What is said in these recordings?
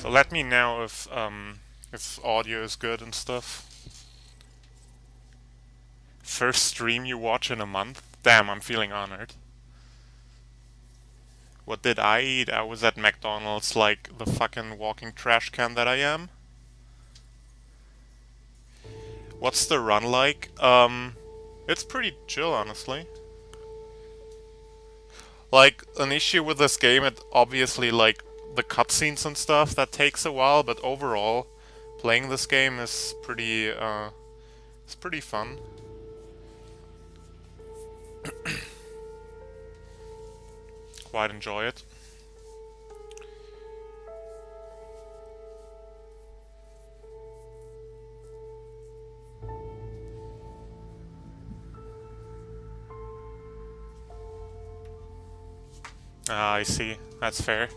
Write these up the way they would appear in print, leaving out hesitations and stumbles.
So let me know if audio is good and stuff. First stream you watch in a month? Damn, I'm feeling honored. What did I eat? I was at McDonald's like the fucking walking trash can that I am. What's the run like? It's pretty chill, honestly. Like, an issue with this game, it obviously, like, the cutscenes and stuff, that takes a while, but overall, playing this game is it's pretty fun. Quite enjoy it. Ah, I see. That's fair.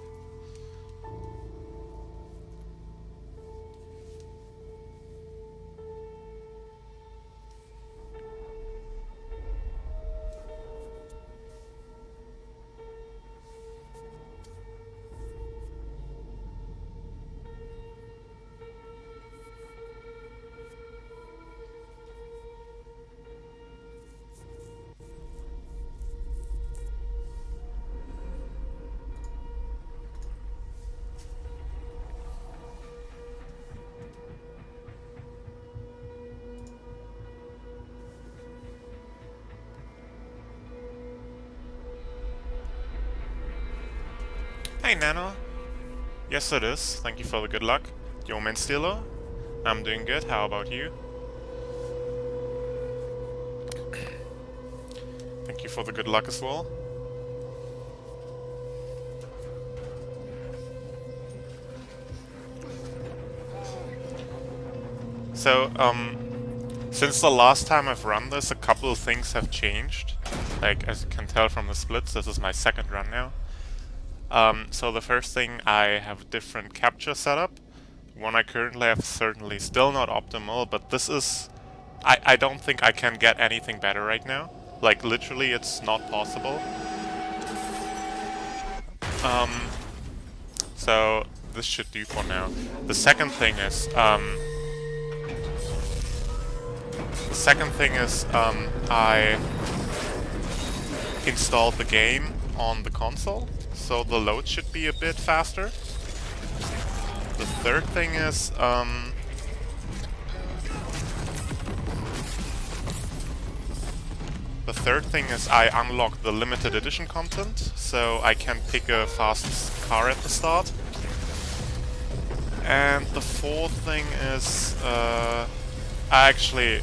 Hey, Nano. Yes, it is. Thank you for the good luck. Yo, Man Stealer. I'm doing good. How about you? Thank you for the good luck as well. So, since the last time I've run this, a couple of things have changed. Like, as you can tell from the splits, this is my second run now. So the first thing, I have a different capture setup. The one I currently have is certainly still not optimal, but this is... I don't think I can get anything better right now. Like, literally, it's not possible. So this should do for now. The second thing is, I installed the game on the console, so the load should be a bit faster. The third thing is, I unlocked the limited edition content, so I can pick a fast car at the start. And the fourth thing is, I actually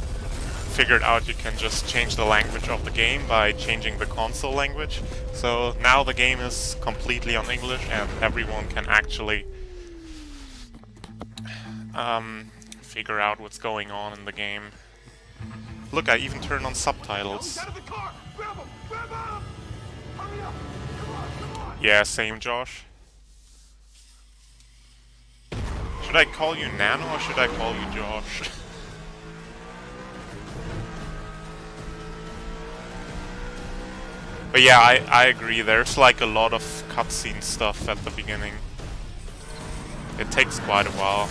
figured out you can just change the language of the game by changing the console language. So now the game is completely on English and everyone can actually figure out what's going on in the game. Look, I even turned on subtitles. Yeah, same, Josh. Should I call you Nano or should I call you Josh? But yeah, I agree, there's like a lot of cutscene stuff at the beginning. It takes quite a while.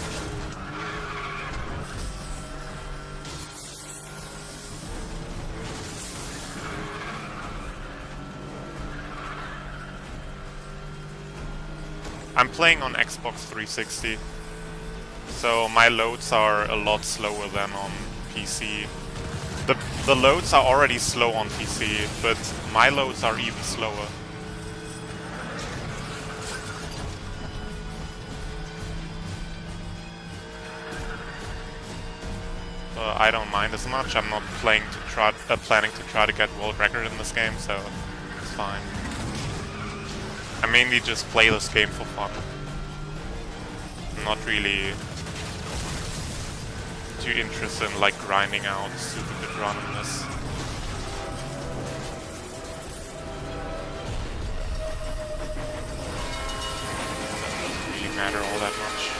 I'm playing on Xbox 360, so my loads are a lot slower than on PC. The loads are already slow on PC, but my loads are even slower. I don't mind as much. I'm not planning to try to get world record in this game, so it's fine. I mainly just play this game for fun. I'm not really too interested in like grinding out a super good run in this. Doesn't really matter all that much.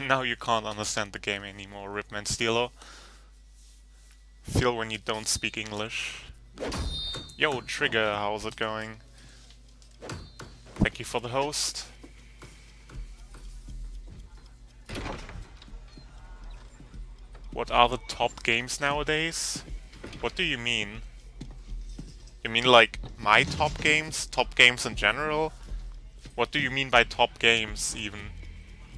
Now you can't understand the game anymore, Ripman Steelo. Feel when you don't speak English. Yo, Trigger, how's it going? Thank you for the host. What are the top games nowadays? What do you mean? You mean like my top games? Top games in general? What do you mean by top games even?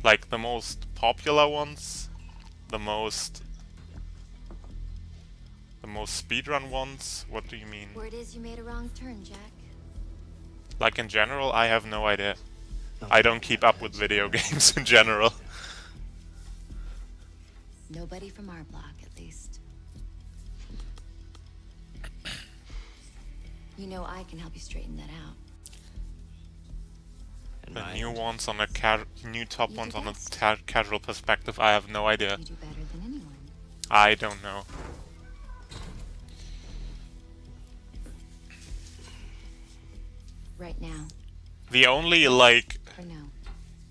Like the most popular ones? The most speedrun ones? What do you mean? Word is you made a wrong turn, Jack. Like in general, I have no idea. I don't keep up with video games in general. Nobody from our block, at least. You know I can help you straighten that out. The new ones on a new top ones on a casual perspective, I have no idea. You do better than anyone. I don't know. Right now. The only like For now.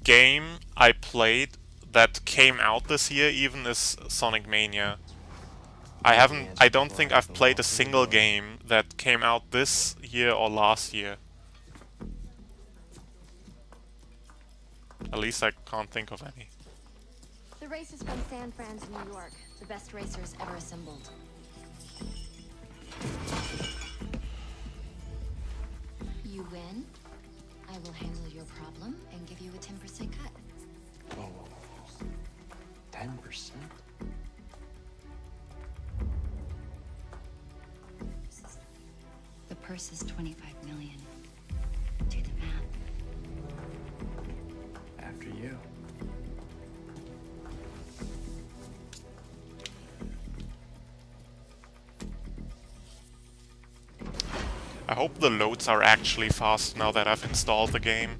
game I played that came out this year even is Sonic Mania. I don't think I've played a single game that came out this year or last year. At least I can't think of any. The race is from San Fran to New York. The best racers ever assembled. You win. I will handle your problem and give you a 10% cut. Whoa, 10%? The purse is 25 million. Do the math. After you. I hope the loads are actually fast now that I've installed the game.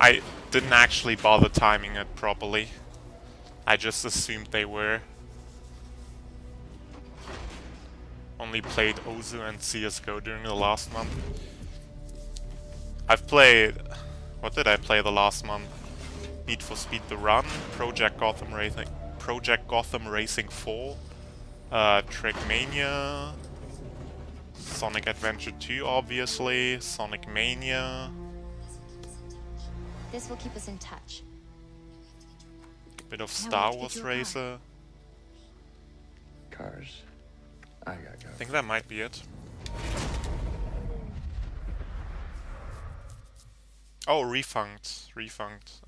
I didn't actually bother timing it properly. I just assumed they were. Only played Ozu and CSGO during the last month. I've played... What did I play the last month? Need for Speed the Run, Project Gotham Racing 4, Trackmania, Sonic Adventure 2 obviously, Sonic Mania. This will keep us in touch. Bit of Now we Star have to get Wars you a car. Racer. Cars. I got go. I think that might be it. Oh, Refunct. Refunct.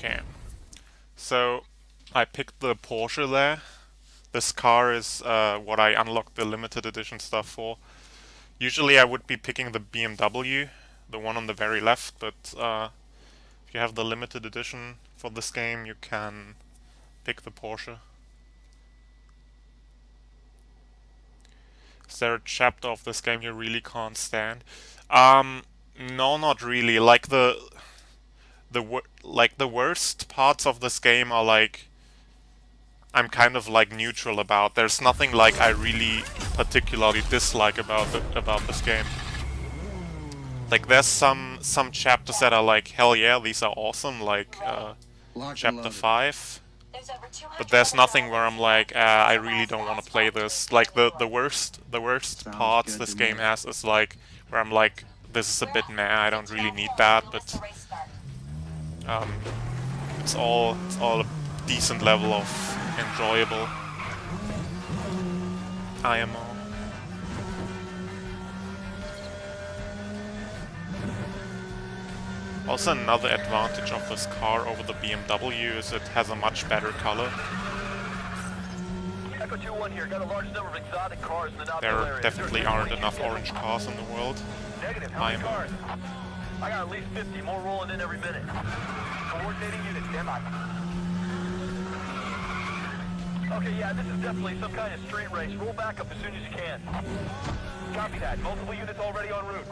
Okay, so I picked the Porsche there. This car is what I unlocked the limited edition stuff for. Usually I would be picking the BMW, the one on the very left, but if you have the limited edition for this game, you can pick the Porsche. Is there a chapter of this game you really can't stand? No, not really. Like the worst parts of this game are like I'm kind of like neutral about. There's nothing like I really particularly dislike about this game. Like there's some chapters that are like hell yeah, these are awesome, like chapter 5. But there's nothing where I'm like I really don't want to play this. Like the worst parts this game has is like where I'm like this is a bit meh, I don't really need that, but it's all a decent level of enjoyable IMO. Also, another advantage of this car over the BMW is it has a much better color. Echo 2-1 here. Got a large number of exotic cars in the Knoxville There area. definitely aren't enough orange cars in the world. Negative. How many cars? I got at least 50. More rolling in every minute. Coordinating units. Stand by. Okay, yeah, this is definitely some kind of street race. Roll back up as soon as you can. Copy that. Multiple units already en route.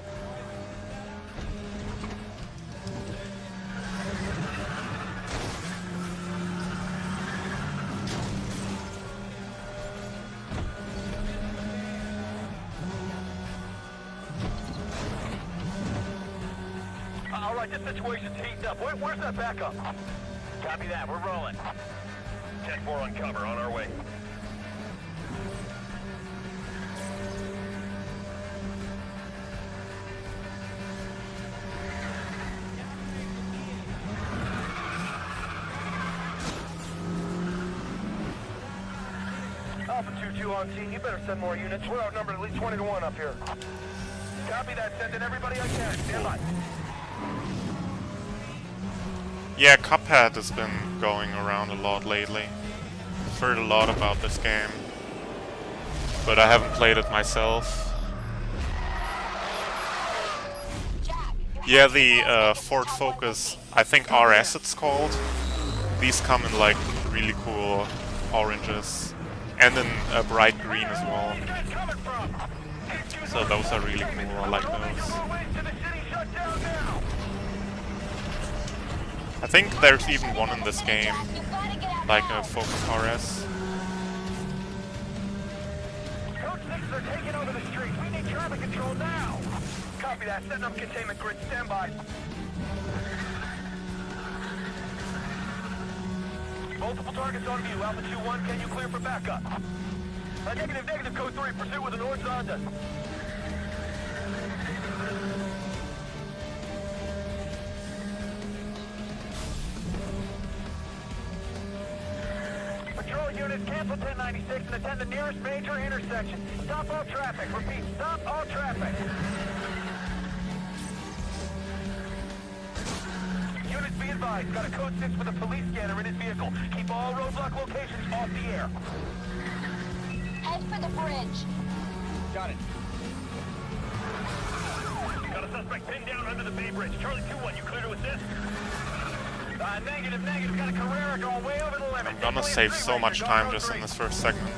All right, this situation's heating up. Where's that backup? Copy that. We're rolling. 10-4 on cover. On our way. Alpha 2-2 on scene. You better send more units. We're outnumbered at least 20 to 1 up here. Copy that. Sending everybody I can. Stand by. Yeah, Cuphead has been going around a lot lately. I've heard a lot about this game, but I haven't played it myself. Yeah, the Ford Focus, I think RS it's called. These come in like really cool oranges and in a bright green as well. So those are really cool, I like those. I think there's even one in this game, like a Focus RS. Code 6 are taking over the street. We need traffic control now. Copy that. Setting up containment grid. Stand by. Multiple targets on view. Alpha 2-1, can you clear for backup? Negative, code 3. Pursue with an orange Honda. Patrol units, cancel 1096 and attend the nearest major intersection. Stop all traffic. Repeat, stop all traffic. Units be advised. Got a code 6 with a police scanner in his vehicle. Keep all roadblock locations off the air. Head for the bridge. Got it. Got a suspect pinned down under the Bay Bridge. Charlie 2-1, you clear to assist? Negative. Got a Carrera going way over the limit. I'm gonna save so much time just in this first segment.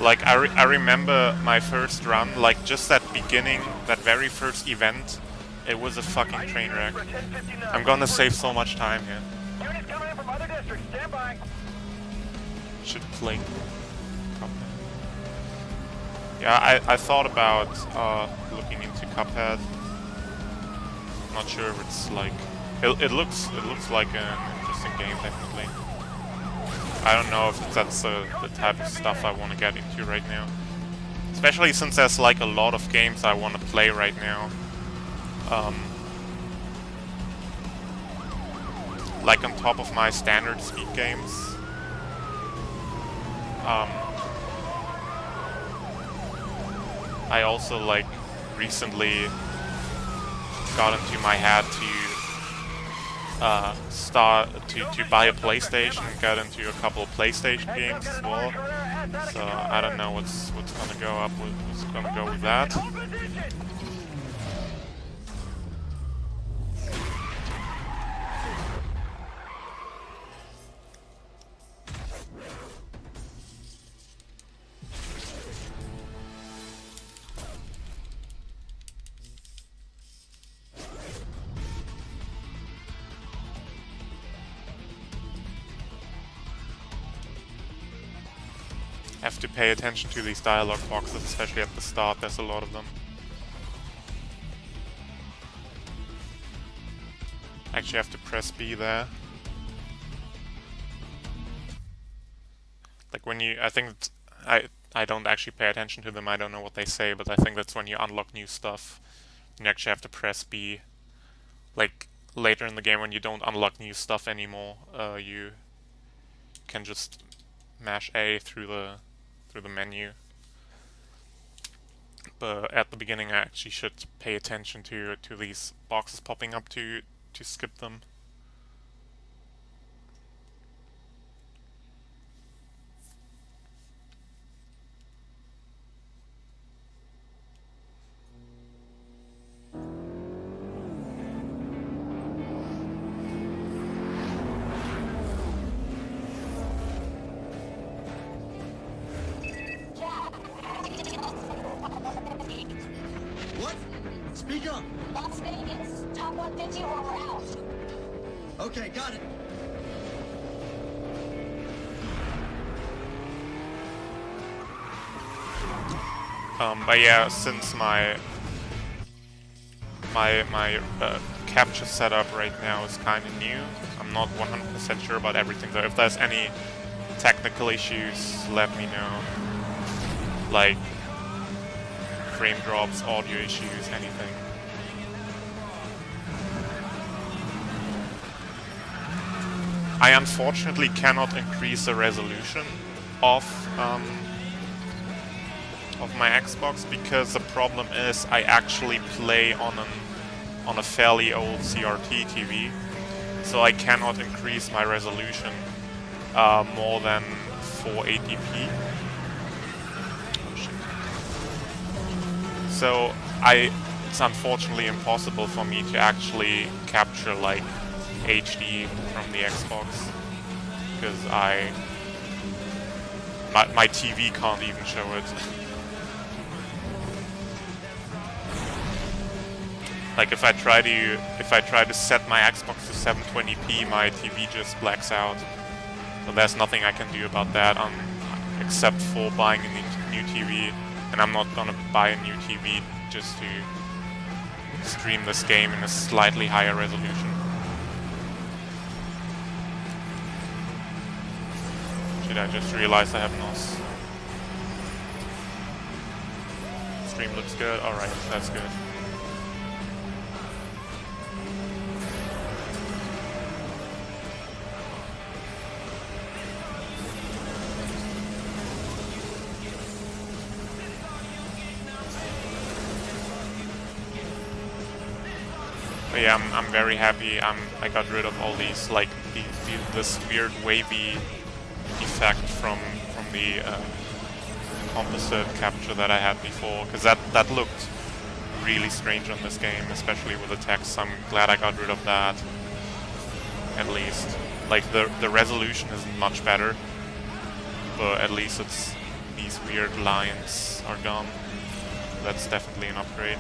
Like, I remember my first run, like just that beginning, that very first event, it was a fucking train wreck. I'm gonna save so much time here. Units coming in from other districts. Stand by. Should play. Yeah, I thought about looking into Cuphead. I'm not sure if it's like it looks like an interesting game, definitely. I don't know if that's the type of stuff I want to get into right now, especially since there's like a lot of games I want to play right now. Like on top of my standard speed games. I also like recently got into my head to buy a PlayStation and get into a couple of PlayStation games as well. So I don't know what's gonna go with that. Have to pay attention to these dialogue boxes, especially at the start. There's a lot of them. Actually, have to press B there. Like when you, I think I don't actually pay attention to them. I don't know what they say, but I think that's when you unlock new stuff. You actually have to press B. Like later in the game, when you don't unlock new stuff anymore, you can just mash A through the menu. But at the beginning, I actually should pay attention to these boxes popping up to skip them. What? Speak up. Las Vegas. Top 150 or we're out. Okay, got it. But yeah, since my capture setup right now is kind of new, I'm not 100% sure about everything. So if there's any technical issues, let me know. Like frame drops, audio issues, anything. I unfortunately cannot increase the resolution of my Xbox because the problem is I actually play on a fairly old CRT TV, so I cannot increase my resolution more than 480p. So it's unfortunately impossible for me to actually capture like HD from the Xbox because my TV can't even show it. Like if I try to set my Xbox to 720p, my TV just blacks out. So there's nothing I can do about that except for buying a new TV. And I'm not gonna buy a new TV just to stream this game in a slightly higher resolution. Shit, I just realized I have NOS. Stream looks good. Alright, that's good. But yeah, I'm very happy. I got rid of all these like this weird wavy effect from the composite capture that I had before, because that looked really strange on this game, especially with the text. I'm glad I got rid of that. At least, like the resolution isn't much better, but at least it's these weird lines are gone. That's definitely an upgrade.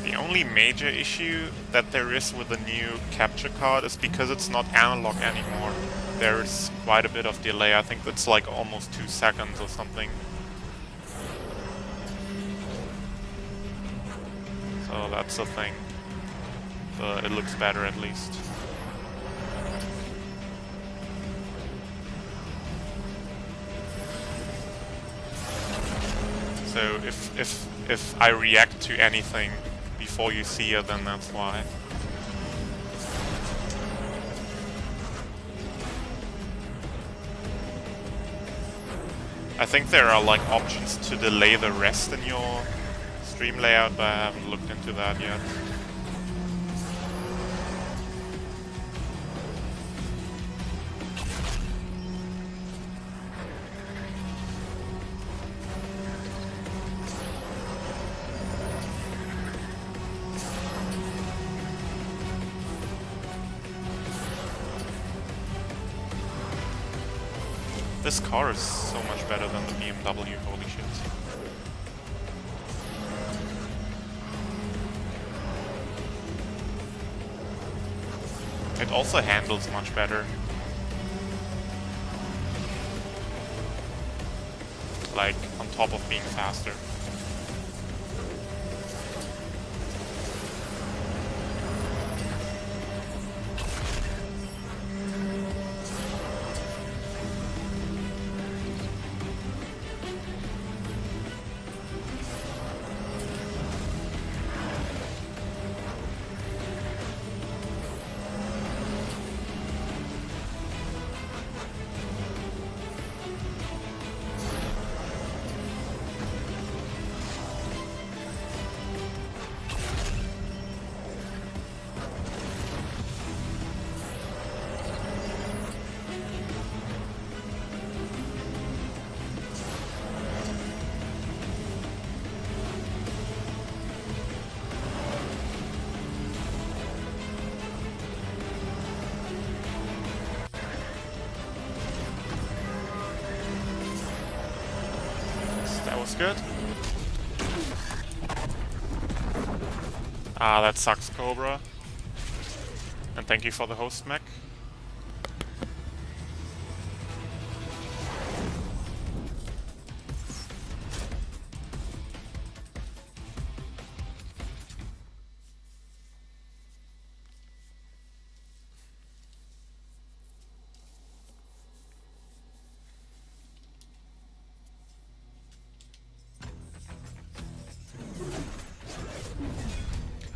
The only major issue that there is with the new capture card is because it's not analog anymore. There's quite a bit of delay. I think it's like almost 2 seconds or something. So that's the thing. But it looks better at least. So if I react to anything before you see it, then that's why. I think there are like options to delay the rest in your stream layout, but I haven't looked into that yet. this car is so much better than the BMW, holy shit. It also handles much better. Like, on top of being faster. That was good. Ah, that sucks, Cobra. And thank you for the host mech.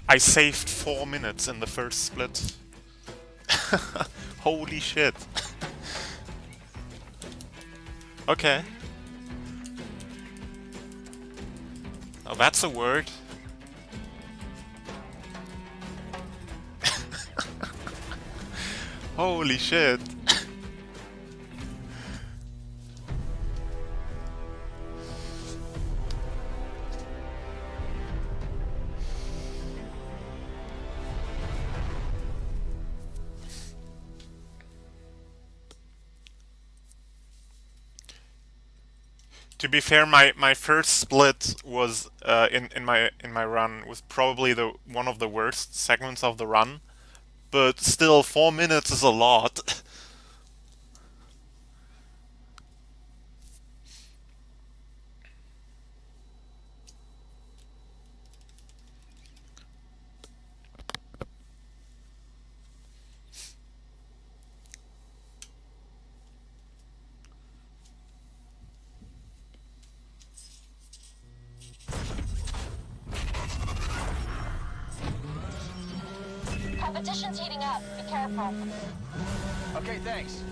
I saved 4 minutes in the first split. Holy shit. Okay. Oh, that's a word. Holy shit. To be fair, my first split was in my run was probably the one of the worst segments of the run, but still 4 minutes is a lot. Competition's heating up. Be careful. Okay, thanks.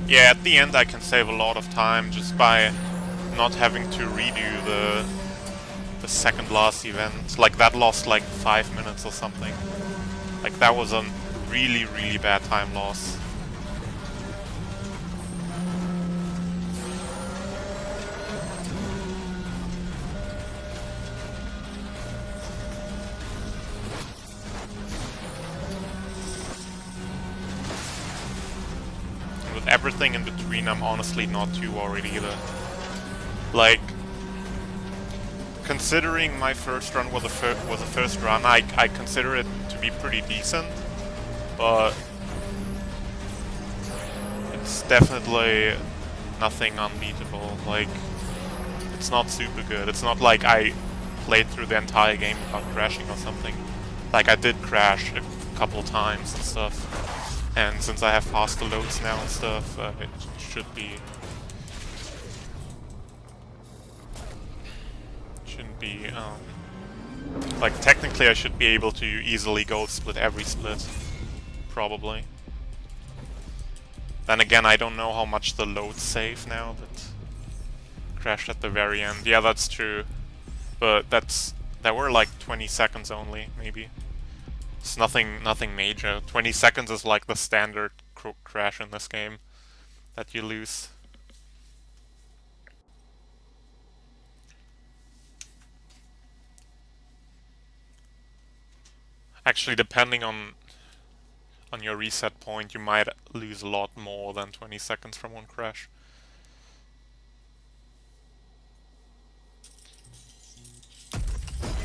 Yeah, at the end I can save a lot of time just by not having to redo the second last event. Like that lost like 5 minutes or something. Like that was a really, really bad time loss. With everything in between, I'm honestly not too worried either. Like, considering my first run was a first run, I consider it to be pretty decent, but it's definitely nothing unbeatable. Like, it's not super good. It's not like I played through the entire game without crashing or something. Like, I did crash a couple times and stuff, and since I have faster loads now and stuff, it shouldn't be like, technically I should be able to easily gold split every split, probably. Then again, I don't know how much the loads save now, but crashed at the very end. Yeah, that's true, but there were like 20 seconds only, maybe. It's nothing major. 20 seconds is like the standard crash in this game that you lose. Actually, depending on your reset point, you might lose a lot more than 20 seconds from one crash.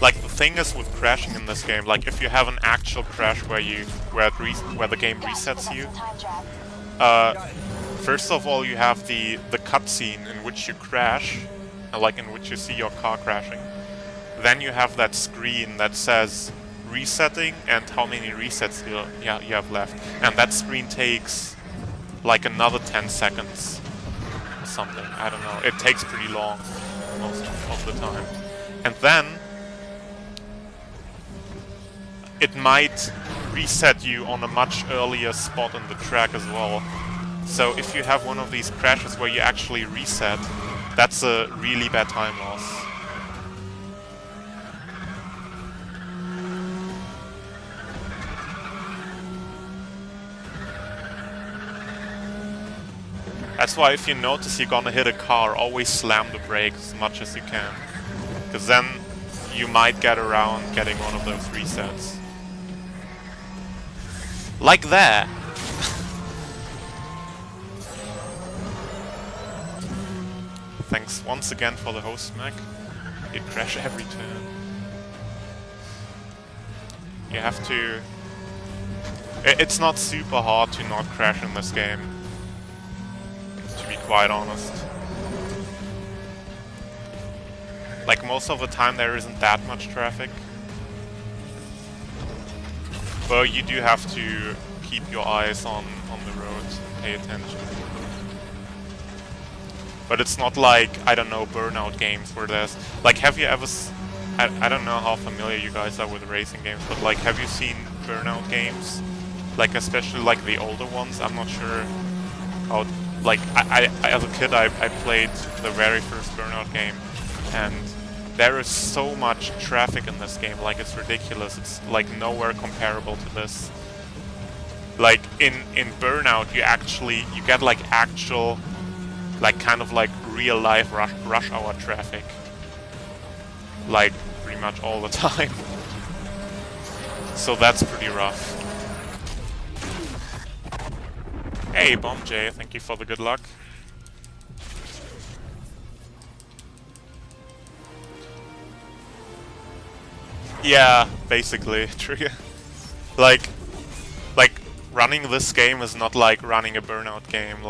Like, the thing is with crashing in this game, like if you have an actual crash where the game resets you, first of all you have the cutscene in which you crash, like in which you see your car crashing. Then you have that screen that says resetting and how many resets you have left, and that screen takes like another 10 seconds or something. I don't know, it takes pretty long most of the time. And then it might reset you on a much earlier spot in the track as well. So if you have one of these crashes where you actually reset, that's a really bad time loss. That's why if you notice you're gonna hit a car, always slam the brakes as much as you can. Because then you might get around getting one of those resets. Like that! Thanks once again for the host, Mac. You crash every turn. You have to... It's not super hard to not crash in this game, to be quite honest. Like, most of the time there isn't that much traffic. But you do have to keep your eyes on the road and pay attention. But it's not like, I don't know, Burnout games where there's... Like, have you ever... I don't know how familiar you guys are with racing games, but like, have you seen Burnout games? Like, especially like the older ones? I'm not sure how... Like, I as a kid, I played the very first Burnout game, and there is so much traffic in this game, like, it's ridiculous. It's like nowhere comparable to this. Like, in Burnout, you get like actual, like, kind of like real life rush hour traffic. Like, pretty much all the time. So that's pretty rough. Hey, Bomb J, thank you for the good luck. Yeah, basically, trigger. Like, running this game is not like running a Burnout game.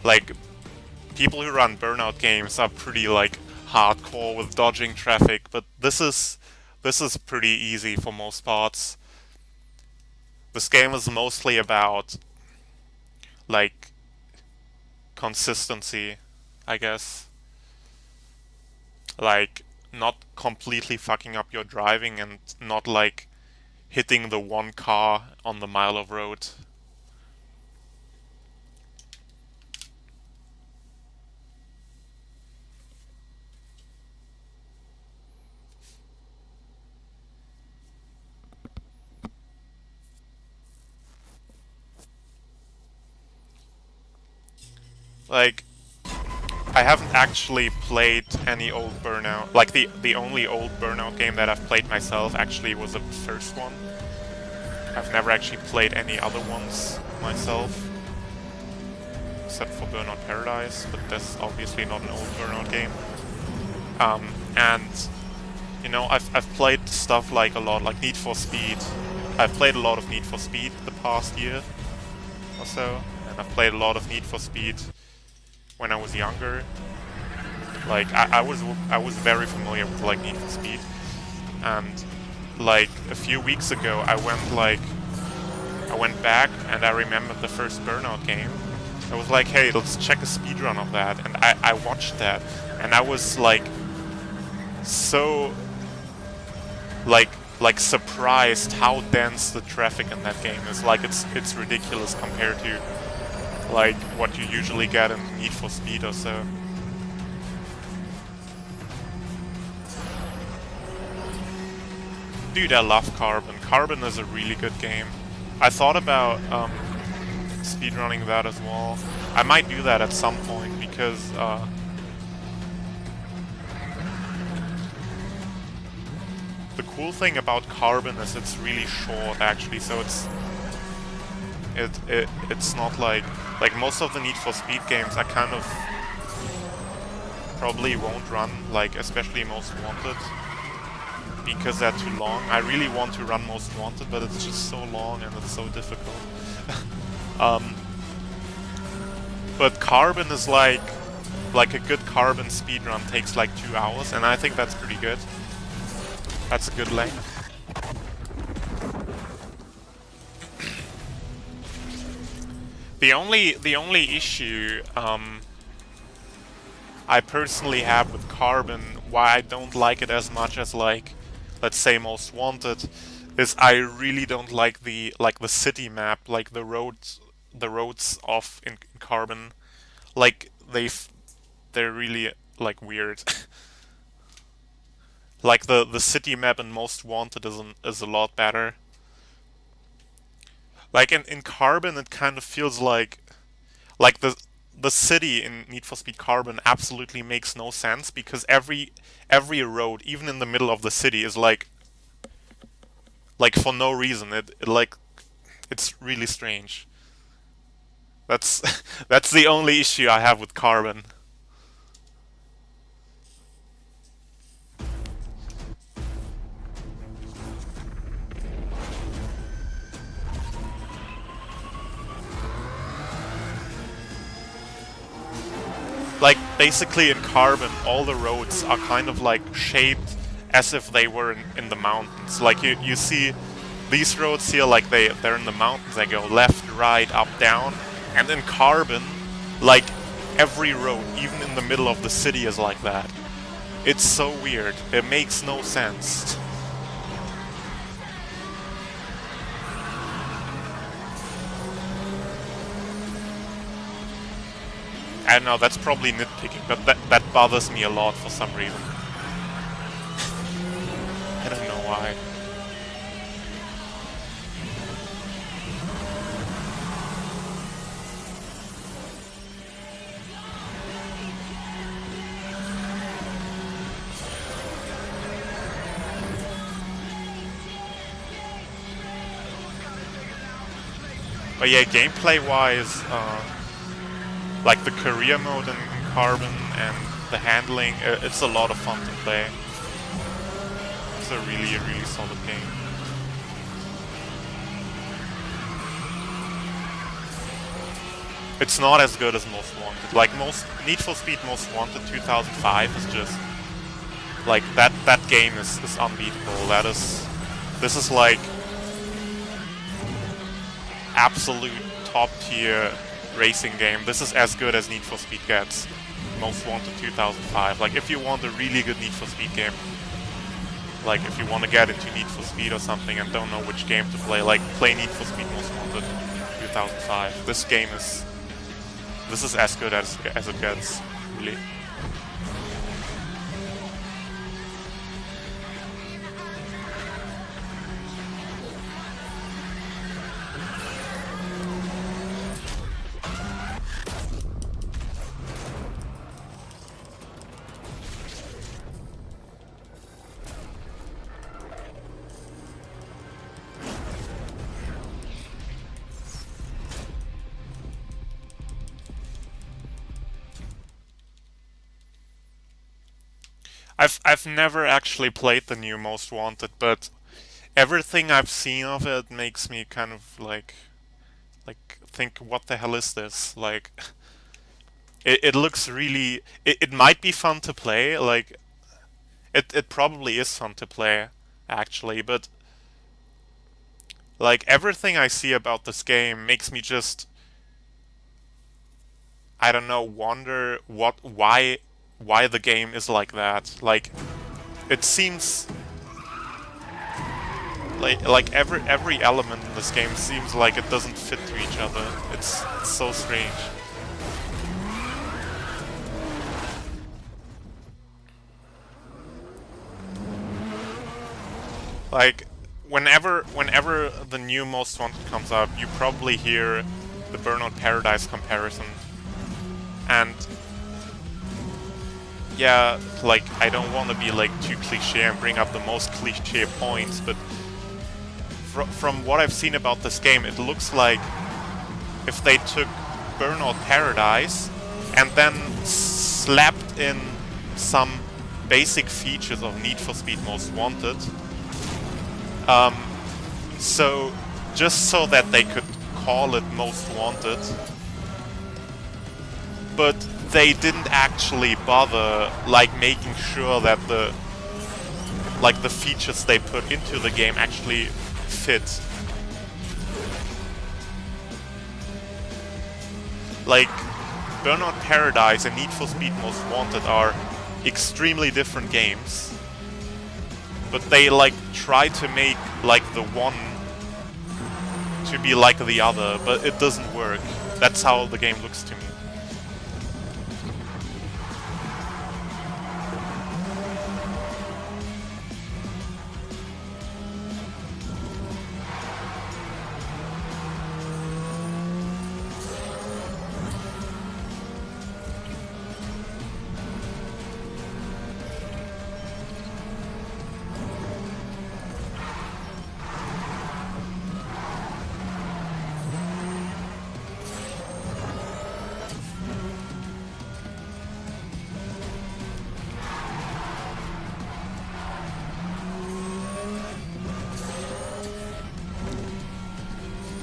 Like, people who run Burnout games are pretty, like, hardcore with dodging traffic, but this is pretty easy for most parts. This game is mostly about, like, consistency, I guess. Like, not completely fucking up your driving and not, like, hitting the one car on the mile of road. Like, I haven't actually played any old Burnout. Like, the only old Burnout game that I've played myself actually was the first one. I've never actually played any other ones myself, except for Burnout Paradise, but that's obviously not an old Burnout game. And you know, I've played stuff like a lot, like Need for Speed. I've played a lot of Need for Speed the past year or so, and I've played a lot of Need for Speed when I was younger. Like I was very familiar with like Need for Speed, and like a few weeks ago I went back and I remembered the first Burnout game. I was like, hey, let's check a speedrun of that, and I watched that, and I was like so like surprised how dense the traffic in that game is. Like it's ridiculous compared to like what you usually get in Need for Speed or so. Dude, I love Carbon. Carbon is a really good game. I thought about speedrunning that as well. I might do that at some point because the cool thing about Carbon is it's really short actually, so it's not like most of the Need for Speed games I kind of probably won't run, like especially Most Wanted, because they're too long. I really want to run Most Wanted, but it's just so long and it's so difficult. But Carbon is like a good Carbon speedrun takes like 2 hours, and I think that's pretty good. That's a good length. The only issue I personally have with Carbon, why I don't like it as much as like, let's say, Most Wanted, is I really don't like the city map, like the roads off in Carbon, like they're really like weird. Like the city map in Most Wanted is a lot better. Like in Carbon, it kind of feels like the city in Need for Speed Carbon absolutely makes no sense, because every road, even in the middle of the city, is like for no reason. It's really strange. That's that's the only issue I have with Carbon. Like, basically in Carbon, all the roads are kind of like shaped as if they were in the mountains. Like you see these roads here, like they're in the mountains, they go left, right, up, down. And in Carbon, like every road, even in the middle of the city, is like that. It's so weird. It makes no sense. I don't know, that's probably nitpicking, but that bothers me a lot for some reason. I don't know why. But yeah, gameplay-wise, like the career mode in Carbon and the handling, it's a lot of fun to play. It's a really solid game. It's not as good as Most Wanted. Like Need for Speed Most Wanted 2005 is just like that game is unbeatable. This is like absolute top tier racing game. This is as good as Need for Speed gets. Most Wanted 2005. Like, if you want a really good Need for Speed game, like if you want to get into Need for Speed or something and don't know which game to play, like play Need for Speed Most Wanted 2005. This is as good as it gets, really. I've never actually played the new Most Wanted, but everything I've seen of it makes me kind of like think, what the hell is this? Like, it looks really. It might be fun to play. Like, it probably is fun to play, actually, but like everything I see about this game makes me just, I don't know, wonder why the game is like that. Like, it seems like every element in this game seems like it doesn't fit to each other. It's so strange. Like, whenever the new Most Wanted comes up, you probably hear the Burnout Paradise comparison. And yeah, like, I don't want to be like too cliche and bring up the most cliche points, but from what I've seen about this game, it looks like if they took Burnout Paradise and then slapped in some basic features of Need for Speed Most Wanted, so just so that they could call it Most Wanted, but they didn't actually bother like making sure that the features they put into the game actually fit. Like, Burnout Paradise and Need for Speed Most Wanted are extremely different games, but they like try to make like the one to be like the other, but it doesn't work. That's how the game looks to me.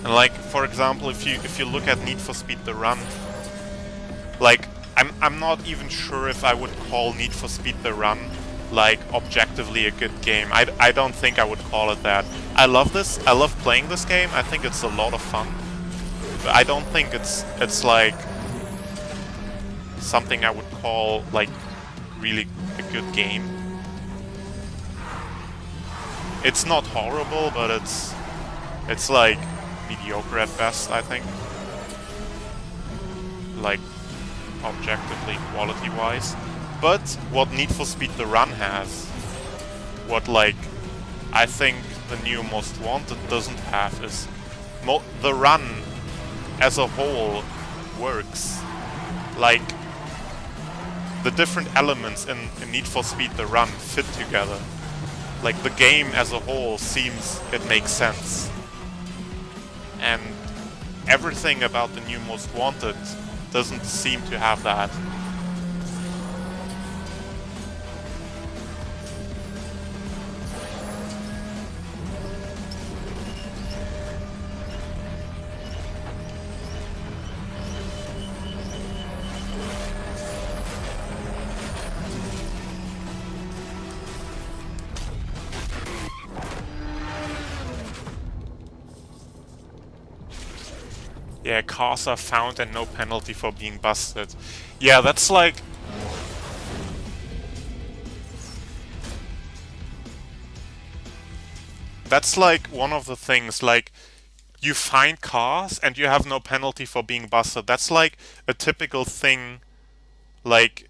And like, for example, if you look at Need for Speed The Run, like, I'm not even sure if I would call Need for Speed The Run like objectively a good game. I don't think I would call it that. I love this. I love playing this game. I think it's a lot of fun. But I don't think it's like something I would call like really a good game. It's not horrible, but it's like mediocre at best, I think. Like, objectively, quality-wise. But what Need for Speed The Run has, what like I think the new Most Wanted doesn't have, is the run as a whole works. Like, the different elements in Need for Speed The Run fit together. Like, the game as a whole seems it makes sense. And everything about the new Most Wanted doesn't seem to have that. Yeah, cars are found and no penalty for being busted. Yeah, that's like... That's like one of the things, like, you find cars and you have no penalty for being busted. That's like a typical thing, like...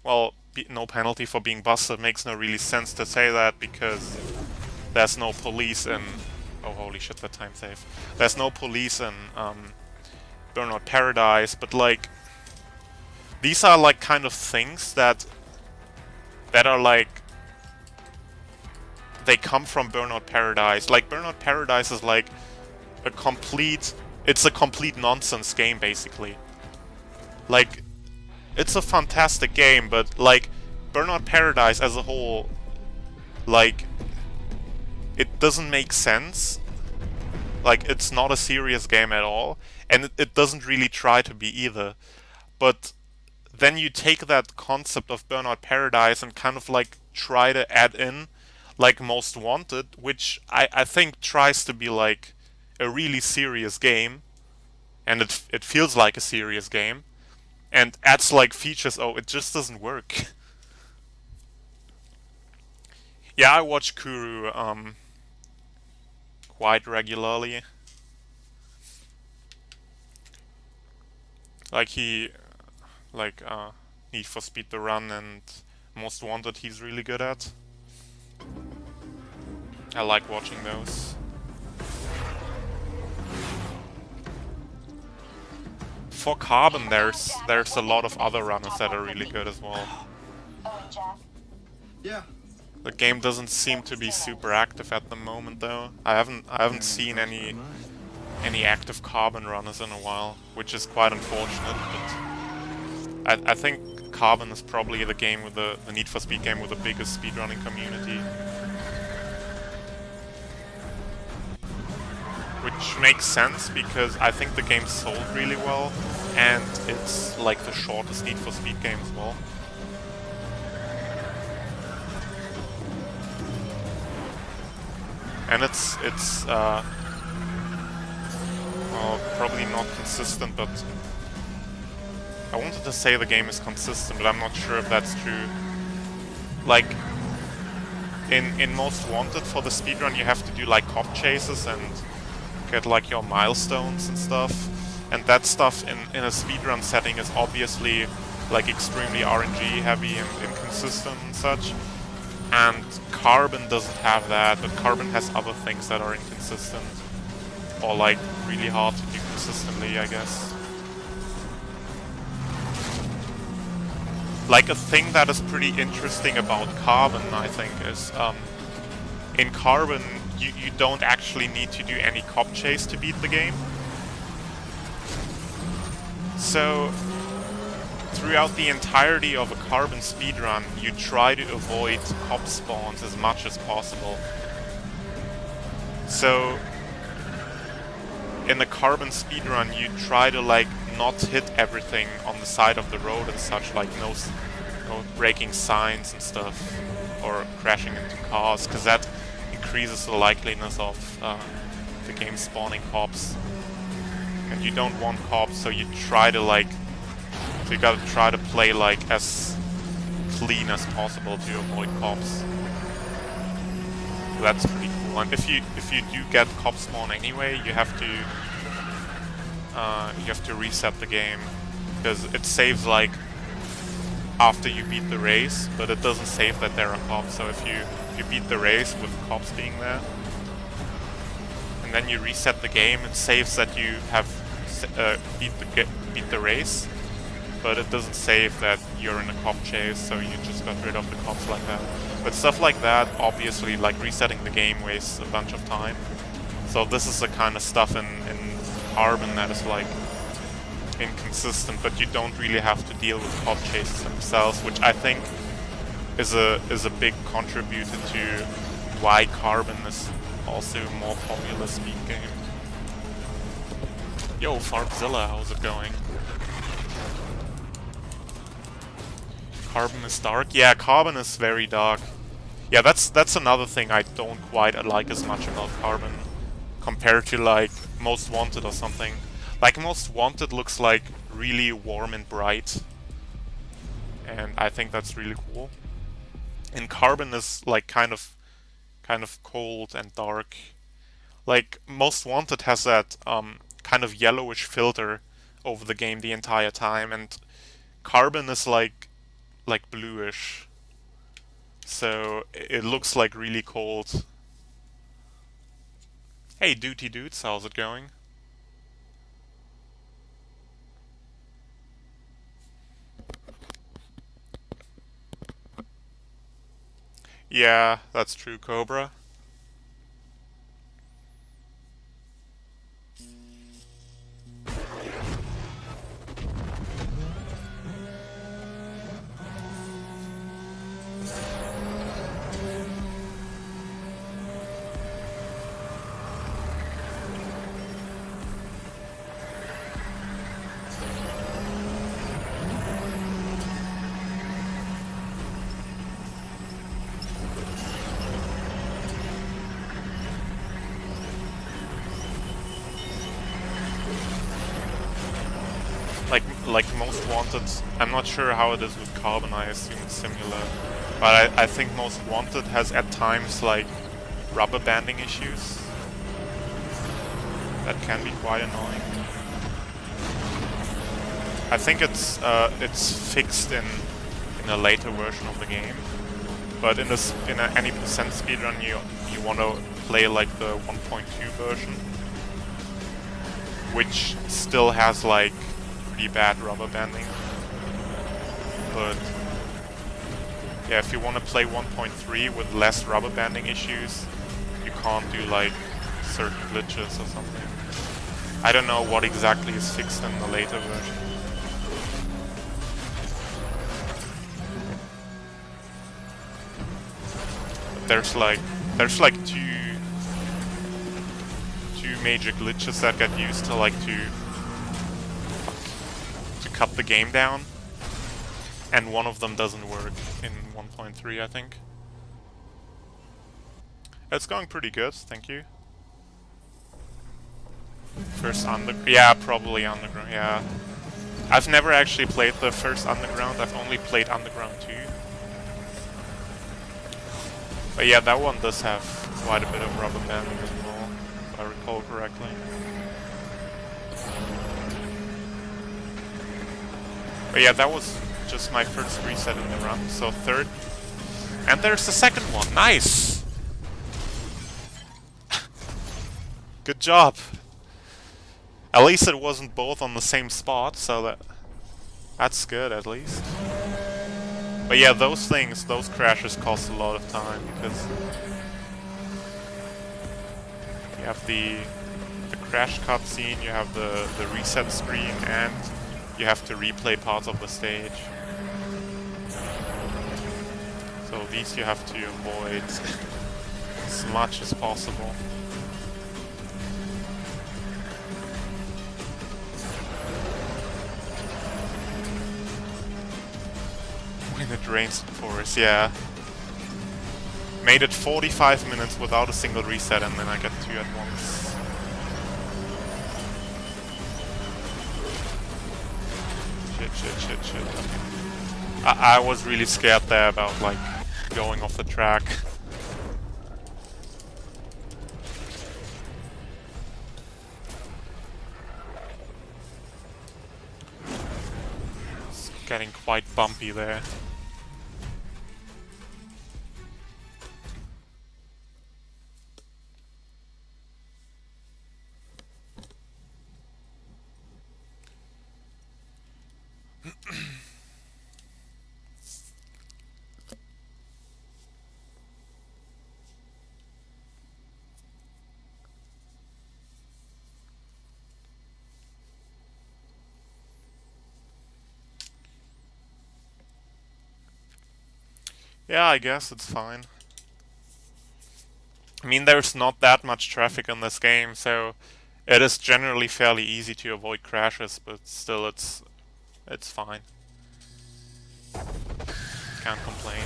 Well, no penalty for being busted makes no really sense to say that because there's no police in... Oh, holy shit, that time save. There's no police in Burnout Paradise, but like, these are like kind of things that are like, they come from Burnout Paradise. Like, Burnout Paradise is like it's a complete nonsense game, basically. Like, it's a fantastic game, but like, Burnout Paradise as a whole, like, it doesn't make sense. Like, it's not a serious game at all, and it doesn't really try to be either. But then you take that concept of Burnout Paradise and kind of like try to add in like Most Wanted, which I think tries to be like a really serious game, and it feels like a serious game, and adds like features. Oh, it just doesn't work. Yeah, I watch Kuru quite regularly. Like Need for Speed the Run and Most Wanted he's really good at. I like watching those. For Carbon there's a lot of other runners that are really good as well. Owen, Jack. Yeah. The game doesn't seem to be super active at the moment though. I haven't seen any active Carbon runners in a while, which is quite unfortunate, but I think Carbon is probably the game with the Need for Speed game with the biggest speedrunning community. Which makes sense because I think the game sold really well and it's like the shortest Need for Speed game as well. And it's probably not consistent, but I wanted to say the game is consistent, but I'm not sure if that's true. Like, in Most Wanted for the speedrun you have to do like cop chases and get like your milestones and stuff. And that stuff in a speedrun setting is obviously like extremely RNG heavy and inconsistent and such. And Carbon doesn't have that, but Carbon has other things that are inconsistent. Or like really hard to do consistently, I guess. Like a thing that is pretty interesting about Carbon, I think, is in Carbon you don't actually need to do any cop chase to beat the game. So throughout the entirety of a Carbon speedrun, you try to avoid cop spawns as much as possible. So in the Carbon speedrun, you try to like not hit everything on the side of the road and such, like no breaking signs and stuff, or crashing into cars, because that increases the likeliness of the game spawning cops. And you don't want cops, so you try to like, so you gotta try to play like as clean as possible to avoid cops. So that's pretty cool. And if you do get cop spawn anyway, you have to reset the game, because it saves like after you beat the race, but it doesn't save that there are cops. So if you beat the race with cops being there, and then you reset the game, it saves that you have beat the race, but it doesn't save that you're in a cop chase, so you just got rid of the cops like that. But stuff like that, obviously, like resetting the game wastes a bunch of time. So this is the kind of stuff in Carbon that is like inconsistent, but you don't really have to deal with cop chases themselves, which I think is a big contributor to why Carbon is also a more popular speed game. Yo, Fartzilla, how's it going? Carbon is dark? Yeah, Carbon is very dark. Yeah, that's another thing I don't quite like as much about Carbon compared to like Most Wanted or something. Like Most Wanted looks like really warm and bright, and I think that's really cool. And Carbon is like kind of cold and dark. Like Most Wanted has that kind of yellowish filter over the game the entire time, and Carbon is like bluish. So it looks like really cold. Hey Duty Dudes, how's it going? Yeah, that's true, Cobra. like Most Wanted, I'm not sure how it is with Carbon, I assume it's similar. But I think Most Wanted has at times like rubber banding issues. That can be quite annoying. I think it's fixed in a later version of the game. But in any percent speedrun you want to play like the 1.2 version, which still has like pretty bad rubber banding. But yeah, if you want to play 1.3 with less rubber banding issues, you can't do like certain glitches or something. I don't know what exactly is fixed in the later version. There's like two major glitches that get used to like to cut the game down, and one of them doesn't work in 1.3, I think. It's going pretty good, thank you. First yeah, probably Underground, yeah. I've never actually played the first Underground, I've only played Underground 2. But yeah, that one does have quite a bit of rubber banding as well, if I recall correctly. But yeah, that was just my first reset in the run, so third. And there's the second one, nice! Good job! At least it wasn't both on the same spot, so that's good at least. But yeah, those crashes cost a lot of time, because you have the crash cutscene, you have the reset screen, and you have to replay parts of the stage. So these you have to avoid as much as possible. When it rains in forest, yeah. Made it 45 minutes without a single reset, and then I got 2 at once. Shit. Okay. I was really scared there about like going off the track. It's getting quite bumpy there. Yeah, I guess it's fine. I mean, there's not that much traffic in this game, so it is generally fairly easy to avoid crashes, but still it's fine. Can't complain.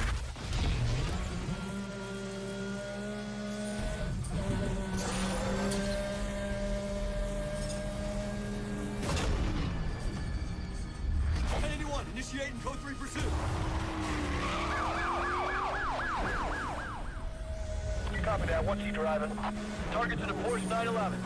Initiating code 3 pursuit. Copy that. What's he driving? Target's in a Porsche 911.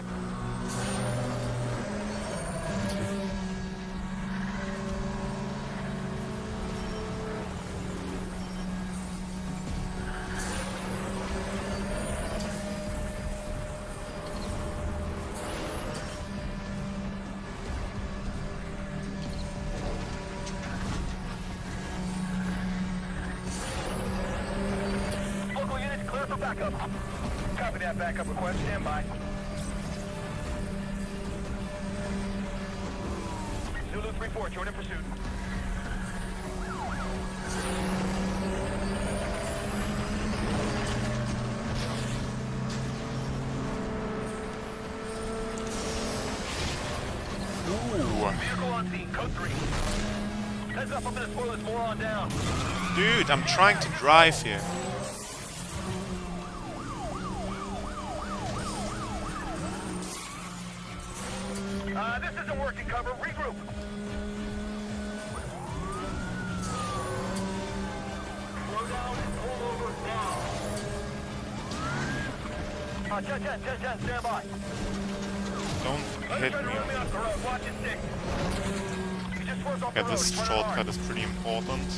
Local units clear for backup. Copy that. Backup request. Stand by. Zulu 3-4, join in pursuit. Vehicle on scene, code 3. Heads up, I'm gonna slow this moron down. Dude, I'm trying to drive here. This isn't working, cover. Regroup. 10, 10, 10, 10, stand by. Don't hit Try to me. run me off the road. Watch it stick. You just swerved off the Yeah, road. this Turn it shortcut hard. is pretty important.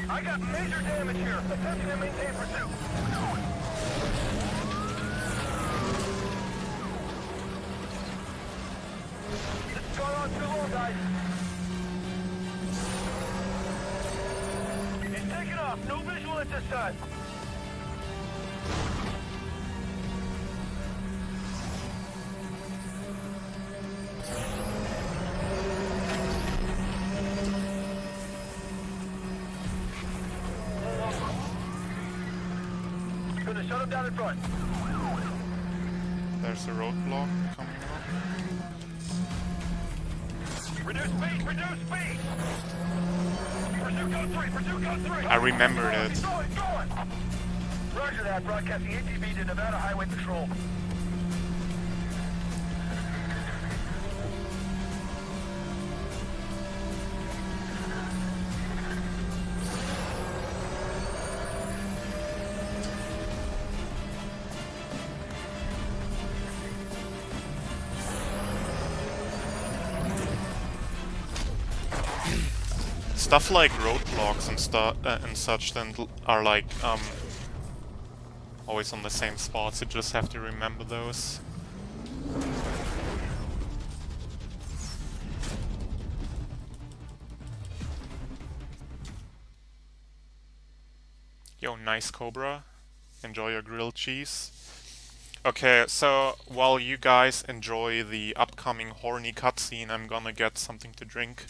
I got major damage here. Attempting to maintain pursuit. This has gone on too long, guys. He's taking off. No visual at this time. Gonna shut him down in front. There's a roadblock coming up. Reduce speed! Reduce speed! Pursuit code 3! Pursuit code 3! I remembered it. He's going! He's going! Roger that. Broadcasting ATV to Nevada Highway Patrol. Stuff like roadblocks and such then are like always on the same spots. You just have to remember those. Yo, nice Cobra. Enjoy your grilled cheese. Okay, so while you guys enjoy the upcoming horny cutscene, I'm gonna get something to drink.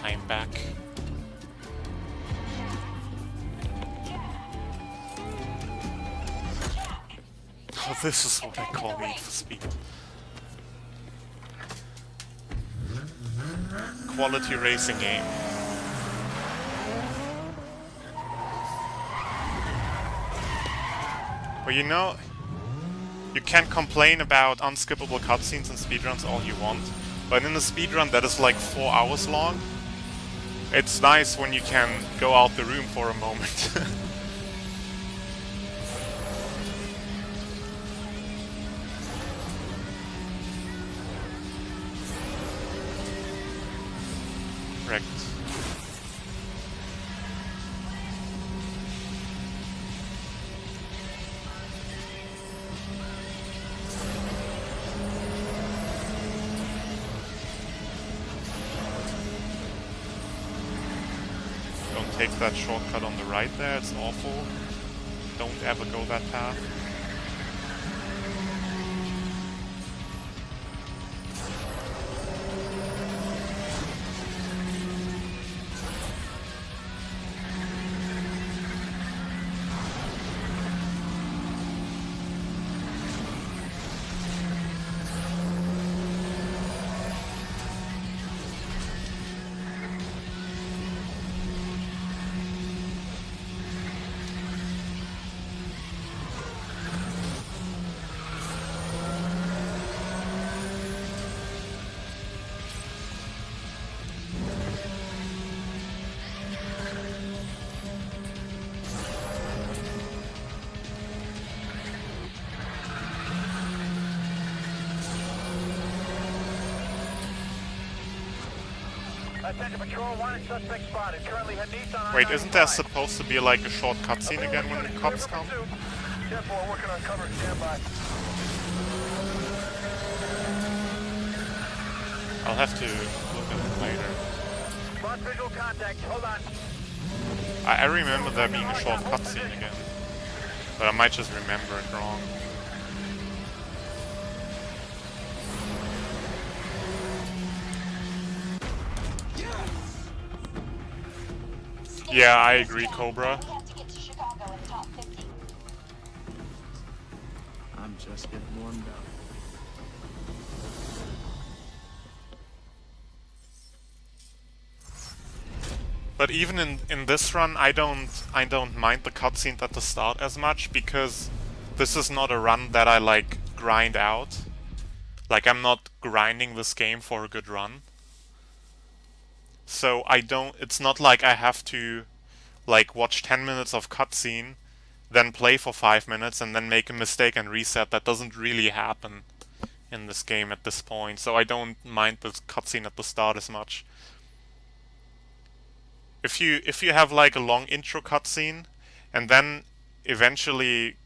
I'm back. Oh, this is what I call Need for Speed. Quality racing game. Well, you know, you can complain about unskippable cutscenes and speedruns all you want, but in a speedrun that is like 4 hours long, it's nice when you can go out the room for a moment. Wrecked. Don't take that shortcut on the right there, it's awful. Don't ever go that path. Attention patrol, wanted suspect spotted. Currently heading east on Wait, isn't there I-95. supposed to be like a short cutscene again when the cops come? 10-4, working on cover, stand by. I'll have to look at it later. Lost visual contact, hold on. I remember there being a short cutscene again, but I might just remember it wrong. Yeah, I agree, Cobra. Have to get to Chicago in the top 50. I'm just getting warmed up. But even in this run, I don't mind the cutscenes at the start as much, because this is not a run that I like grind out. Like, I'm not grinding this game for a good run. So it's not like I have to like watch 10 minutes of cutscene, then play for 5 minutes and then make a mistake and reset. That doesn't really happen in this game at this point, so I don't mind the cutscene at the start as much. If you have like a long intro cutscene and then eventually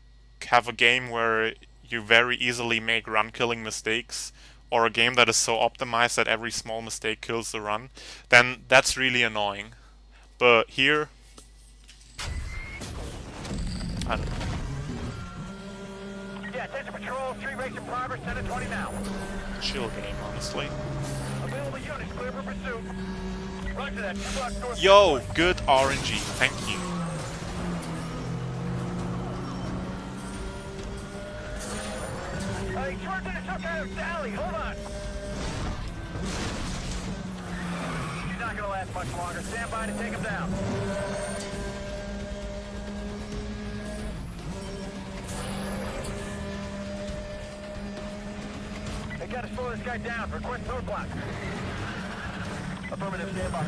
have a game where you very easily make run killing mistakes, or a game that is so optimized that every small mistake kills the run, then that's really annoying. But here, I don't know. Yeah, attention patrol, street racing progress, 10 to 20 now. Chill game, honestly. Available units clear for pursuit. Roger that, 2 blocks north. Yo, good RNG, thank you. Hey, charge in some kind of alley, hold on. She's not gonna last much longer. Stand by to take him down. They gotta slow this guy down. Request roadblock. Affirmative, stand by.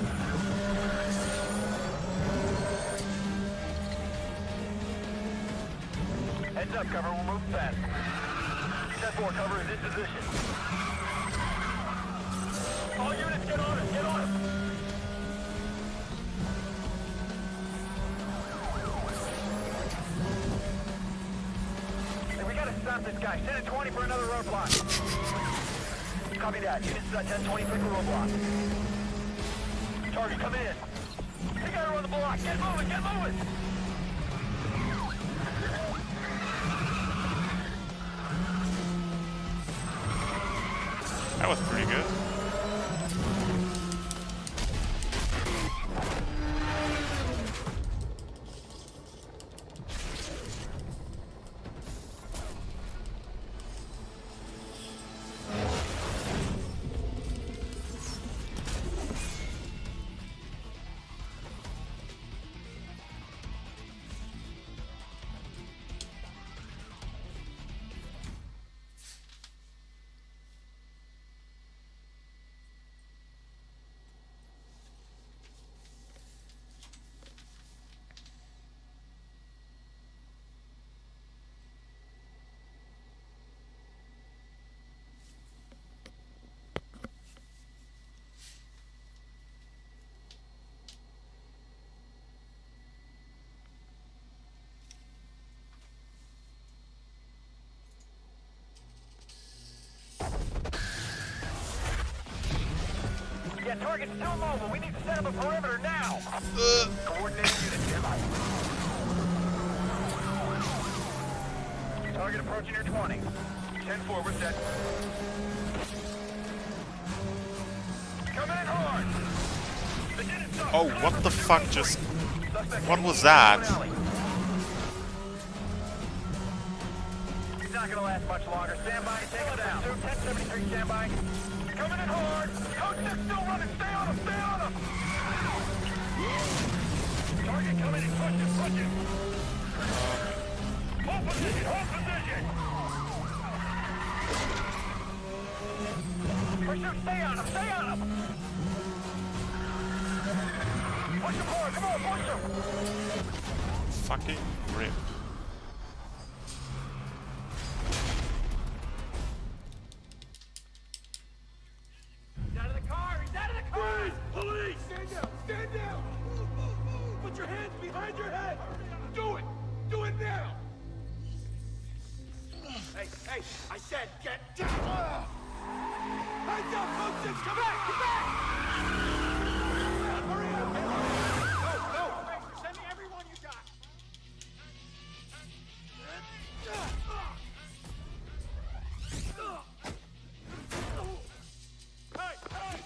Heads up, cover, we're moving fast. 10-4, cover is in position. All units, get on it, get on it! Hey, we gotta stop this guy. Send a 20 for another roadblock. Copy that. Units 10-20 for roadblock. Target, come in. We gotta run the block. Get moving, get moving! That was pretty good. Yeah, target's still mobile. We need to set up a perimeter now. Coordinated unit, stand by. Target approaching your 20. 10-4, we're set. Coming in hard. Oh, what the fuck just... What was that? He's not gonna last much longer. Stand by to take him down. 1073, stand by. Coming in hard. Coach, they're still running. Stay on him, stay on him. Target coming in. Push him, push him. Hold position, hold position. Pursuit, stay on him, stay on him. Push him hard, come on, push him. Fucking rip. He's out of the car, he's out of the car. Police! said get down! Heads up, folks! Come back! Come back! Hurry up! Go! Go! Send me everyone you got! Hey! Hey!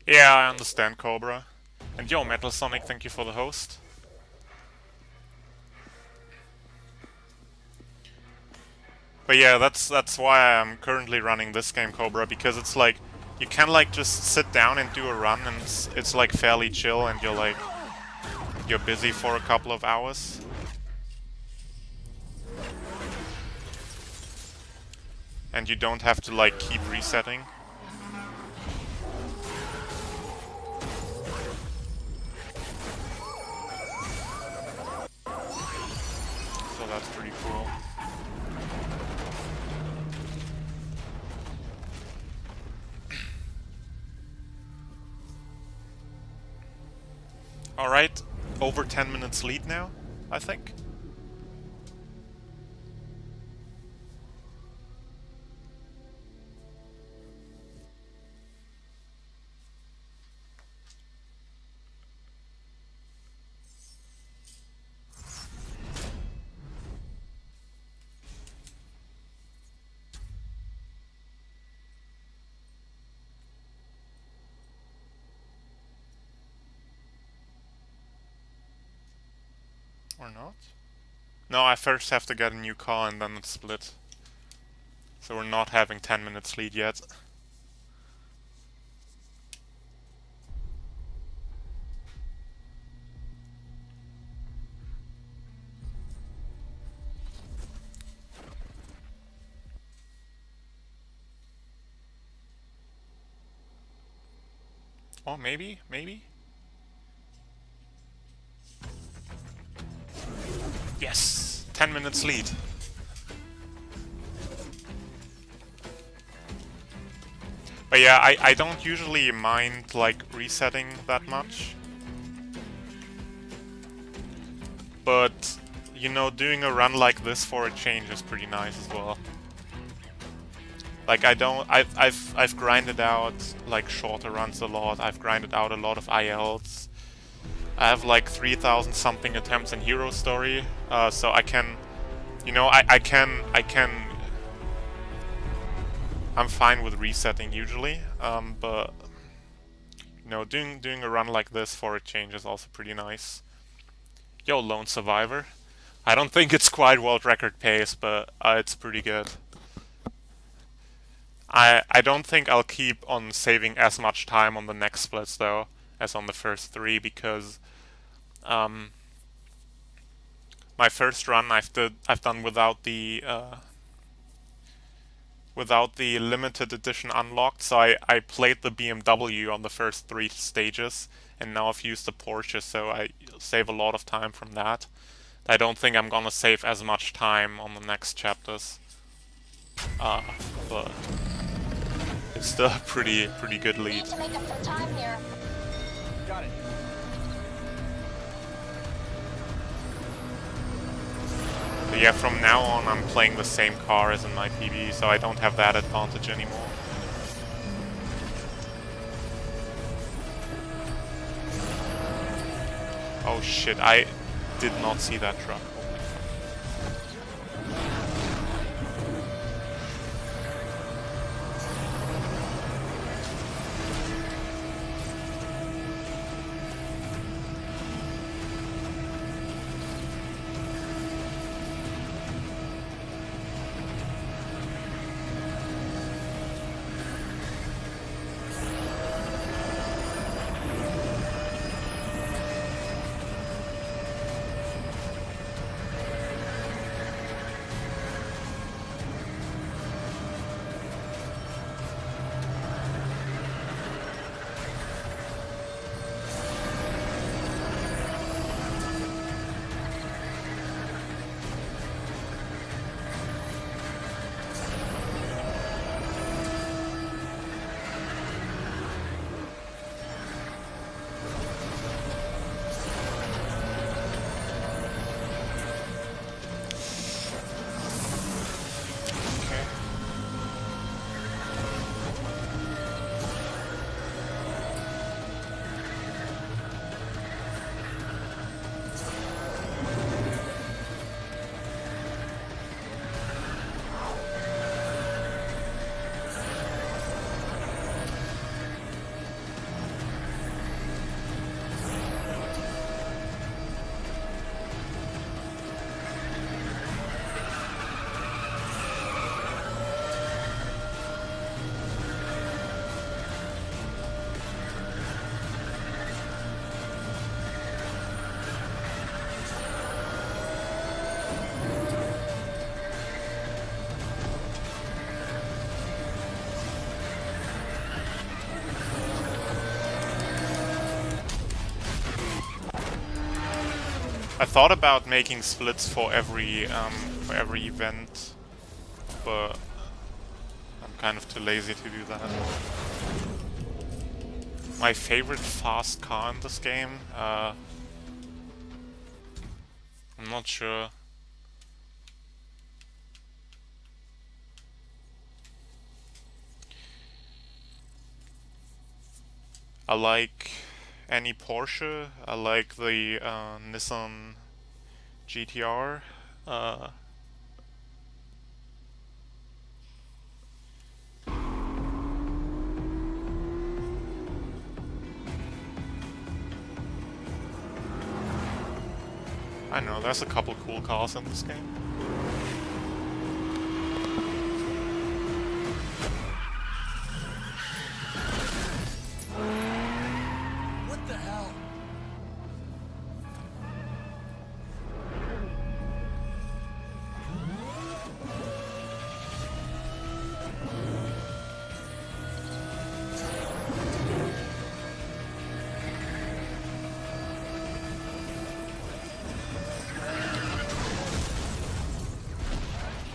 Yeah, I understand, Cobra. And yo, Metal Sonic, thank you for the host. But yeah, that's why I'm currently running this game, Cobra, because it's like you can like just sit down and do a run, and it's like fairly chill, and you're busy for a couple of hours. And you don't have to like keep resetting. So that's pretty cool. Alright, over 10 minutes lead now, I think. Or not? No, I first have to get a new car and then it's split. So we're not having 10 minutes lead yet. Oh, maybe? Maybe? Yes! 10 minutes lead. But yeah, I don't usually mind like resetting that much. But, you know, doing a run like this for a change is pretty nice as well. Like I've grinded out like shorter runs a lot. I've grinded out a lot of ILs. I have like 3,000 something attempts in Hero Story, so I can, you know, I'm fine with resetting usually, but you know, doing a run like this for a change is also pretty nice. Yo, Lone Survivor. I don't think it's quite world record pace, but it's pretty good. I don't think I'll keep on saving as much time on the next splits though as on the first three, because my first run I've done without the limited edition unlocked, so I played the BMW on the first 3 stages, and now I've used the Porsche, so I save a lot of time from that. I don't think I'm gonna save as much time on the next chapters, but it's still a pretty good lead. Need to make up some time here. Got it. But yeah, from now on I'm playing the same car as in my PB, so I don't have that advantage anymore. Oh shit, I did not see that truck. I thought about making splits for every event, but I'm kind of too lazy to do that. My favorite fast car in this game? I'm not sure. I like any Porsche. I like the Nissan GTR. I know, there's a couple cool cars in this game. What the hell?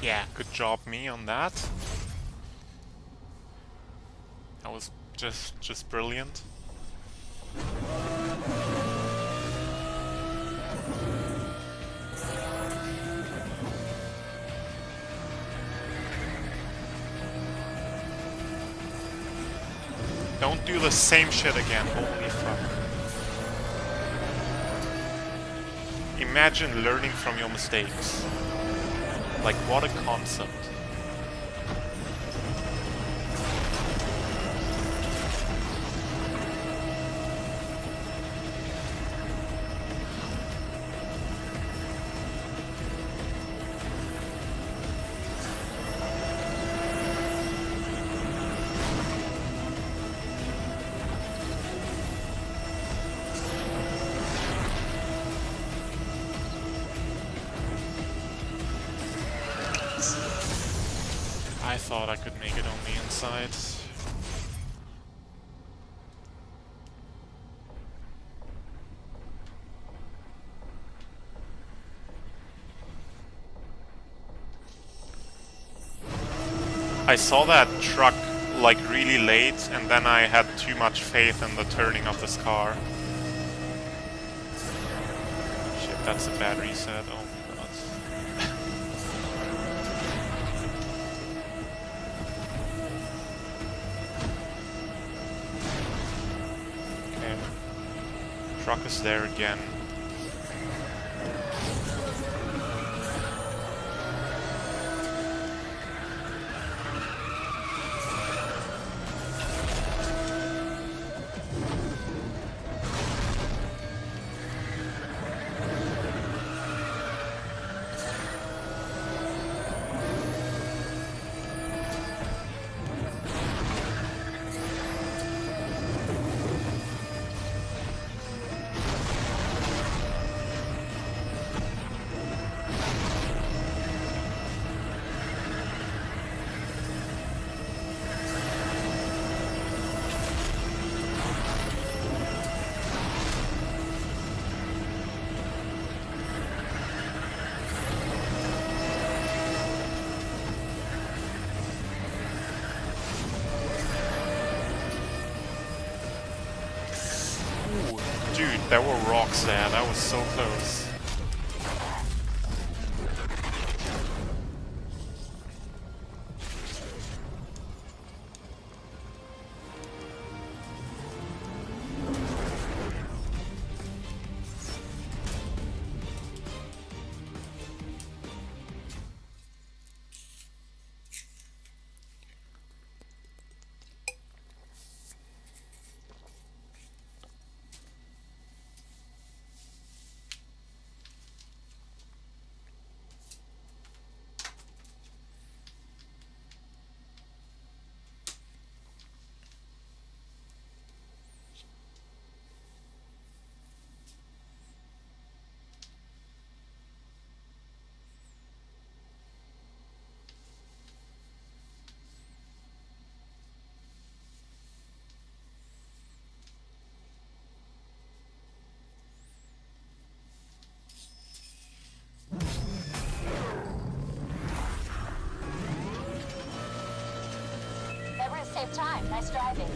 Yeah, good job me on that. That was just brilliant. Don't do the same shit again, holy fuck. Imagine learning from your mistakes. Like, what a concept. I thought I could make it on the inside. I saw that truck like really late, and then I had too much faith in the turning of this car. Shit, that's a bad reset. Oh my god. Okay. Truck is there again. Dude, there were rocks there, that was so close. About time. Nice driving.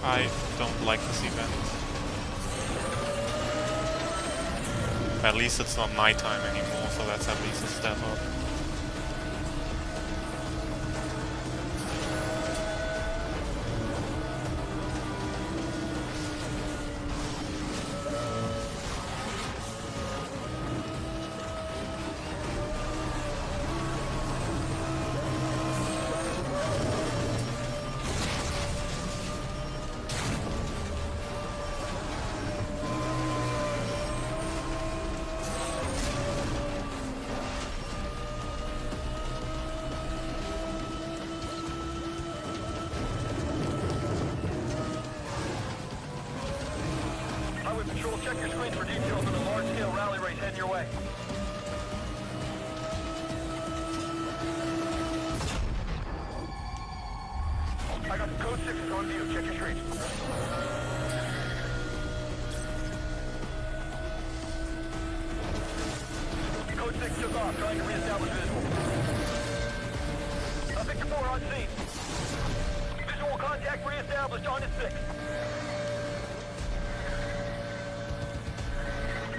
I don't like this event. At least it's not nighttime anymore, so that's at least a step up. Highway Patrol, check your screens for details on a large-scale rally race heading your way. I got the code 6 is on view. Check your screens. Code 6 took off, trying to reestablish visual. Victor 4 on scene. Visual contact reestablished on to 6.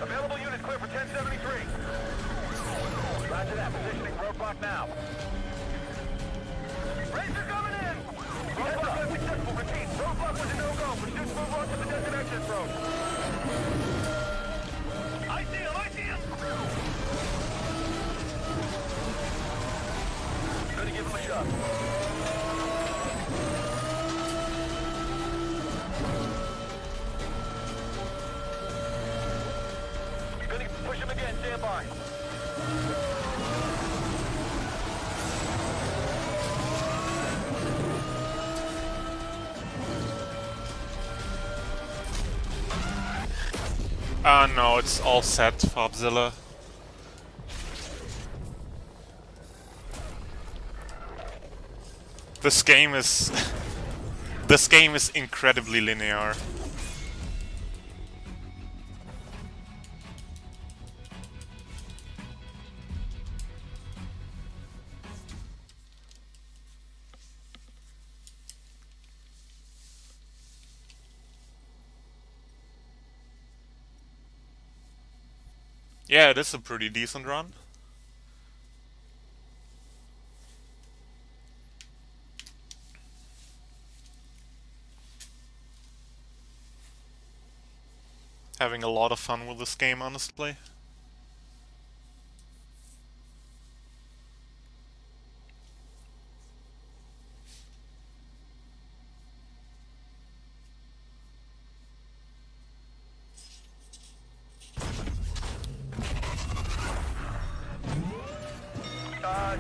Available units clear for 1073. Roger that. Positioning roadblock now. Racer coming in! Roadblock unsuccessful. Repeat. Roadblock was a no-go. Pursuits move on to the desert access road. I see him! I see him! Gonna give him a shot. Gonna push him again. Stand by. No, it's all set, Fobzilla. This game is... this game is incredibly linear. Yeah, it is a pretty decent run. Having a lot of fun with this game, honestly.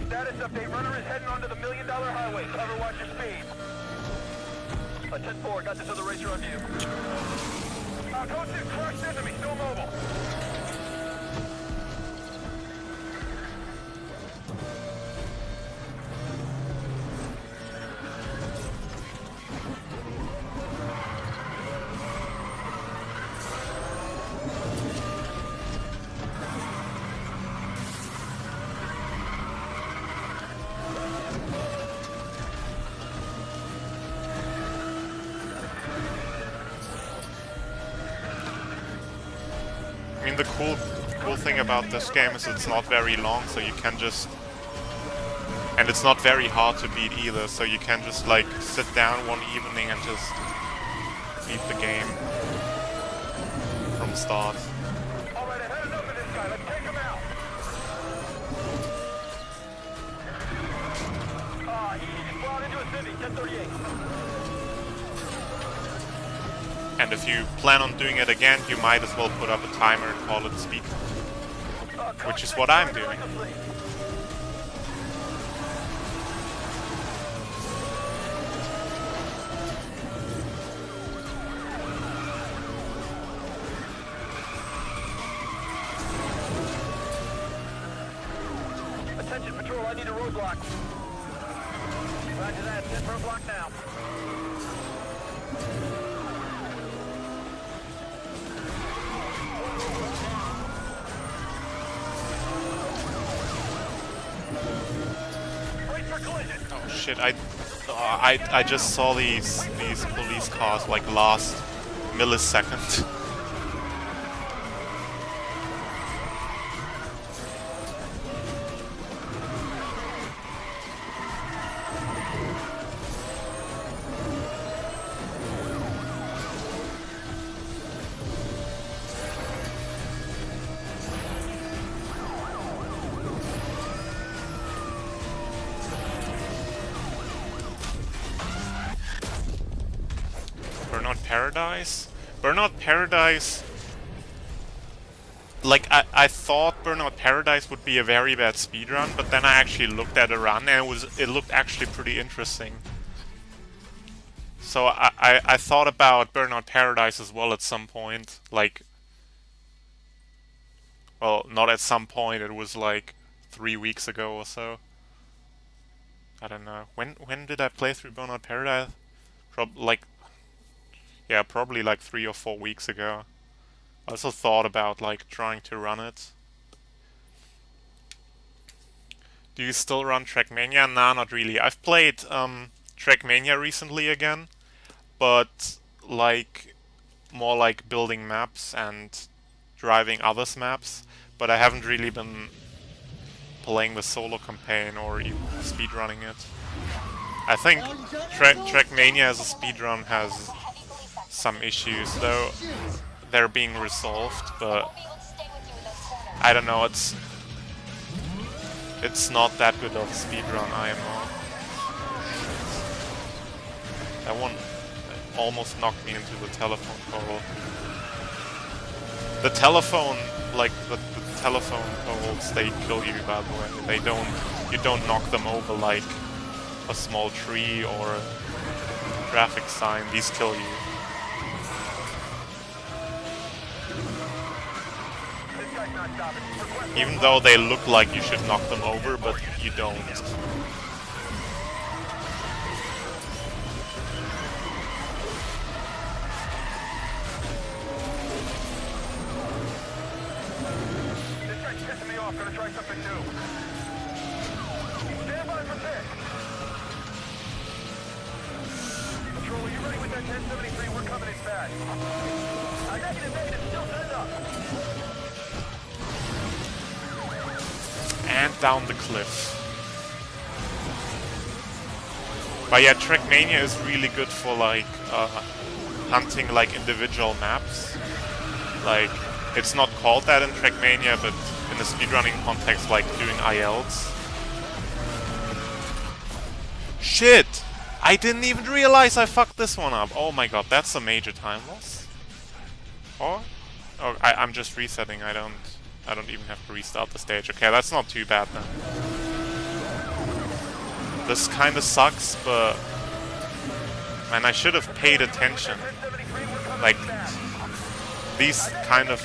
Status update. Runner is heading onto the $1 Million Highway. Cover, watch your speed. 10-4, got this other racer on view. Code 6, crushed enemy, still mobile. I mean, the cool thing about this game is it's not very long, so you can just... And it's not very hard to beat either, so you can just, like, sit down one evening and just beat the game from start. Alright, I've had enough of this guy. Let's take him out. heavy, 1038. And if you plan on doing it again, you might as well put up a timer and call it speed, which is what I'm doing. Attention patrol, I need a roadblock. Roger that, 10 roadblock now. Brace for collision. Oh shit! I just saw these police cars like last millisecond. Burnout Paradise? Burnout Paradise... Like, I thought Burnout Paradise would be a very bad speedrun, but then I actually looked at a run and it looked actually pretty interesting. So I thought about Burnout Paradise as well at some point. Like... Well, not at some point, it was like 3 weeks ago or so. I don't know. When did I play through Burnout Paradise? Yeah, probably like 3 or 4 weeks ago. I also thought about like trying to run it. Do you still run Trackmania? Nah, not really. I've played Trackmania recently again, but like more like building maps and driving others' maps. But I haven't really been playing the solo campaign or even speedrunning it. I think Trackmania as a speedrun has some issues, though they're being resolved, but I don't know, it's not that good of a speedrun, IMO. That one almost knocked me into the telephone pole. The telephone, like the telephone poles, they kill you, by the way. You don't knock them over like a small tree or a traffic sign. These kill you. Even though they look like you should knock them over, but you don't. This guy's pissing me off. Gonna try something new. Stand by for this. Patrol, are you ready with that 1073? We're coming in fast. Negative. Still set up. And down the cliff. But yeah, Trackmania is really good for like hunting like individual maps. Like, it's not called that in Trackmania, but in the speedrunning context, like doing ILs. Shit! I didn't even realize I fucked this one up. Oh my god, that's a major time loss. Or? Oh, I'm just resetting. I don't even have to restart the stage. Okay, that's not too bad then. This kinda sucks, but... Man, I should have paid attention. Like, these kind of,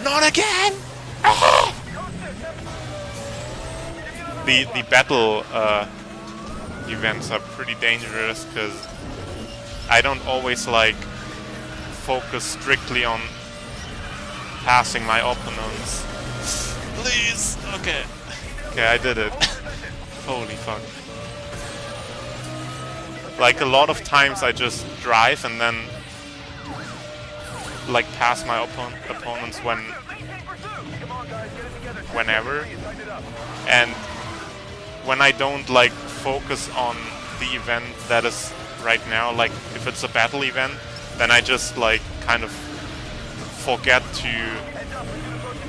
Not again! Ah! The battle, events are pretty dangerous, because I don't always, like, focus strictly on passing my opponents. Please! Okay. Okay, I did it. Holy fuck. Like, a lot of times I just drive and then like pass my opponents whenever. And when I don't like focus on the event that is right now, like if it's a battle event, then I just like kind of forget to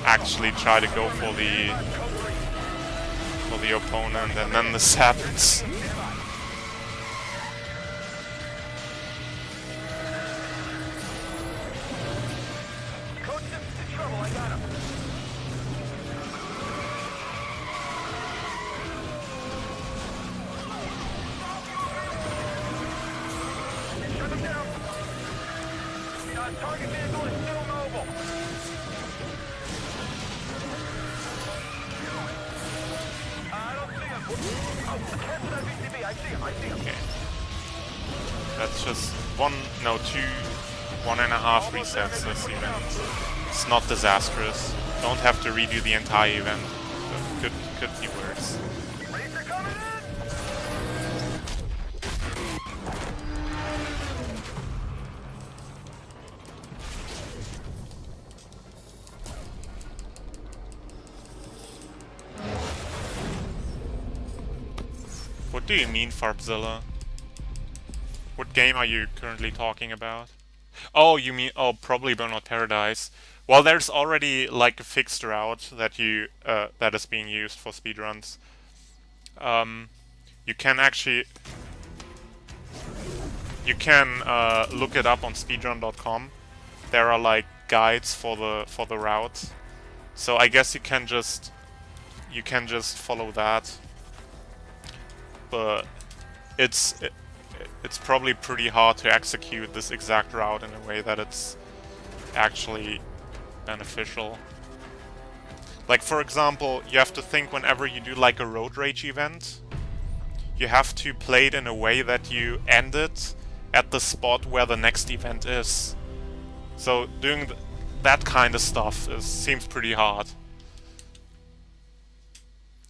actually try to go for for the opponent, and then this happens. Coach Simpson's in trouble. I got him. Shut him down. Target vehicle is still mobile. I don't see him. Oh, cancel that VCB. I see him. I see him. Okay. That's just 1.5 resets this event. It's not disastrous. Don't have to redo the entire event. Could be worse. Racer coming in. What do you mean, Farpzilla? What game are you currently talking about? Oh, you mean probably Burnout Paradise. Well, there's already like a fixed route that that is being used for speedruns. You can actually look it up on speedrun.com. There are like guides for the route. So I guess you can just follow that. But it's probably pretty hard to execute this exact route in a way that it's actually beneficial. Like, for example, you have to think whenever you do like a road rage event, you have to play it in a way that you end it at the spot where the next event is. So doing that kind of stuff seems pretty hard.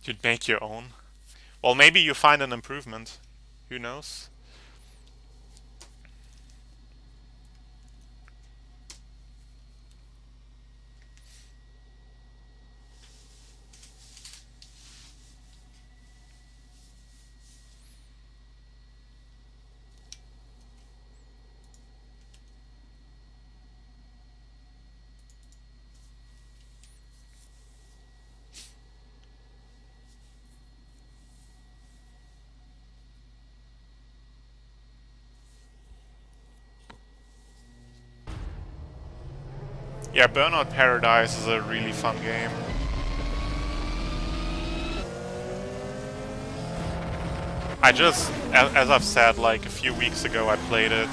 You'd make your own. Well, maybe you find an improvement. Who knows? Yeah, Burnout Paradise is a really fun game. I just, as I've said, like a few weeks ago I played it.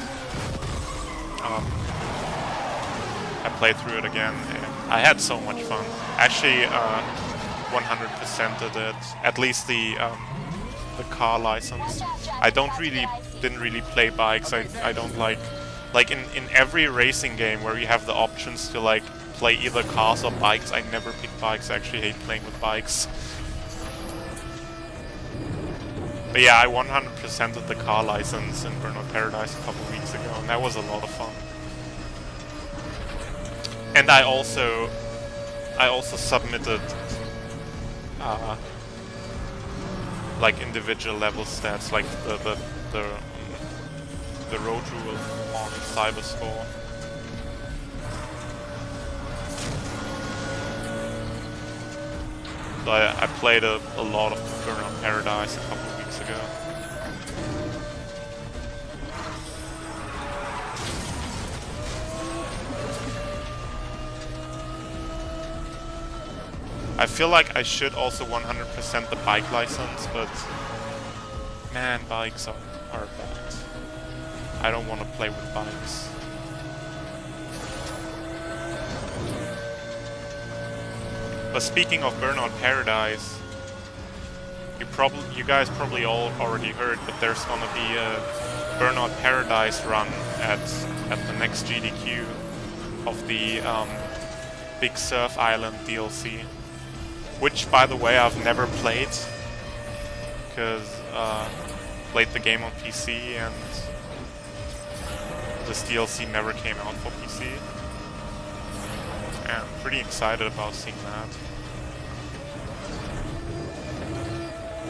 I played through it again and I had so much fun. Actually, 100%ed it, at least the car license. I didn't really play bikes. I don't like in every racing game where you have the options to like play either cars or bikes, I never pick bikes. I actually hate playing with bikes. But yeah, I 100%ed the car license in Burnout Paradise a couple weeks ago, and that was a lot of fun. And I also submitted like individual level stats, like the road rule on Cyberscore. So I played a lot of Burnout Paradise a couple of weeks ago. I feel like I should also 100% the bike license, but man, bikes are bad. I don't want to play with bikes. But speaking of Burnout Paradise, you guys probably all already heard, but there's gonna be a Burnout Paradise run at the next GDQ of the Big Surf Island DLC, which, by the way, I've never played because played the game on PC and this DLC never came out for PC. Yeah, I'm pretty excited about seeing that.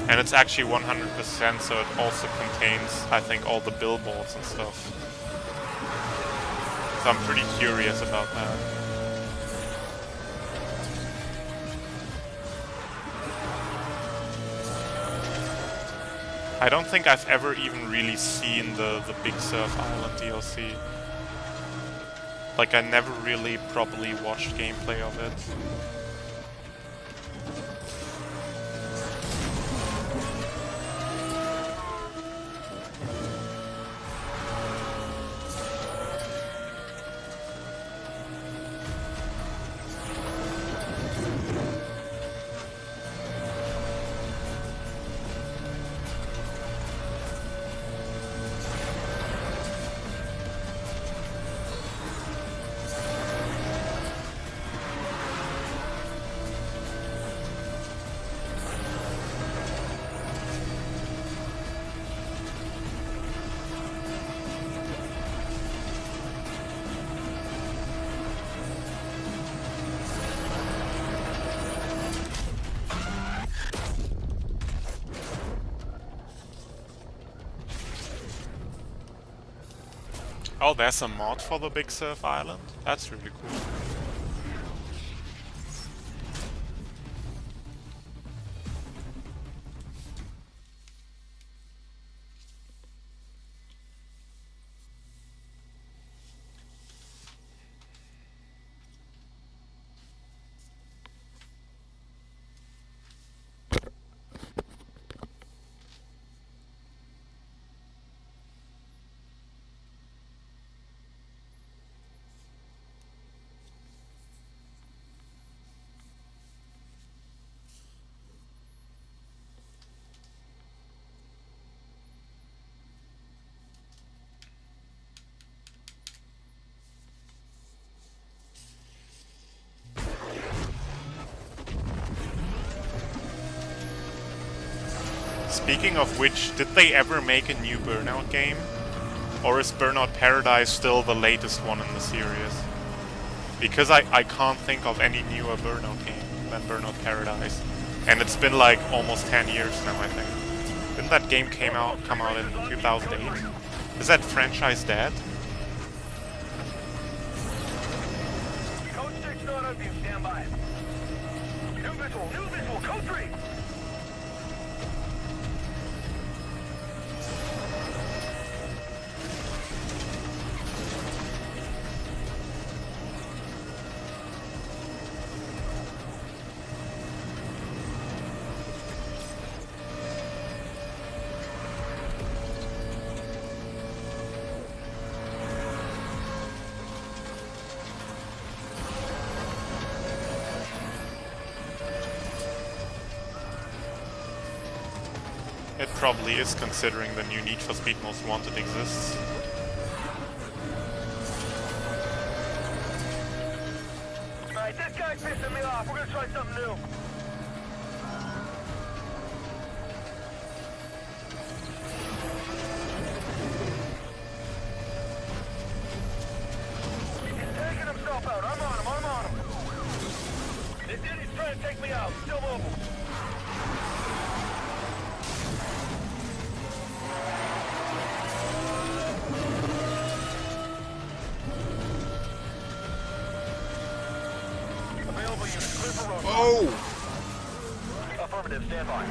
And it's actually 100%, so it also contains, I think, all the billboards and stuff. So I'm pretty curious about that. I don't think I've ever even really seen the Big Surf Island DLC. Like, I never really properly watched gameplay of it. Oh, there's a mod for the Big Surf Island? That's really cool. Speaking of which, did they ever make a new Burnout game? Or is Burnout Paradise still the latest one in the series? Because I can't think of any newer Burnout game than Burnout Paradise. And it's been like almost 10 years now, I think. Didn't that game come out in 2008? Is that franchise dead? Code 6 not on view, stand by. New visual, code 3! It probably is, considering the new Need for Speed Most Wanted exists. Alright, this guy's pissing me off. We're gonna try something new. He's taking himself out. I'm on him. This idiot's trying to take me out. Still mobile. Oh! Affirmative, stand by.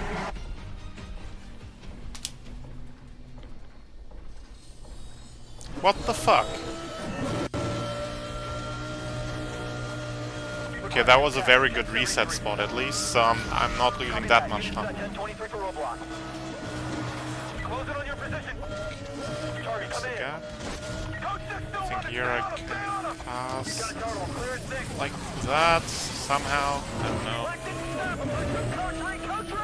What the fuck? Okay, that was a very good reset spot at least, so I'm not losing that much time. 1023 for roadblock. Close it on your position. Target, come in. Gap. Code 6 still I think running. here Stay I on him, stay on him. can pass Got a total. Clear at 6. like that somehow. I don't know. Collecting snap. Code 3.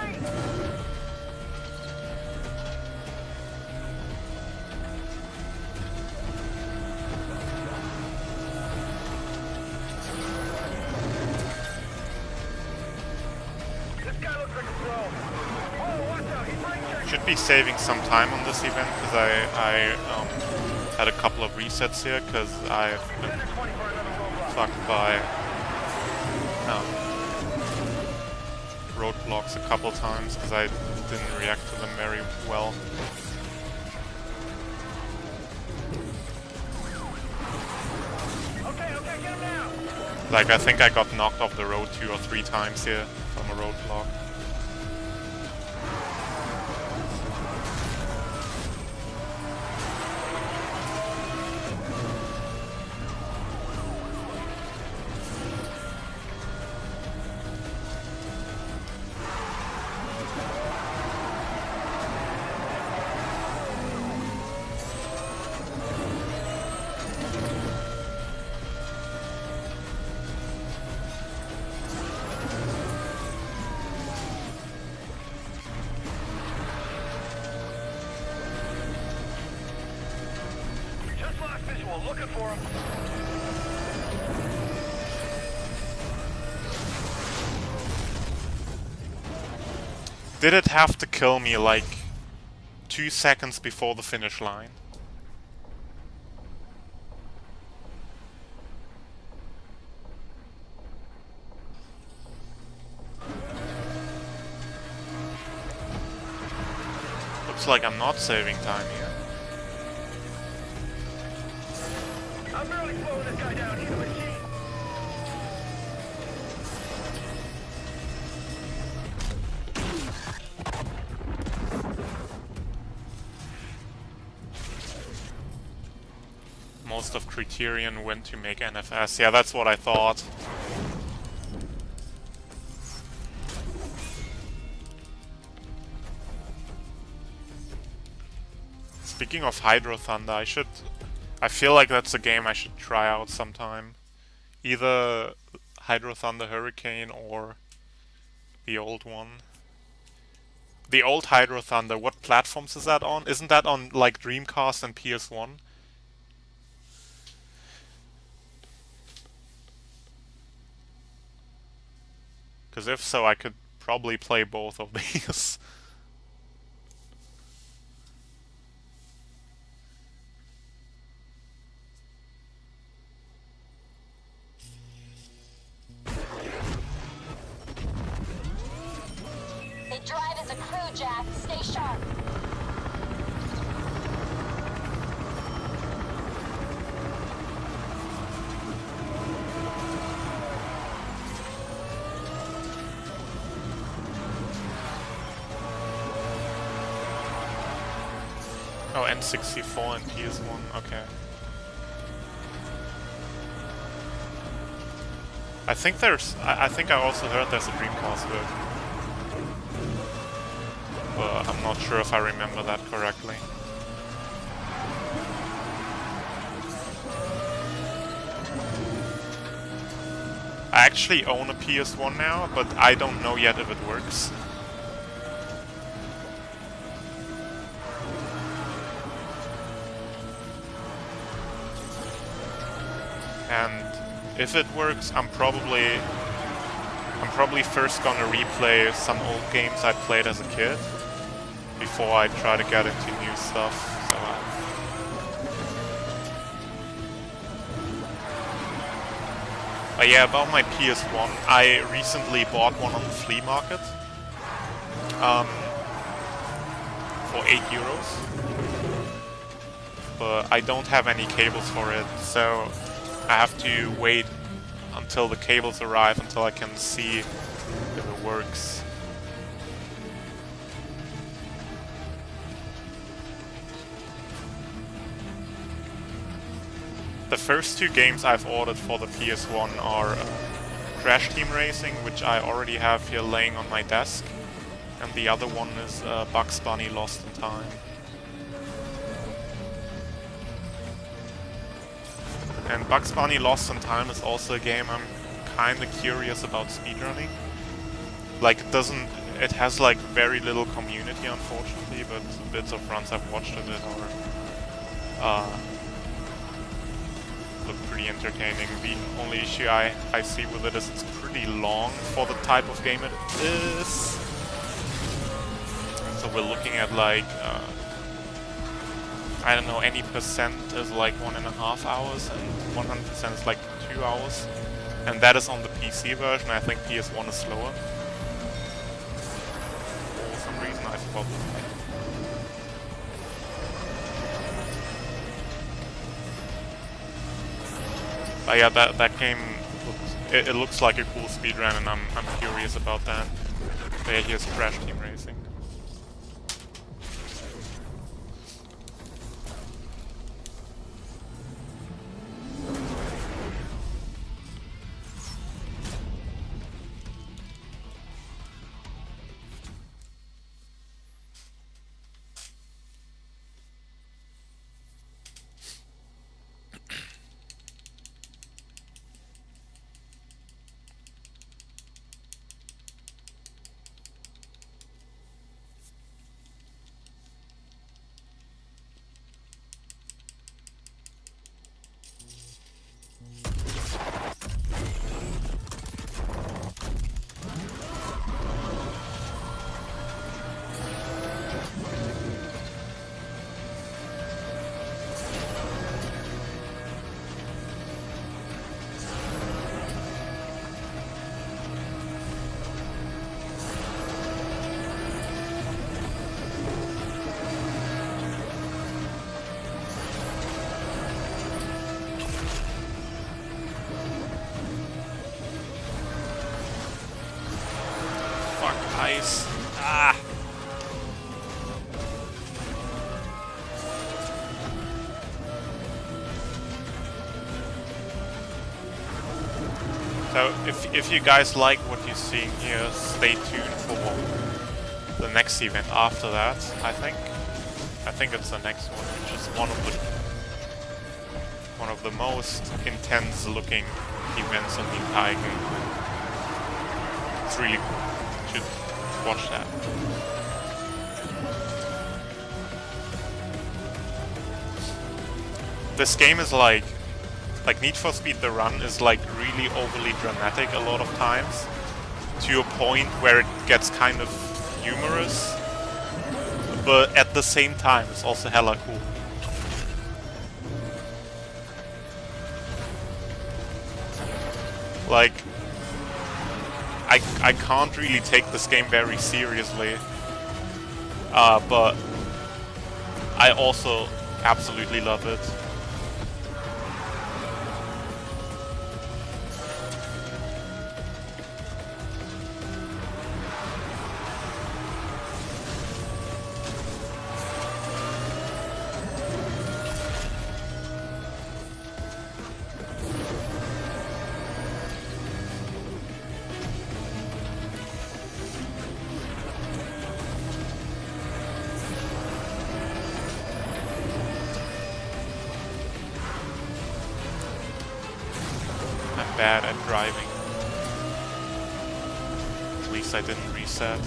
This guy looks like a pro. Whoa, watch out. He's brake checking. Should be saving some time on this event because I had a couple of resets here because I've been 10 or 20 for another roadblock. fucked by roadblocks a couple times because I didn't react to them very well. Okay, get him now. Like, I think I got knocked off the road 2 or 3 times here from a roadblock. Looking for him. Did it have to kill me like 2 seconds before the finish line? Looks like I'm not saving time here. I'm barely slowing this guy down. He's a machine. Most of Criterion went to make NFS. Yeah, that's what I thought. Speaking of Hydro Thunder, I feel like that's a game I should try out sometime. Either Hydro Thunder Hurricane or the old one. The old Hydro Thunder, what platforms is that on? Isn't that on like Dreamcast and PS1? Because if so, I could probably play both of these. They drive as a crew, Jack. Stay sharp. Oh, N64 and PS1, okay. I think I think I also heard there's a Dreamcast version. But I'm not sure if I remember that correctly. I actually own a PS1 now, but I don't know yet if it works. And if it works, I'm probably first gonna replay some old games I played as a kid before I try to get into new stuff. So, but yeah, about my PS1, I recently bought one on the flea market for €8. But I don't have any cables for it, so I have to wait until the cables arrive until I can see if it works. The first 2 games I've ordered for the PS1 are Crash Team Racing, which I already have here laying on my desk, and the other one is Bugs Bunny Lost in Time. And Bugs Bunny Lost in Time is also a game I'm kinda curious about speedrunning. Like, it has like very little community, unfortunately, but bits of runs I've watched of it are look pretty entertaining. The only issue I see with it is it's pretty long for the type of game it is. So we're looking at like I don't know, any percent is like 1.5 hours and 100% is like 2 hours. And that is on the PC version. I think PS1 is slower. For some reason, I forgot why. But yeah, that game it looks like a cool speedrun, and I'm curious about that. But yeah, here's Crash Team Racing. guys. Ah! So if you guys like what you're seeing here, stay tuned for the next event after that. I think it's the next one, which is one of the most intense looking events in the entire game. It's really cool. You should watch that. This game is like Need for Speed The Run is like really overly dramatic a lot of times, to a point where it gets kind of humorous, but at the same time it's also hella cool. Like, I can't really take this game very seriously, but I also absolutely love it. Bad at driving. At least I didn't reset.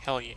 Hell yeah.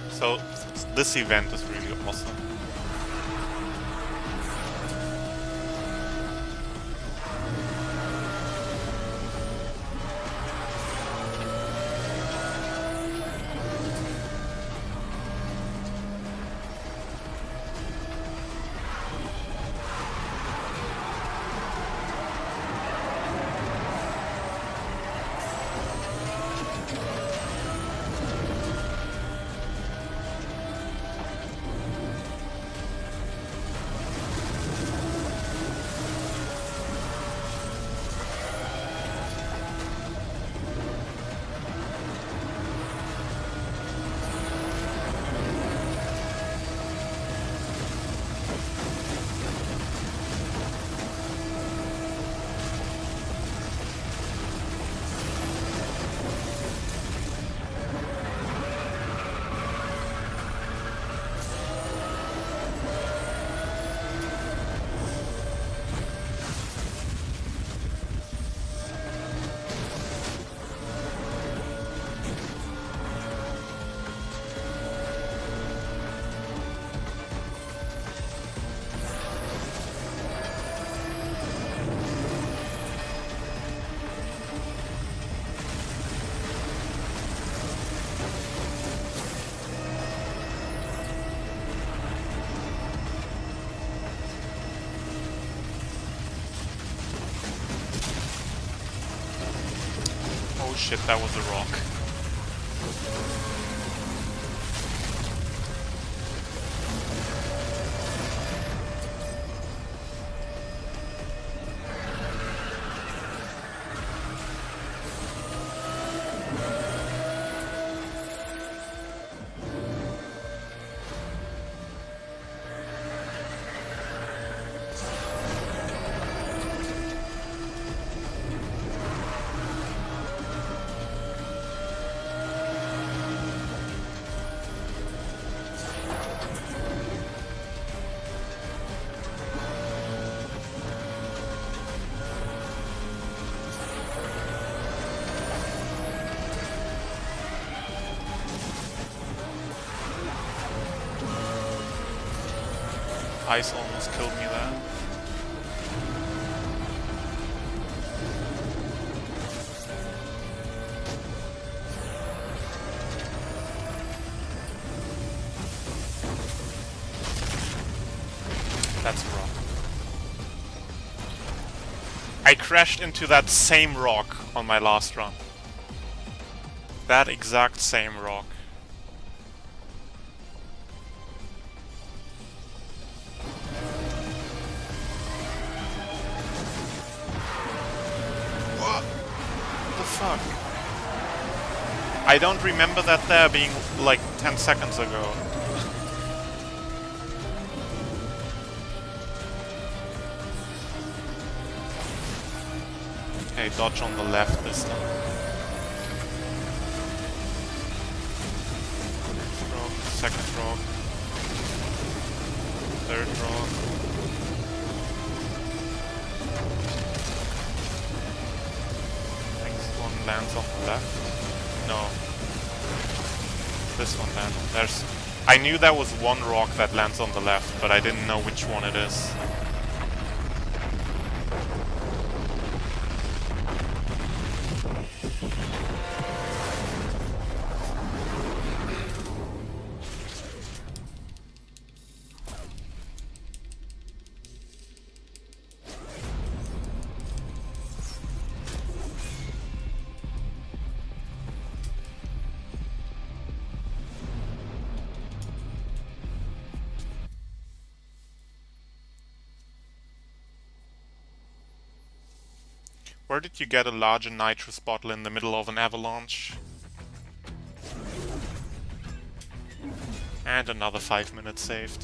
So this event is really awesome. shit, that was a rock. Ice almost killed me there. That's a rock. I crashed into that same rock on my last run. That exact same rock. Fuck. I don't remember that there being like 10 seconds ago. Okay, dodge on the left this time. Rock, second rock. Third rock. Lands on the left. No. This one then. There's... I knew there was one rock that lands on the left, but I didn't know which one it is. Where did you get a larger nitrous bottle in the middle of an avalanche? And another 5 minutes saved.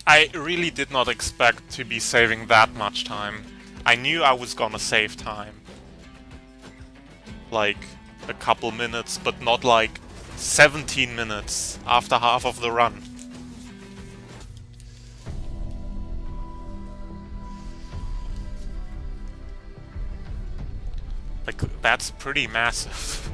I really did not expect to be saving that much time. I knew I was gonna save time. Like a couple minutes, but not like 17 minutes after half of the run. Like, that's pretty massive.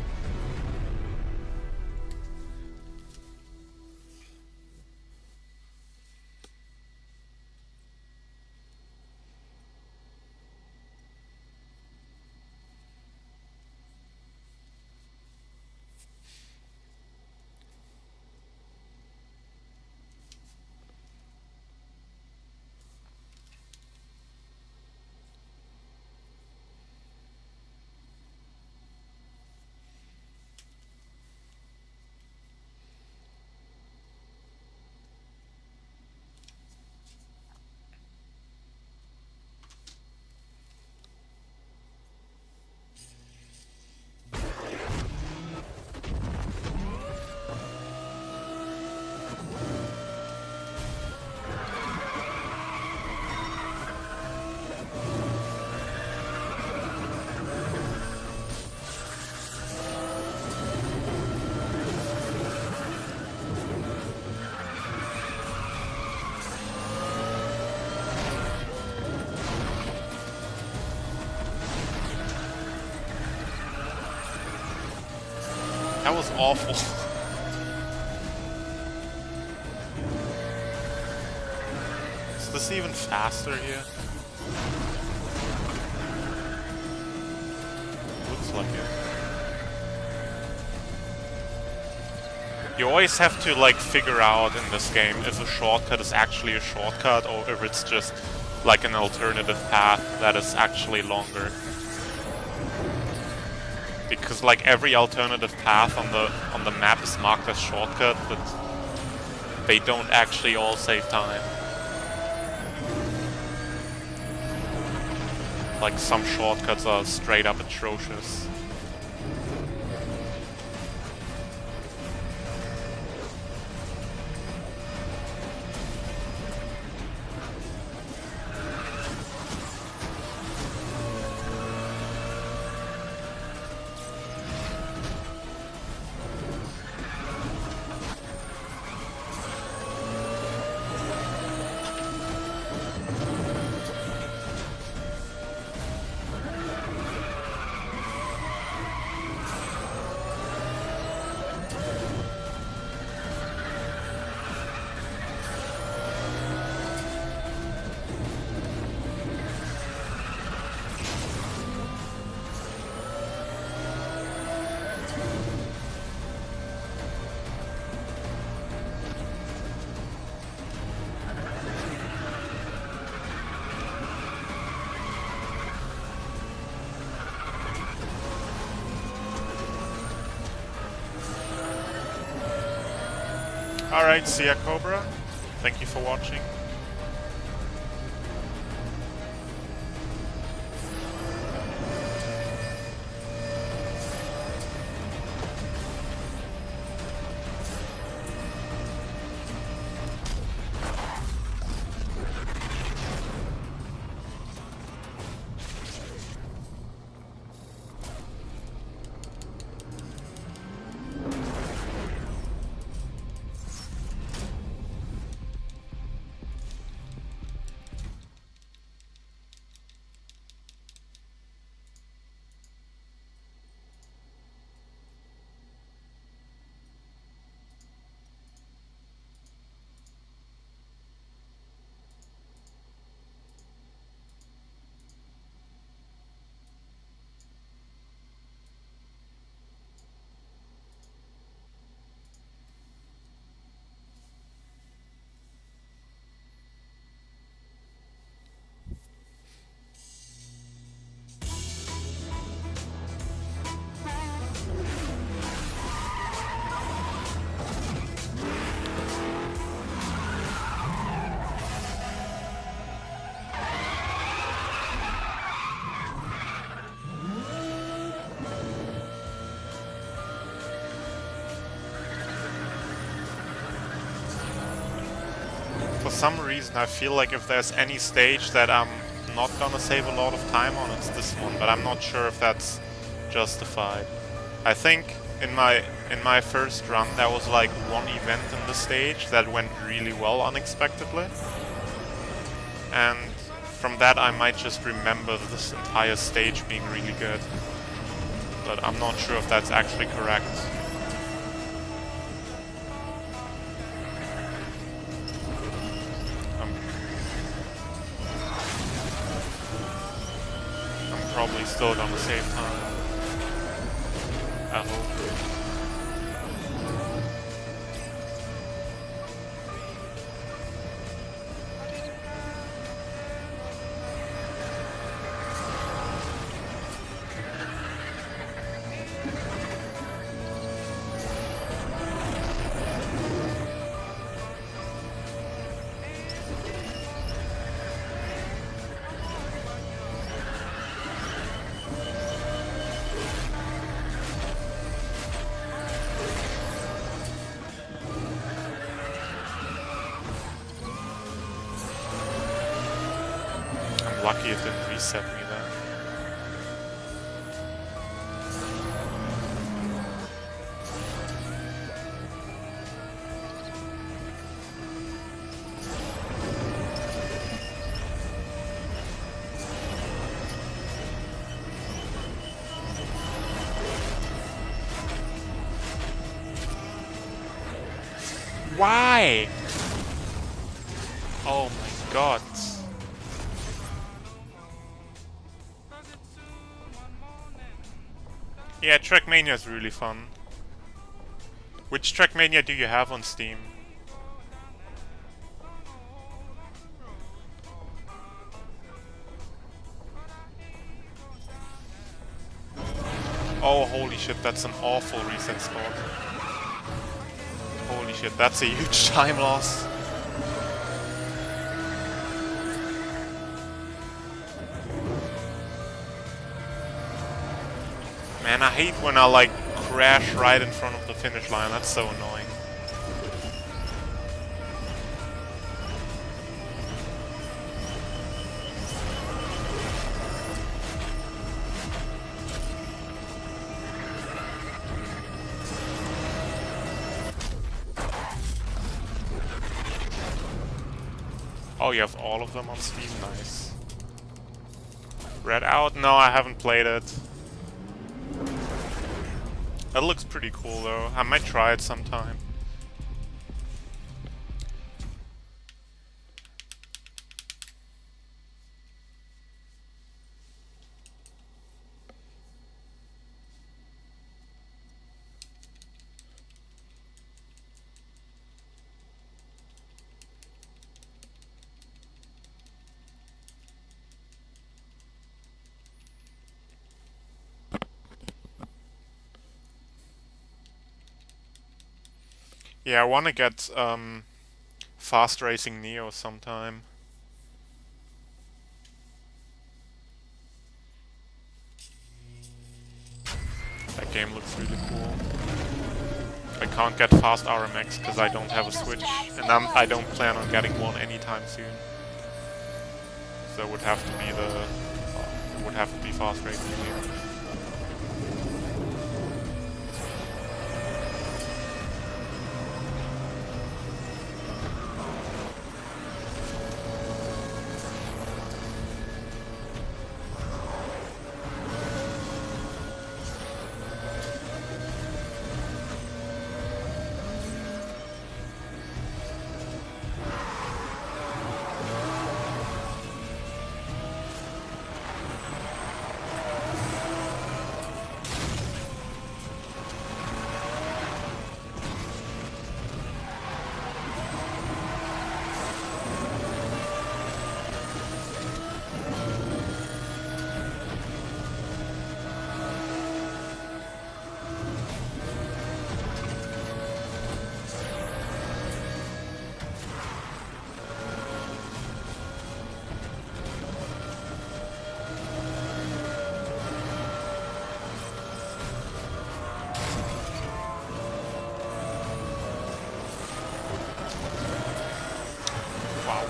That was awful. Is this even faster here? Looks like it. You always have to like figure out in this game if a shortcut is actually a shortcut or if it's just like an alternative path that is actually longer. Because like every alternative path on the map is marked as shortcut, but they don't actually all save time. Like some shortcuts are straight up atrocious. Alright, see ya, Cobra. Thank you for watching. For some reason I feel like if there's any stage that I'm not gonna save a lot of time on, it's this one, but I'm not sure if that's justified. I think in my first run there was like one event in the stage that went really well unexpectedly. And from that I might just remember this entire stage being really good. But I'm not sure if that's actually correct. Probably still gonna save time. I hope. Lucky it didn't reset me there. Why? Oh my god. Yeah, Trackmania is really fun. Which Trackmania do you have on Steam? Oh, holy shit, that's an awful reset spot. Holy shit, that's a huge time loss. Man, I hate when I like crash right in front of the finish line. That's so annoying. Oh, you have all of them on Steam? Nice. Red Out? No, I haven't played it. That looks pretty cool though. I might try it sometime. Yeah, I want to get Fast Racing Neo sometime. That game looks really cool. I can't get Fast RMX because I don't have a Switch, and I don't plan on getting one anytime soon. So it would have to be Fast Racing Neo.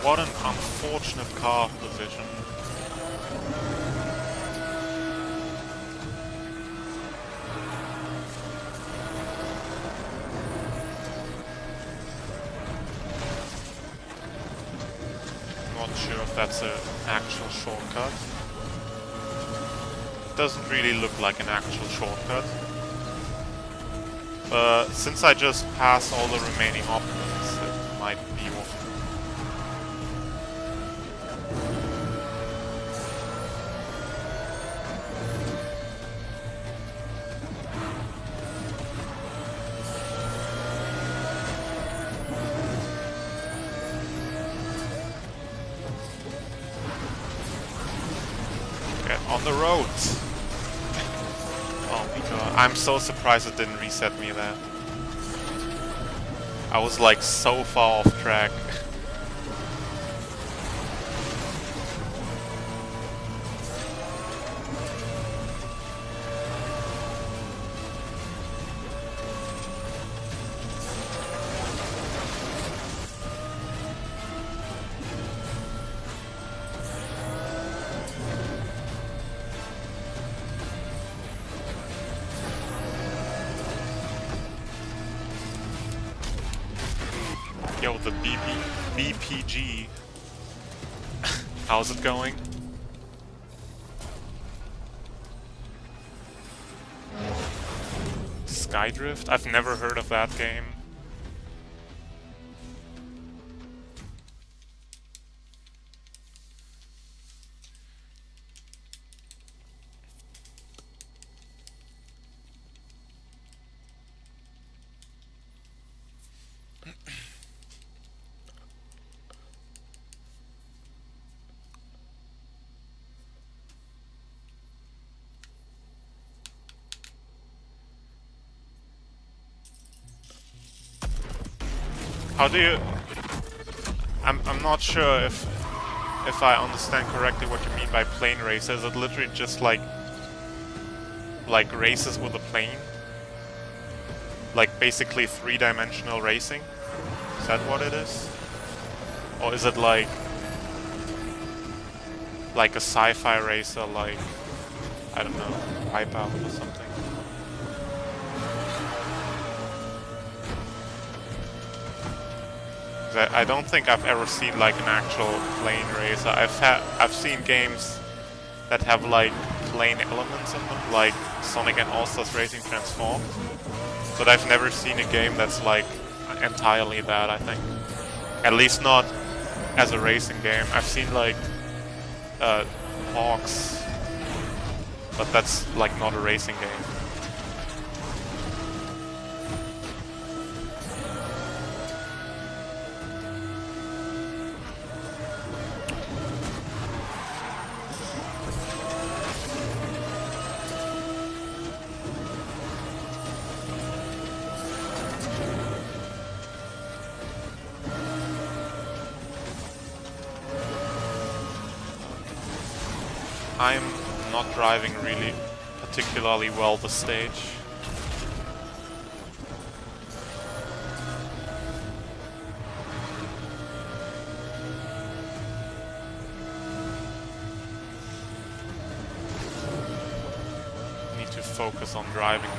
What an unfortunate car position. Not sure if that's an actual shortcut. Doesn't really look like an actual shortcut. But since I just passed all the remaining options, it might be one. On the road! Oh my god, I'm so surprised it didn't reset me there. I was like so far off track. Yo, the BPG. How's it going? Skydrift? I've never heard of that game. How do you... I'm not sure if I understand correctly what you mean by plane race. Is it literally just like races with a plane? Like basically three-dimensional racing? Is that what it is? Or is it like a sci-fi racer, like, I don't know, Wipeout or something? I don't think I've ever seen like an actual plane racer. I've seen games that have like plane elements in them, like Sonic and All-Stars Racing Transformed. But I've never seen a game that's like entirely that, I think. At least not as a racing game. I've seen like Hawks, but that's like not a racing game. I'm not driving really particularly well this stage. Need to focus on driving more.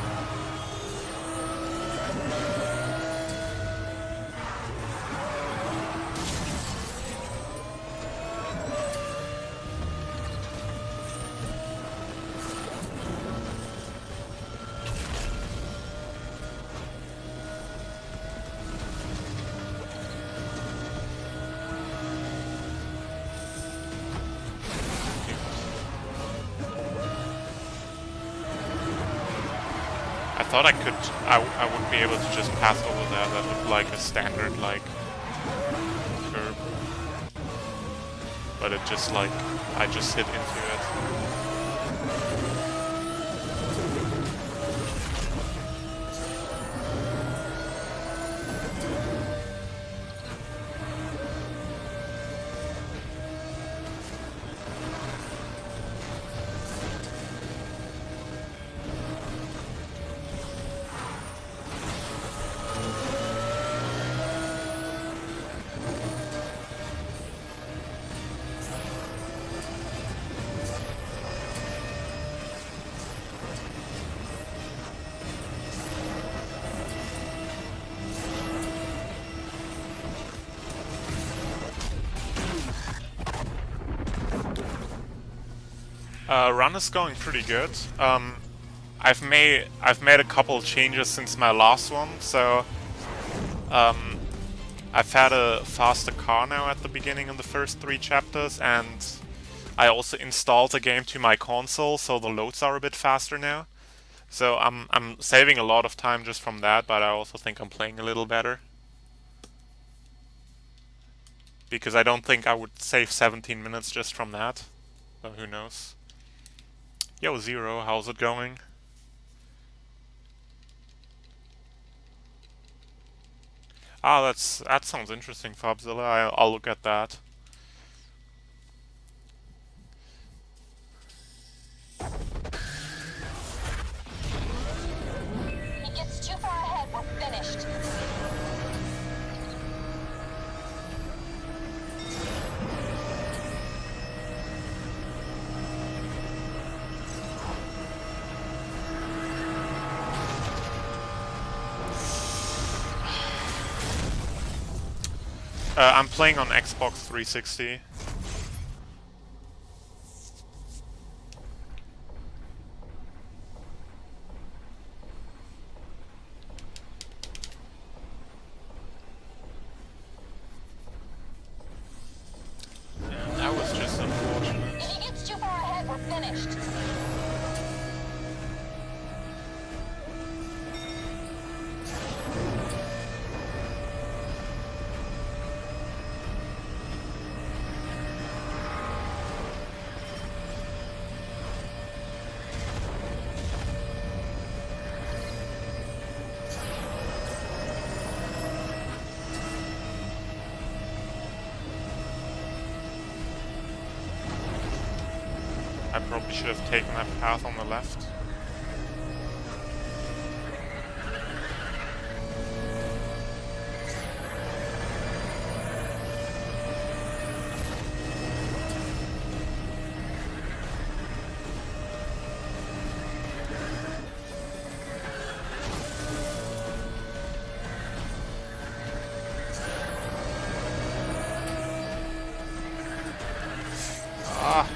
I thought I would be able to just pass over there. That looked like a standard, like, curb. But it just, like, I just hit into it. Run is going pretty good. I've made a couple of changes since my last one, so I've had a faster car now at the beginning of the first 3 chapters, and I also installed the game to my console, so the loads are a bit faster now. So I'm saving a lot of time just from that, but I also think I'm playing a little better. Because I don't think I would save 17 minutes just from that. But who knows. Yo, Zero, how's it going? Ah, that sounds interesting, Fabzilla. I'll look at that. He gets too far ahead, we're finished. I'm playing on Xbox 360. That was just unfortunate. If he gets too far ahead, we're finished. I probably should have taken that path on the left. Ah.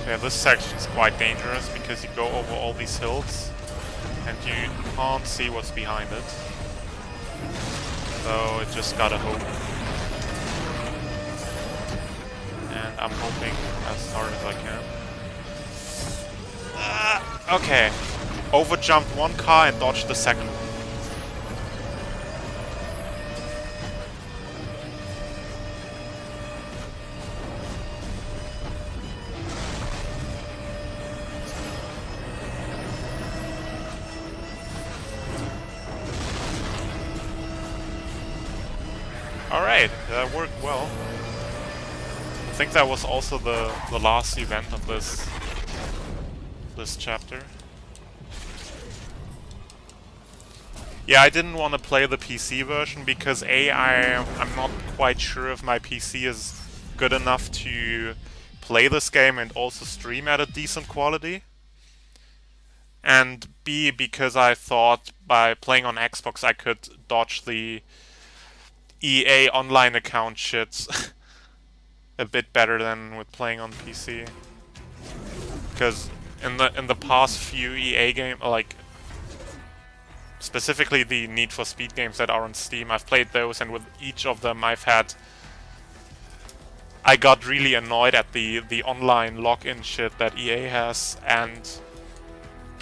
Yeah, this section is quite dangerous because you go over all these hills and you can't see what's behind it. So it just gotta hope. And I'm hoping as hard as I can. Okay. Overjumped one car and dodged the second one. Alright, that worked well. I think that was also the last event of this chapter. Yeah, I didn't want to play the PC version because I'm not quite sure if my PC is good enough to play this game and also stream at a decent quality. And B, because I thought by playing on Xbox I could dodge the EA online account shits a bit better than with playing on PC. Because in the past few EA games, like specifically the Need for Speed games that are on Steam, I've played those, and with each of them I got really annoyed at the online login shit that EA has, and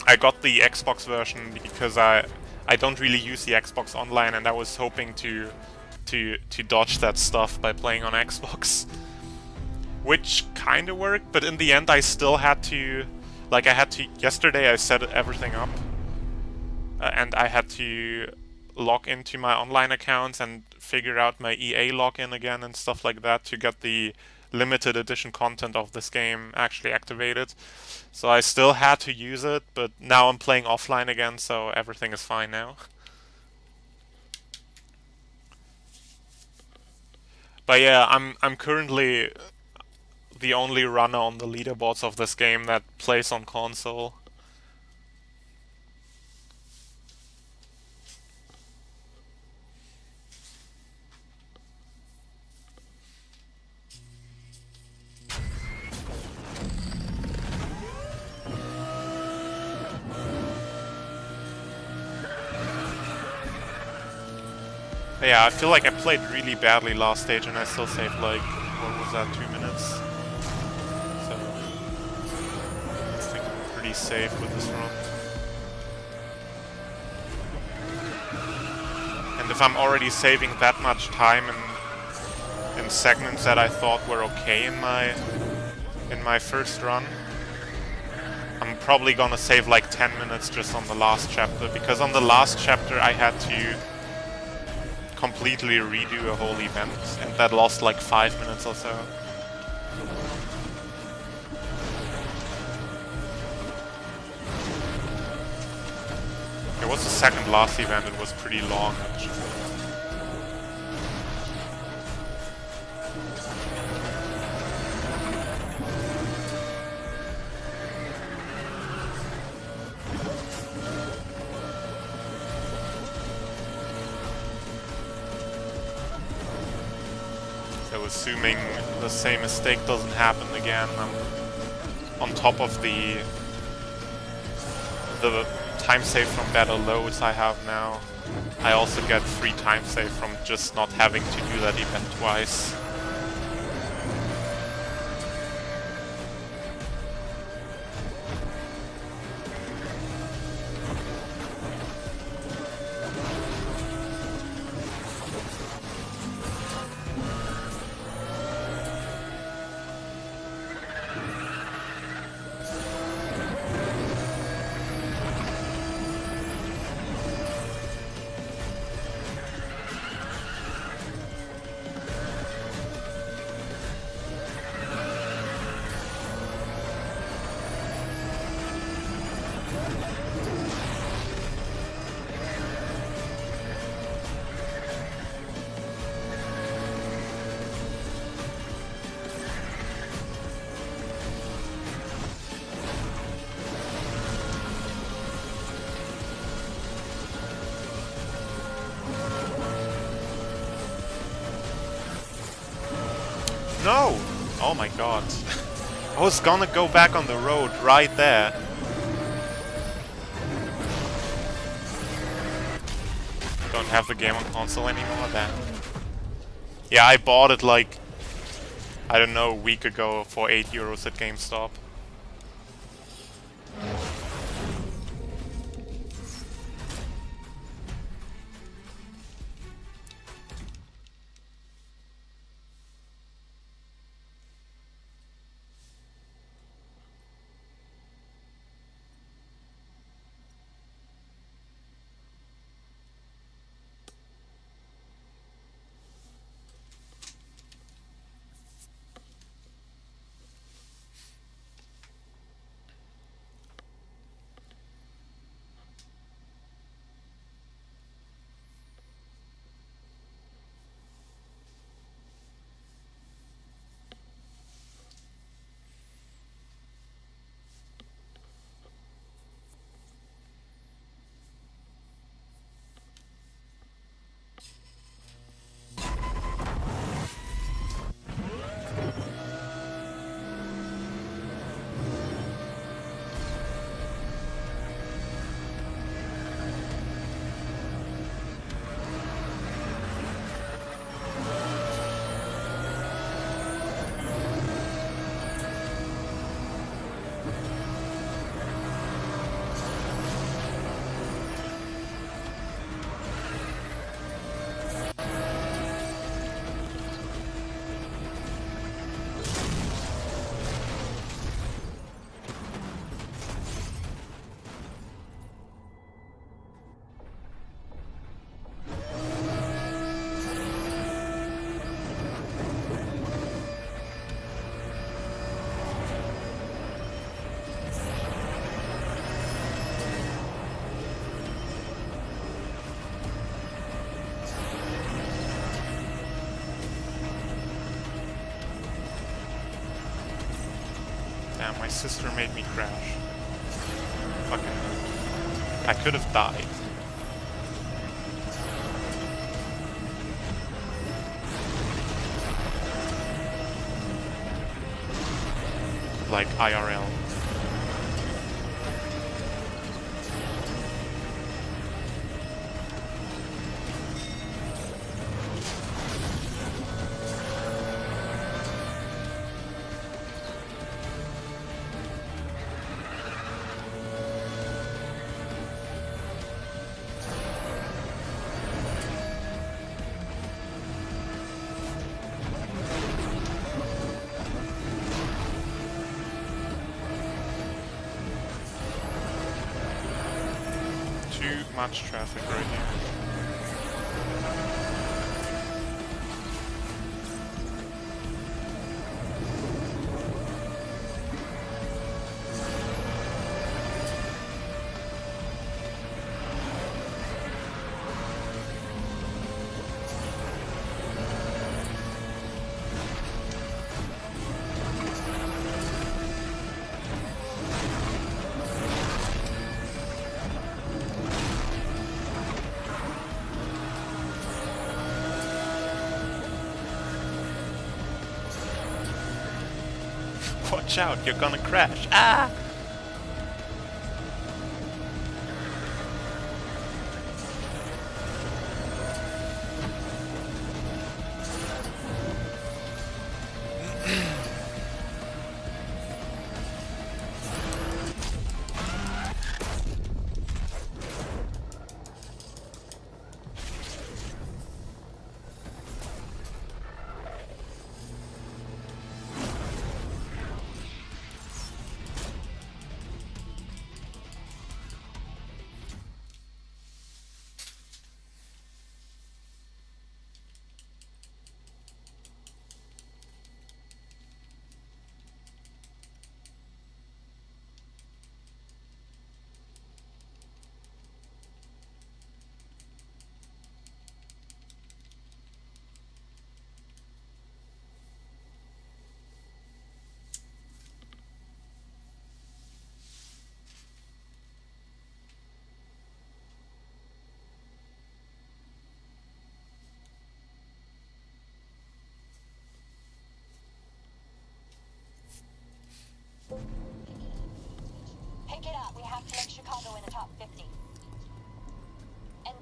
I got the Xbox version because I don't really use the Xbox Online, and I was hoping to dodge that stuff by playing on Xbox. Which kinda worked, but in the end I still had to, like yesterday I set everything up. And I had to log into my online accounts and figure out my EA login again and stuff like that to get the limited edition content of this game actually activated. So I still had to use it, but now I'm playing offline again, so everything is fine now. But yeah, I'm currently the only runner on the leaderboards of this game that plays on console. Yeah, I feel like I played really badly last stage and I still saved like, what was that, 2 minutes? So, I think I'm pretty safe with this run. And if I'm already saving that much time in segments that I thought were okay in my first run, I'm probably gonna save like 10 minutes just on the last chapter, because on the last chapter I had to completely redo a whole event, and that lost like 5 minutes or so. It was the second last event, it was pretty long actually. So assuming the same mistake doesn't happen again, I'm on top of the time save from better loads I have now. I also get free time save from just not having to do that event twice. No! Oh my god. I was gonna go back on the road right there. Don't have the game on console anymore then. Yeah, I bought it like, I don't know, a week ago for €8 at GameStop. Damn, my sister made me crash. Fucking. I could have died. Like IRL. Too much traffic right here. Watch out, you're gonna crash. Ah!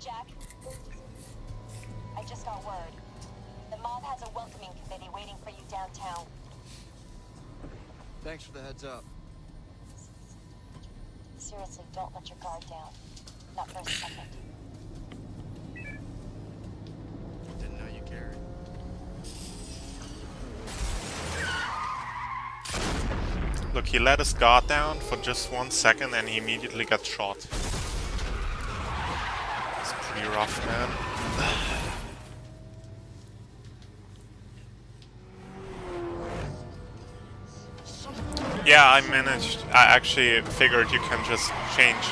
Jack. I just got word. The mob has a welcoming committee waiting for you downtown. Thanks for the heads up. Seriously, don't let your guard down. Not for a second. Didn't know you cared. Look, he let his guard down for just 1 second and he immediately got shot. It's pretty rough, man. Yeah, I managed. I actually figured you can just change.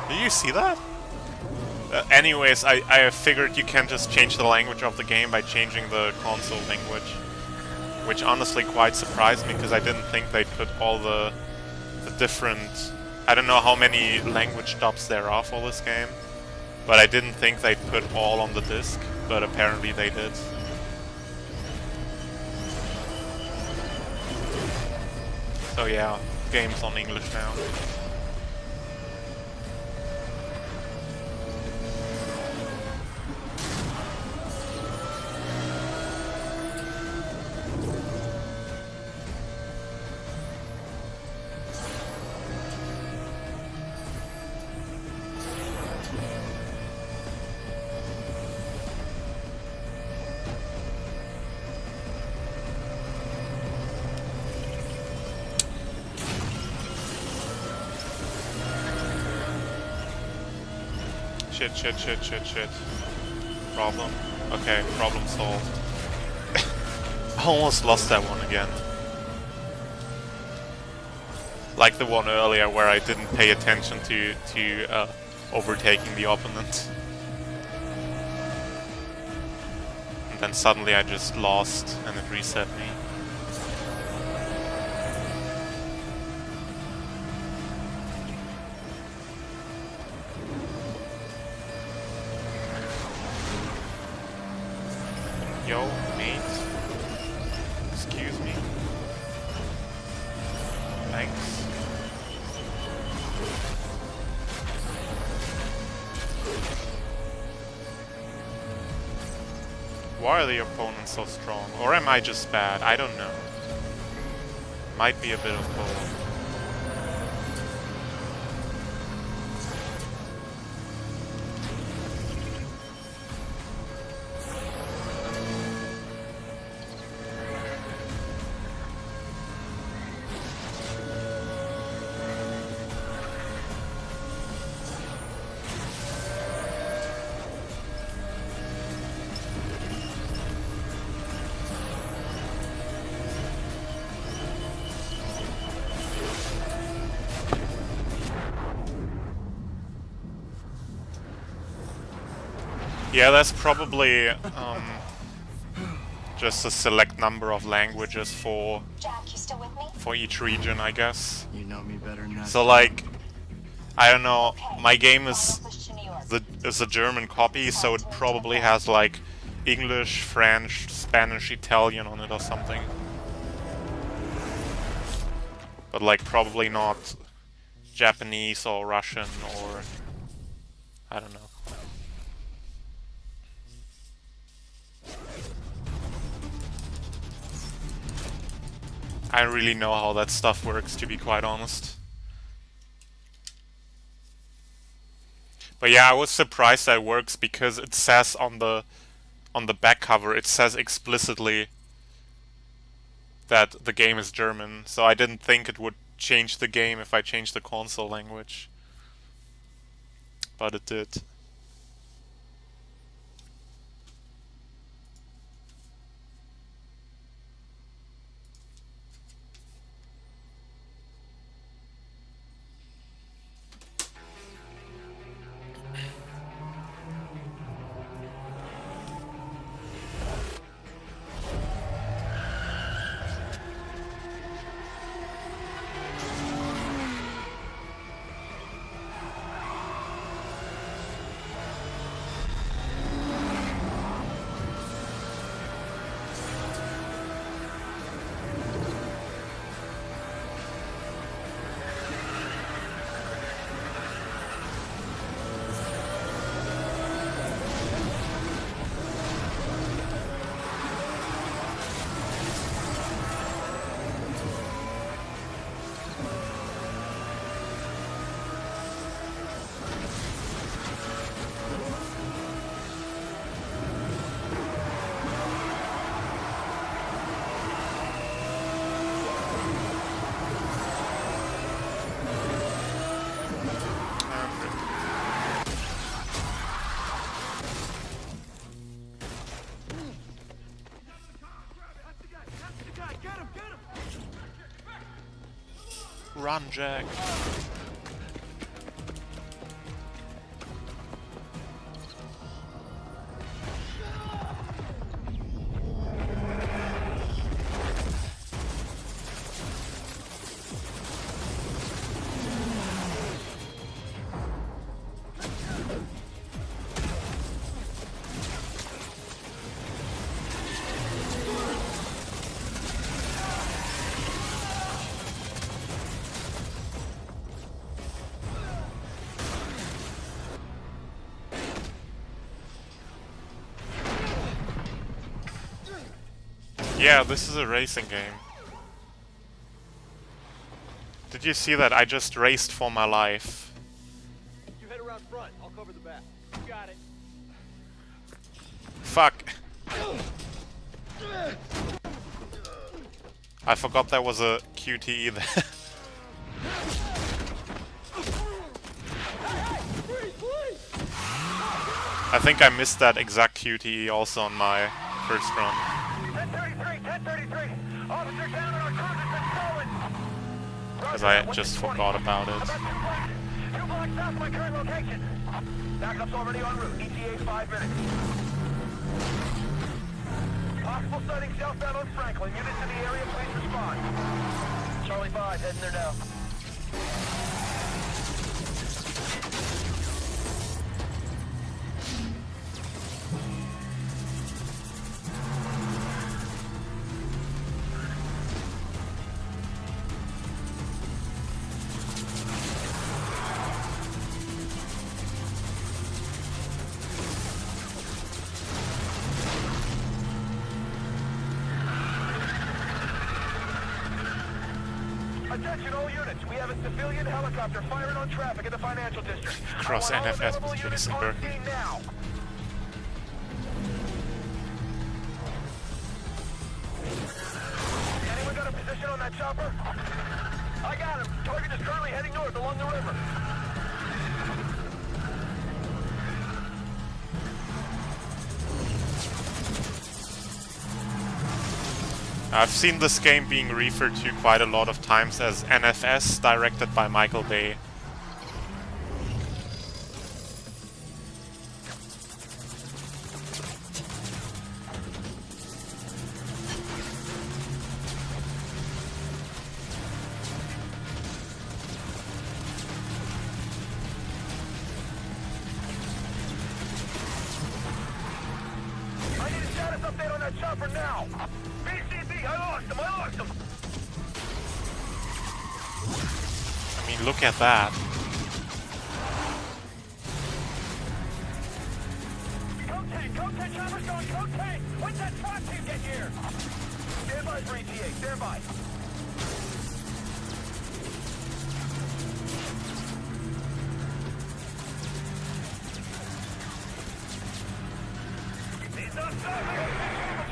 Did you see that? Anyways, I figured you can just change the language of the game by changing the console language. Which honestly quite surprised me, because I didn't think they'd put all the different... I don't know how many language dubs there are for this game. But I didn't think they'd put all on the disc, but apparently they did. So yeah, game's on English now. Shit. Problem? Okay, problem solved. I almost lost that one again. Like the one earlier where I didn't pay attention to overtaking the opponent. And then suddenly I just lost and it reset me. Yo, mate. Excuse me. Thanks. Why are the opponents so strong? Or am I just bad? I don't know. Might be a bit of both. Yeah, there's probably just a select number of languages for Jack, you still with me? each region, I guess. You know me better than that. So like, I don't know, my game is Push to New York. a German copy, so it probably has like English, French, Spanish, Italian on it or something. But like probably not Japanese or Russian or I don't know. I don't really know how that stuff works, to be quite honest. But yeah, I was surprised that it works because it says on the back cover, it says explicitly that the game is German. So I didn't think it would change the game if I changed the console language. But it did. Run, Jack. Yeah, this is a racing game. Did you see that? I just raced for my life. You head around front. I'll cover the back. You got it. Fuck. I forgot there was a QTE there. I think I missed that exact QTE also on my first run. 1033. Officer down on our cruiser's been stolen. Because I just forgot about it. About 2 blocks south of my current location. Backup's already en route. ETA 5 minutes. Possible sighting southbound on Franklin. Units in the area, please respond. Charlie 5, heading there now. Attention all units, we have a civilian helicopter firing on traffic in the financial district. Cross I want all NFS available with units Jason on Burke. scene now. Anyone got a position on that chopper? I got him. Target is currently heading north along the river. I've seen this game being referred to quite a lot of times as NFS, directed by Michael Bay. I need a status update on that chopper now. BCB, I lost him. I mean, look at that. Code 10, chopper's going, code 10. When's that truck team get here? Stand by for ETA, stand by. He's not stopping.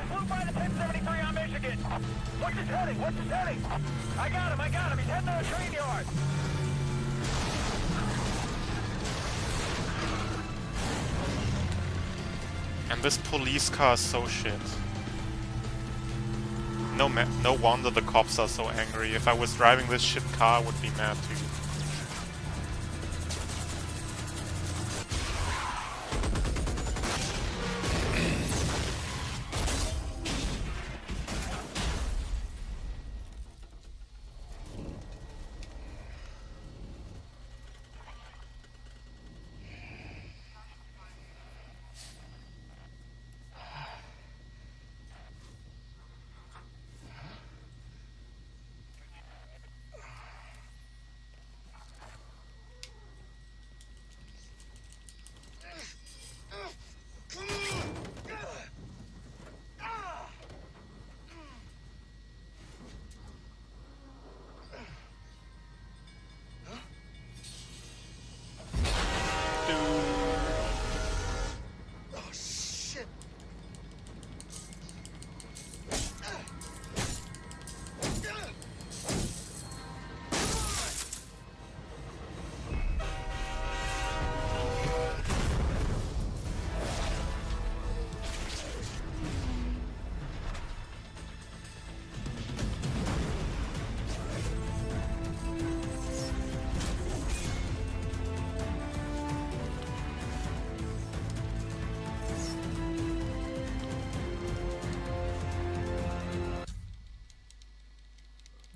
Flew by the 1073 on Michigan. What's his heading? I got him. He's heading to the train yard. And this police car is so shit. No wonder the cops are so angry. If I was driving this shit car, I would be mad too.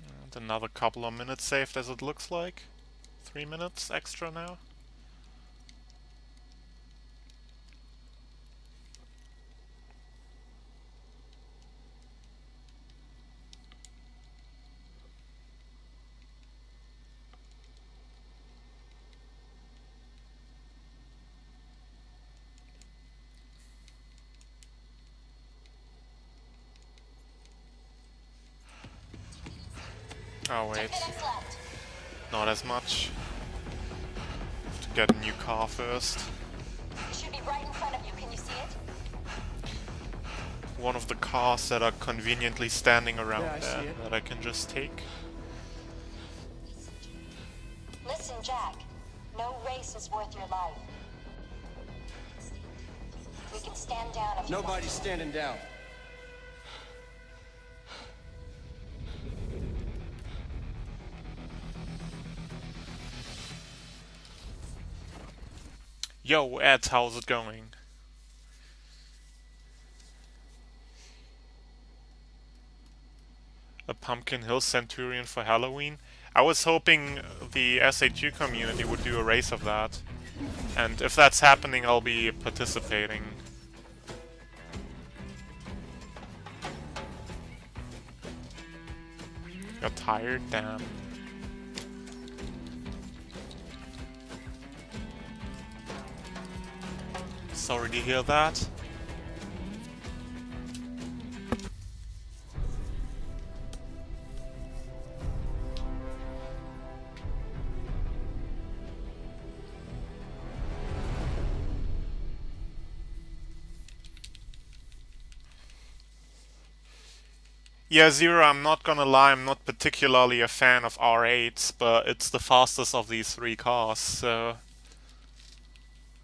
And another couple of minutes saved as it looks like. 3 minutes extra now. Oh wait, 10 minutes left. not as much. Have to get a new car first. It should be right in front of you. Can you see it? One of the cars that are conveniently standing around Yeah, I see there it. that I can just take. Listen, Jack. No race is worth your life. We can stand down if you want. Nobody's standing down. Yo, Ed, how's it going? A Pumpkin Hill Centurion for Halloween? I was hoping the SHU community would do a race of that. And if that's happening, I'll be participating. Got tired? Damn. Sorry to hear that. Yeah, Zero, I'm not gonna lie, I'm not particularly a fan of R8s, but it's the fastest of these three cars, so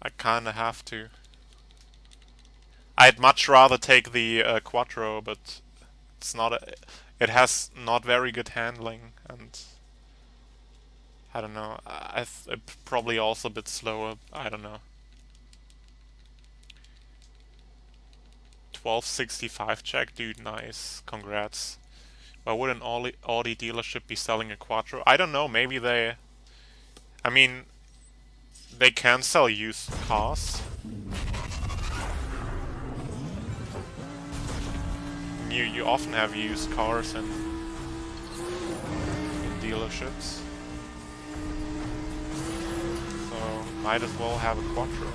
I kinda have to. I'd much rather take the Quattro, but it's not it has not very good handling, and I don't know, probably also a bit slower, I don't know. 1265 check, dude, nice, congrats. Why would an Audi dealership be selling a Quattro? I don't know, maybe they... I mean, they can sell used cars. You often have used cars in dealerships. So, might as well have a Quattro.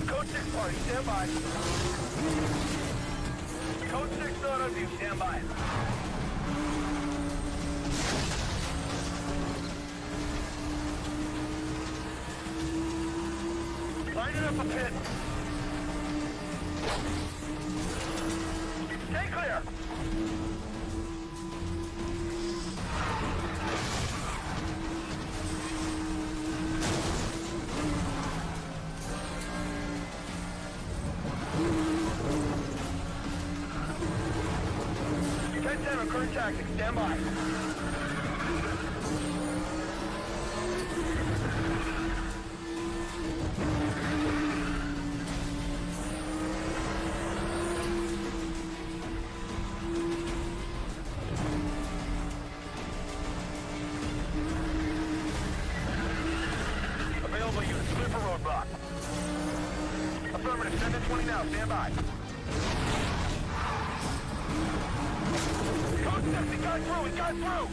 Code 6 party, stand by. Code 6 not on view, stand by. Lining up a pit. Stay clear. Current tactics, stand by. Available units, clear for roadblock. Affirmative, send in 20 now, stand by. He got through! He got through!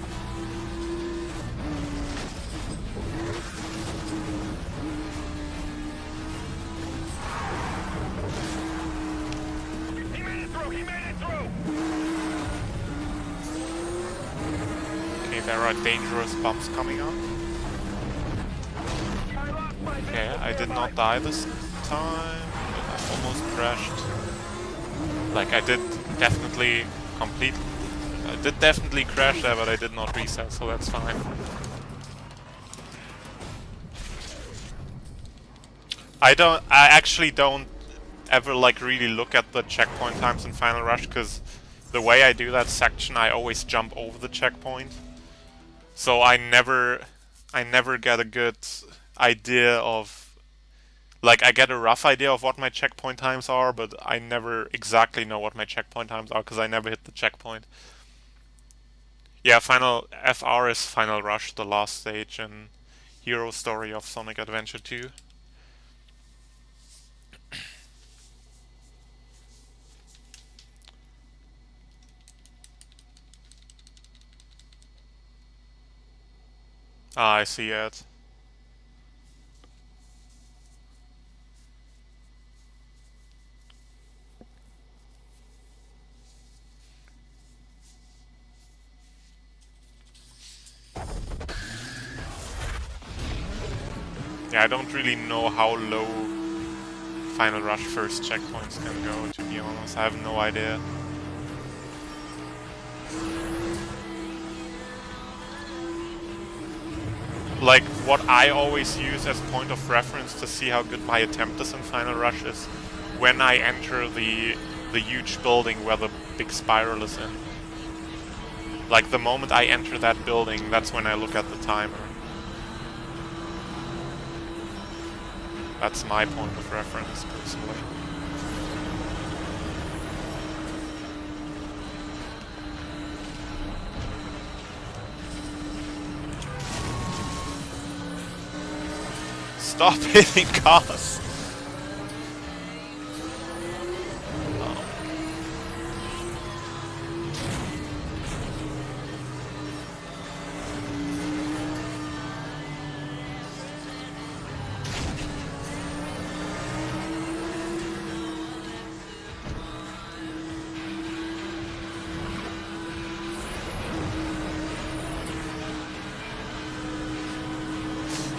He made it through! He made it through! Okay, there are dangerous bumps coming up. Okay, I did not die this time. I almost crashed. Like, I did definitely crash there, but I did not reset, so that's fine. I actually don't ever like really look at the checkpoint times in Final Rush, because the way I do that section, I always jump over the checkpoint. So I never get a good idea of Like, I get a rough idea of what my checkpoint times are, but I never exactly know what my checkpoint times are because I never hit the checkpoint. Yeah, final FR is Final Rush, the last stage in Hero Story of Sonic Adventure 2. Ah, I see it. Yeah, I don't really know how low Final Rush first checkpoints can go, to be honest. I have no idea. Like, what I always use as point of reference to see how good my attempt is in Final Rush is when I enter the huge building where the big spiral is in. Like, the moment I enter that building, that's when I look at the timer. That's my point of reference, personally. Stop hitting cars!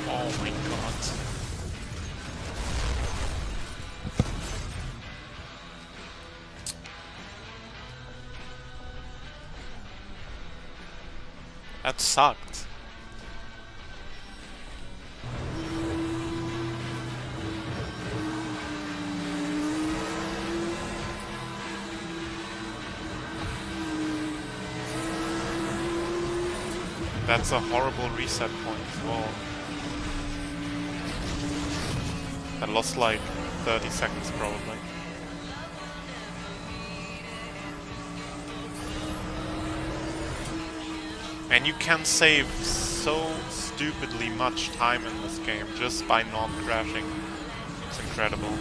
Oh my god. That sucked. That's a horrible reset point as well. I lost like 30 seconds probably. And you can save so stupidly much time in this game just by not crashing. It's incredible.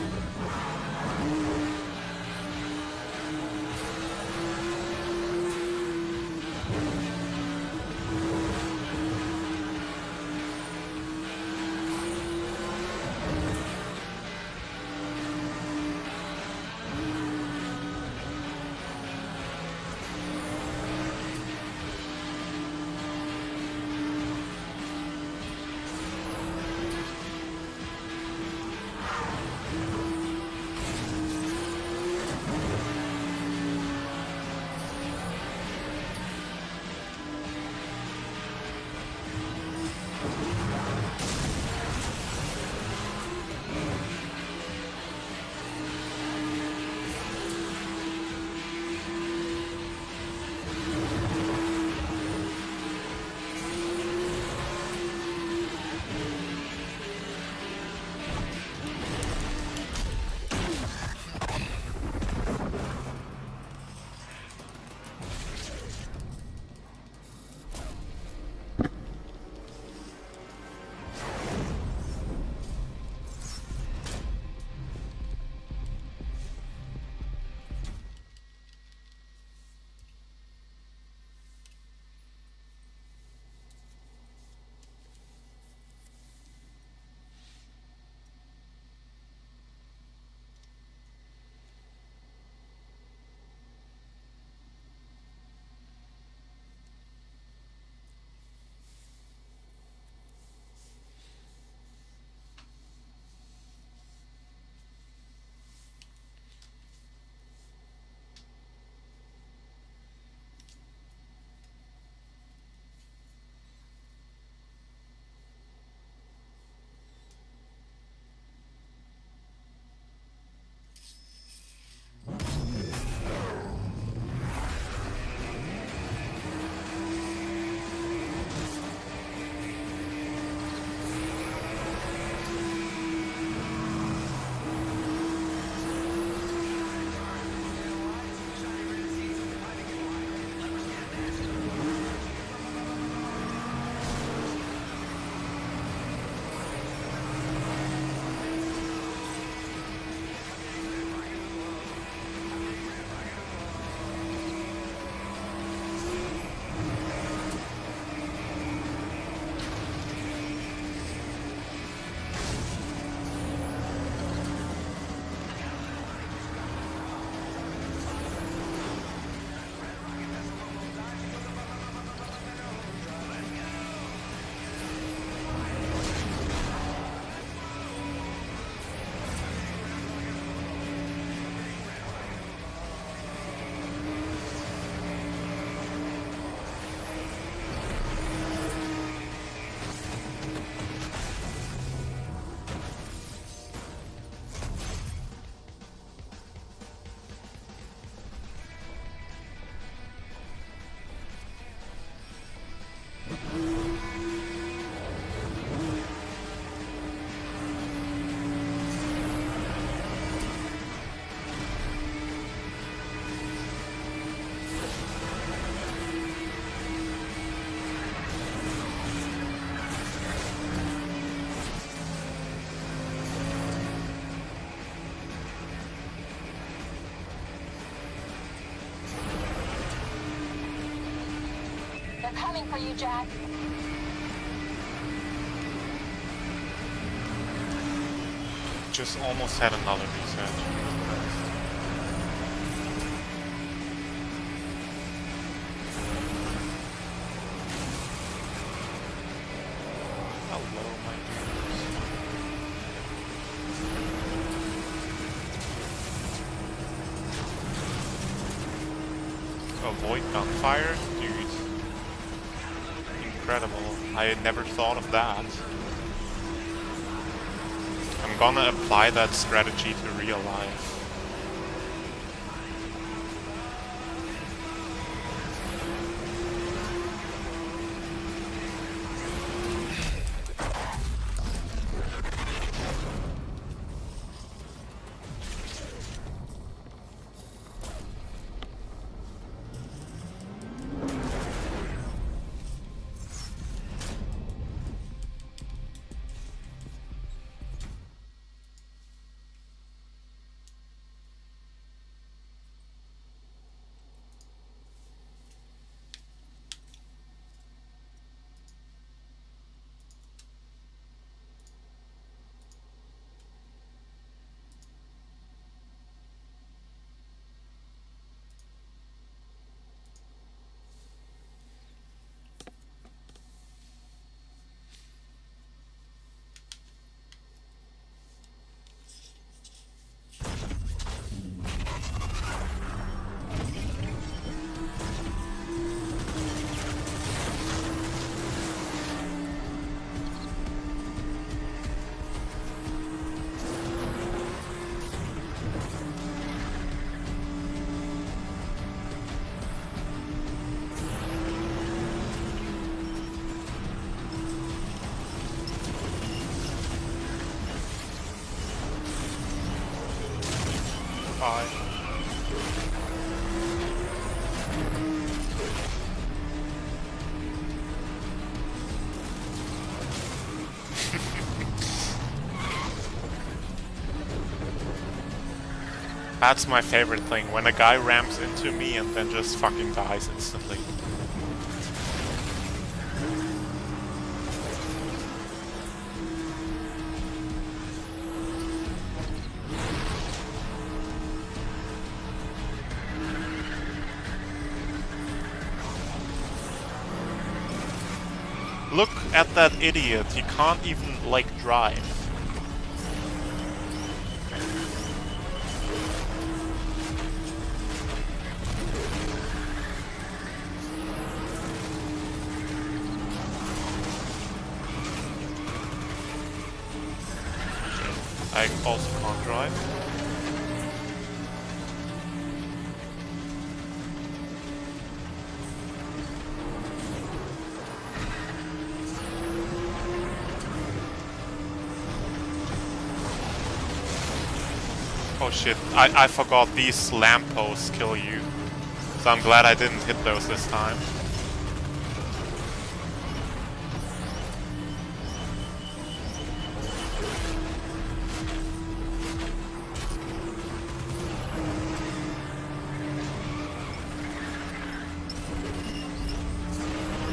They're coming for you, Jack. Just almost had another reset. Hello, my dears. Avoid gunfire? Dude. Incredible. I had never thought of that. I'm gonna apply that strategy to real life. That's my favorite thing, when a guy ramps into me and then just fucking dies instantly. Look at that idiot, he can't even, like, drive. I also can't drive. Oh shit, I forgot these lampposts kill you. So I'm glad I didn't hit those this time.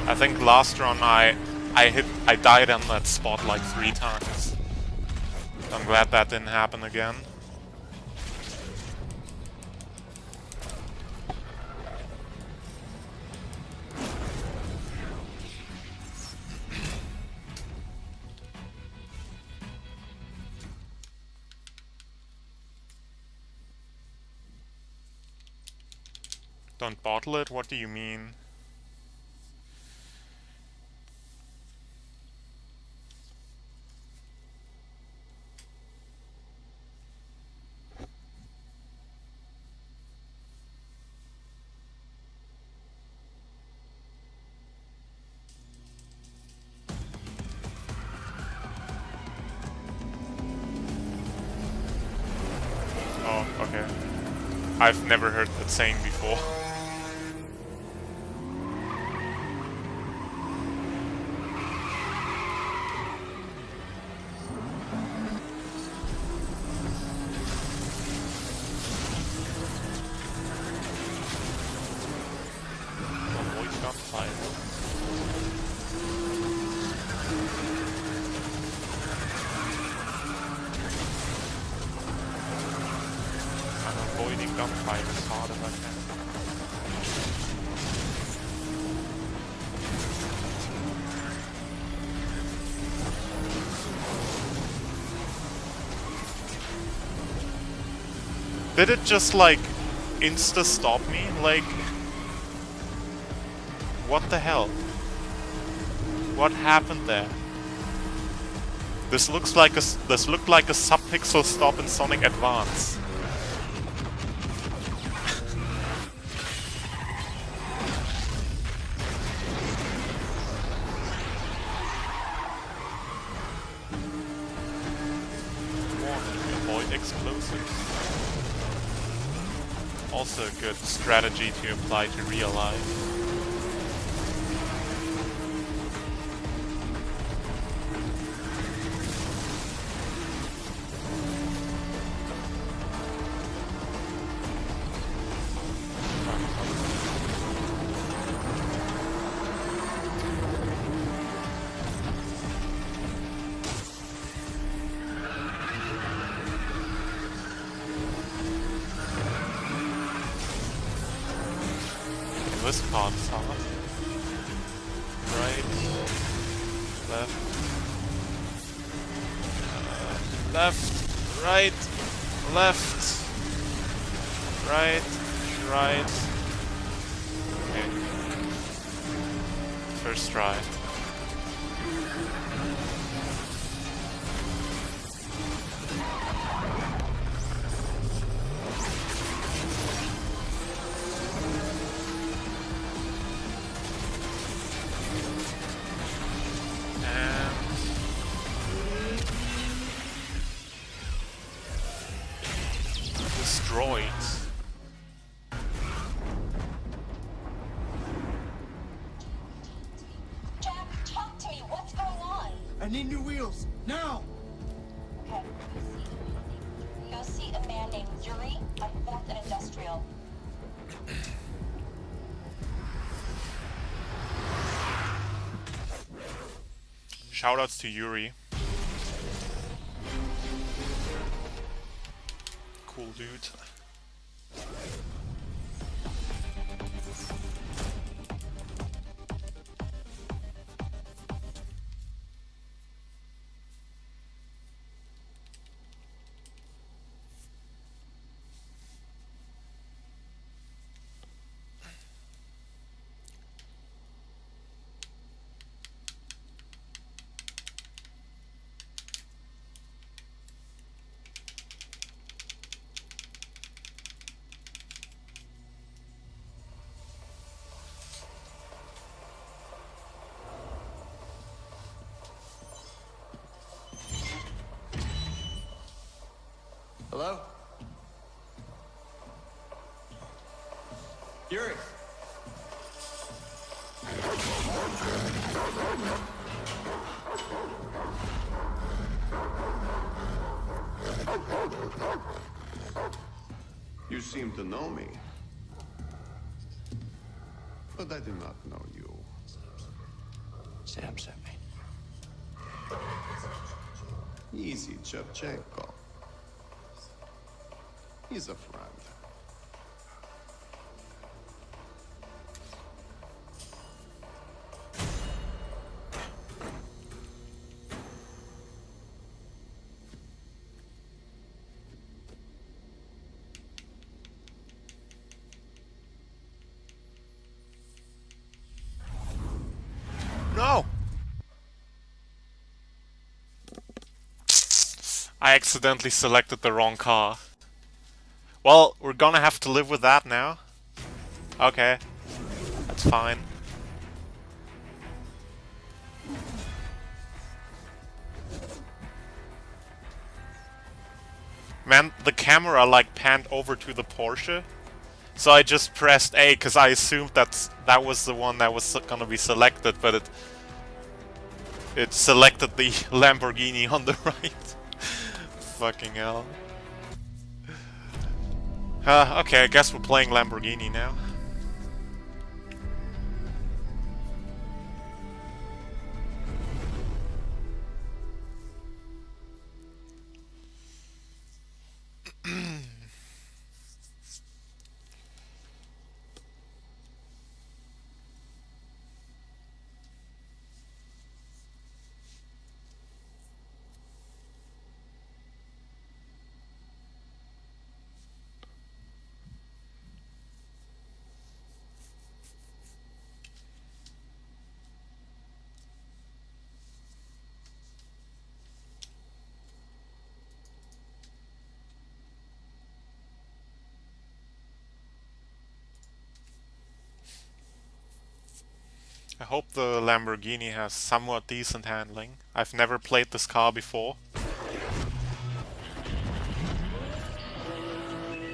I think last run I died on that spot like 3 times. I'm glad that didn't happen again. Don't bottle it? What do you mean? Oh, okay. I've never heard that saying before. Avoid gunfire. making gunfire as hard as I can. Did it just like insta stop me? Like, what the hell? What happened there? This looked like a subpixel stop in Sonic Advance. Avoid explosives. Also a good strategy to apply to real life. This part's hard. Right. Left. Left. Right. Left. Right. Right. Okay. First try. Destroyed. Jack, talk to me. What's going on? I need new wheels, now! Okay. Go see a man named Yuri on 4th and Industrial. Shoutouts to Yuri. Cool dude. Hello? Yuri! You seem to know me. But I do not know you. Sam sent me. Easy, Shevchenko. He's a friend. No! I accidentally selected the wrong car. Well, we're gonna have to live with that now. Okay. That's fine. Man, the camera like panned over to the Porsche. So I just pressed A because I assumed that was the one that was gonna be selected, but it selected the Lamborghini on the right. Fucking hell. Okay, I guess we're playing Lamborghini now. I hope the Lamborghini has somewhat decent handling. I've never played this car before.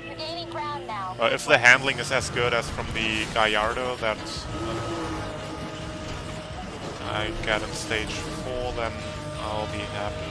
You're gaining ground now. If the handling is as good as from the Gallardo that I get in stage 4, then I'll be happy.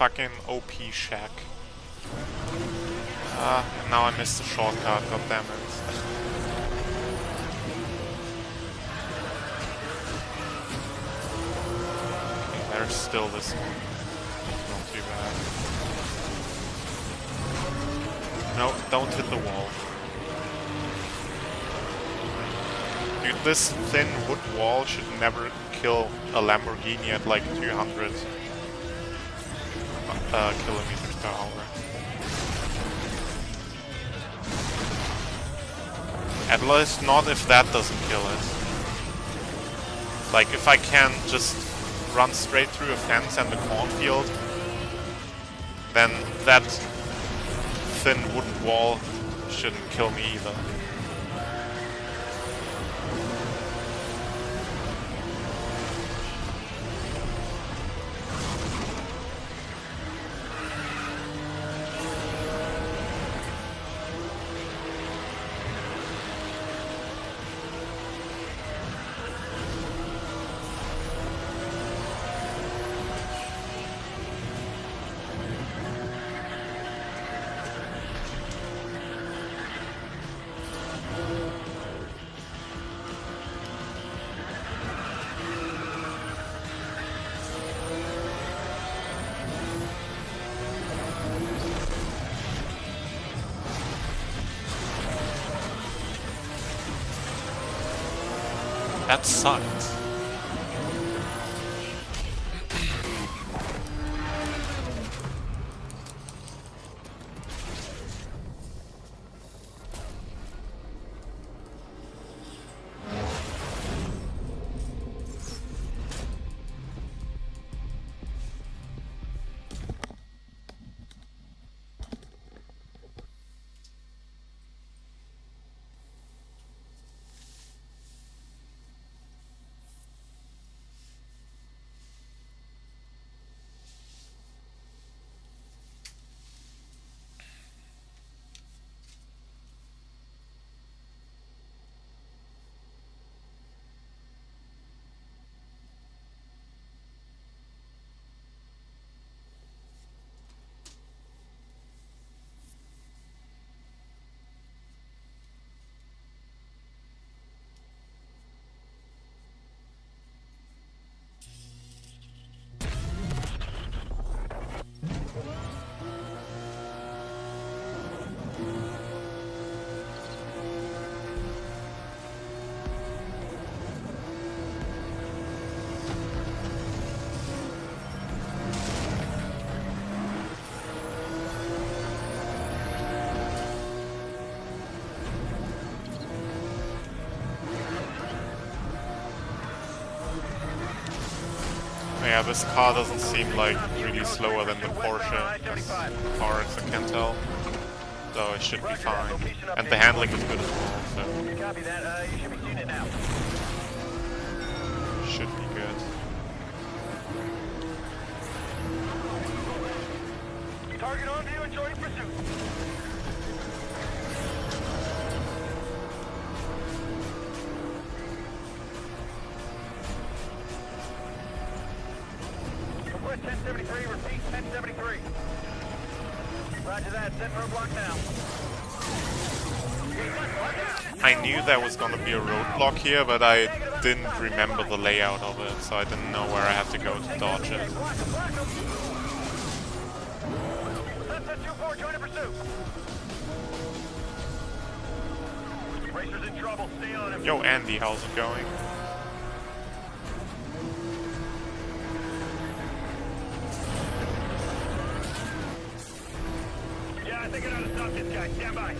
Fucking OP shack. Now I missed the shortcut, god damn it. Okay, there's still this one. Not too bad. No, don't hit the wall. Dude, this thin wood wall should never kill a Lamborghini at like 200 kilometers per hour. At least not if that doesn't kill it. Like if I can just run straight through a fence and the cornfield, then that thin wooden wall shouldn't kill me either. That sucked. Yeah, this car doesn't seem like really slower than the Porsche cars, I can tell. So it should be fine. And the handling is good as well, so Copy that. You should be seeing it now. should be good. Target on view and joining pursuit. Request 1073, repeat 1073. Roger that, set roadblock now. You I knew there was gonna be a roadblock here, but I didn't remember the layout of it, so I didn't know where I had to go to dodge it. Sunset 2-4, join in pursuit. Racer's in trouble, stay on him. Yo, Andy, how's it going? Yeah, I think I know how to stop this guy. Stand by.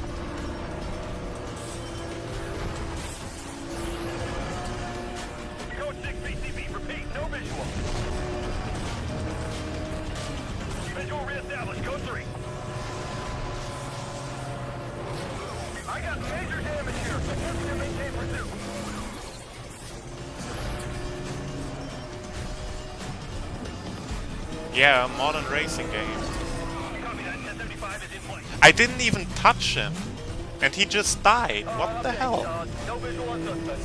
Code 6 PCB, repeat, no visual. Visual reestablished, code 3. I got major damage here. Attempting to maintain pursuit. Yeah, a modern racing game. Copy that. 1075 is in place. I didn't even touch him, and he just died. What the Okay, hell? no visual on suspect.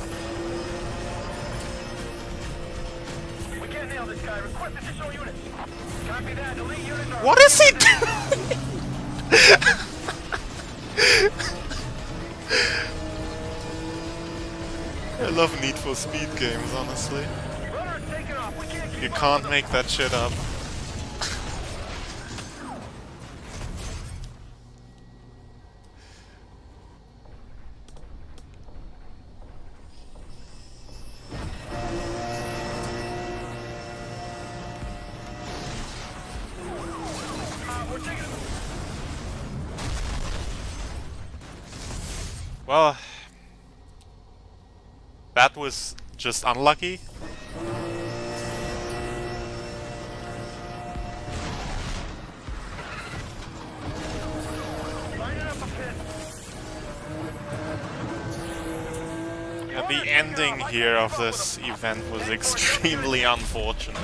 We can't nail this guy. Request additional units. Copy that. Elite units are... What is he doing? I love Need for Speed games, honestly. Runner's taking off. We can't keep You up can't with make that shit up. We're taking... Well, that was just unlucky. Lining up a pit. Yeah, the ending here of this event was extremely unfortunate.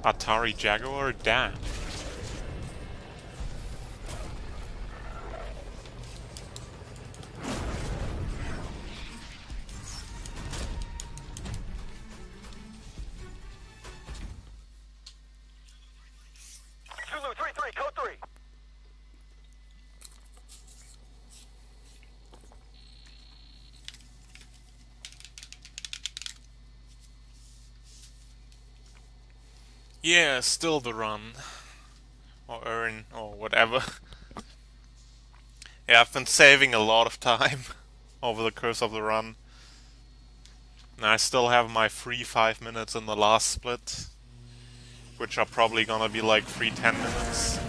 Atari Jaguar, damn. Zulu 3-3, code 3. Yeah, still the run. Or earn, or whatever. Yeah, I've been saving a lot of time over the course of the run. And I still have my free 5 minutes in the last split, which are probably gonna be like free 10 minutes.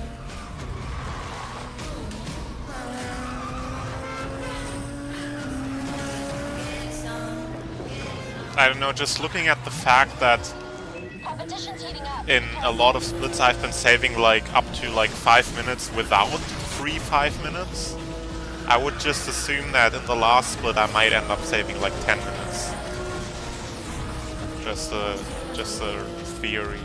I don't know, just looking at the fact that Competition's heating up. in a lot of splits I've been saving like up to like 5 minutes without free 5 minutes. I would just assume that in the last split I might end up saving like 10 minutes. Just a theory.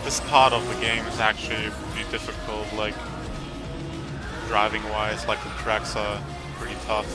This part of the game is actually pretty difficult, like driving wise, like the tracks are pretty tough.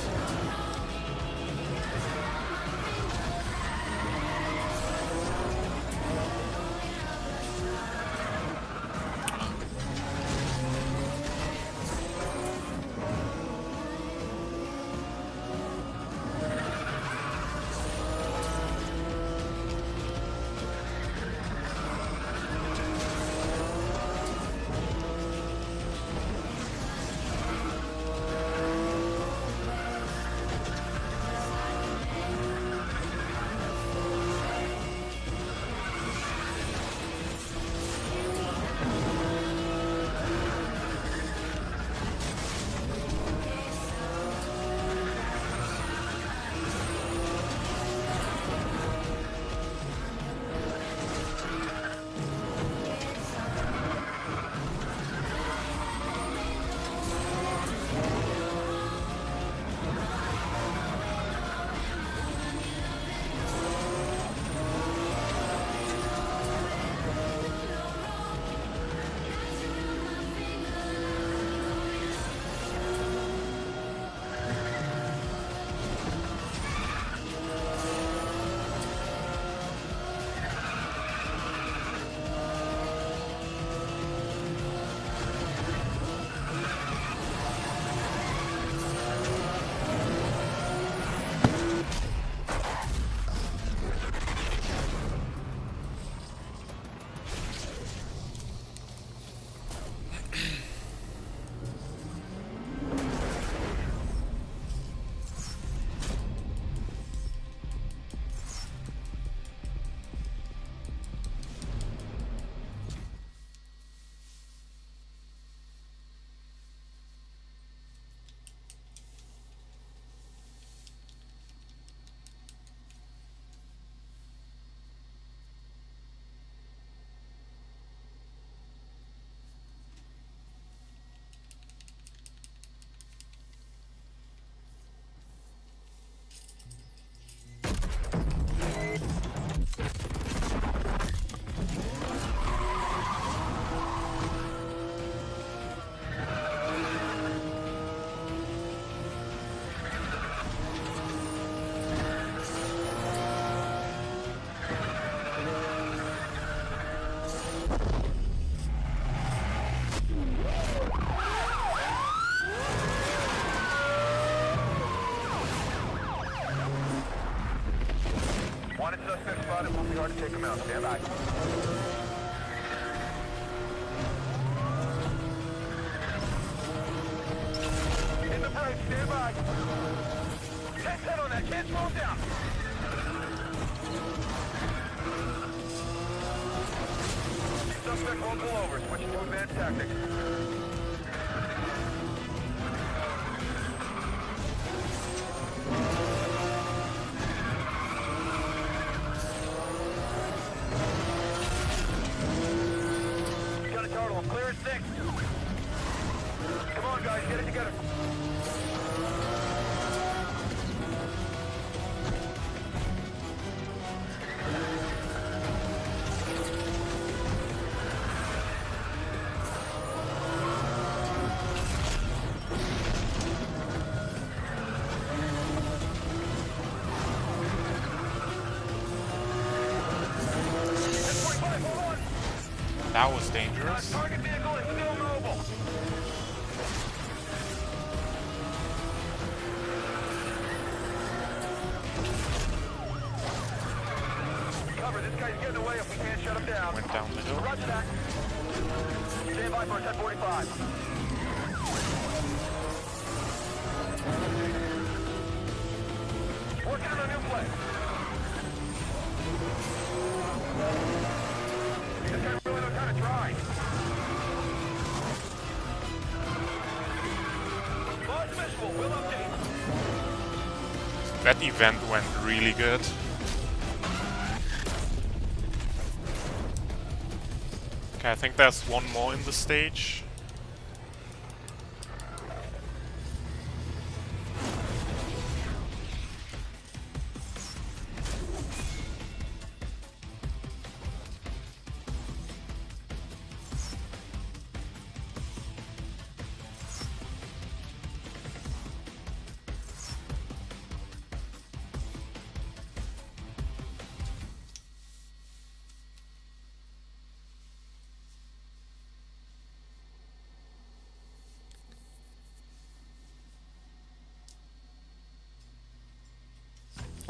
take him out. Stand by. In the brakes, stand by. Can't set on that, can't slow him down. Suspect won't pull over, switching to advanced tactics. Got a total of clear as 6. Come on, guys, get it together. That was dangerous. Target vehicle is still mobile. Cover, this guy's getting away if we can't shut him down. Went down the hill. Roger that. Stand by for a 1045. Working on a new play. This guy really knows how to drive. Large visual, we'll update. That event went really good. Okay, I think there's one more in the stage.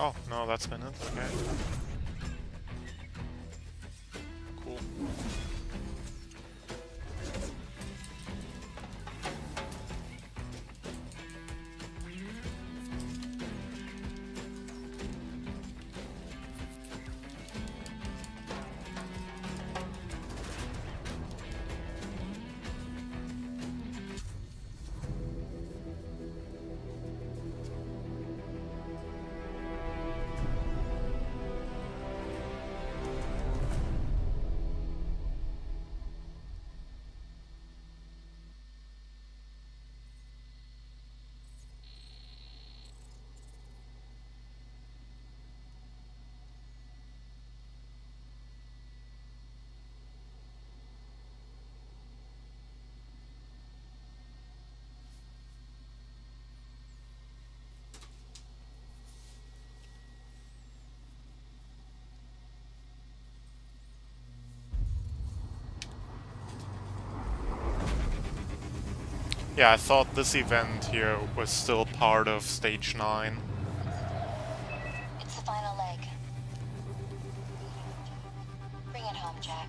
Oh, no, that's been it. Okay. Cool. Yeah, I thought this event here was still part of stage 9. It's the final leg. Bring it home, Jack.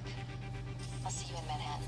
I'll see you in Manhattan.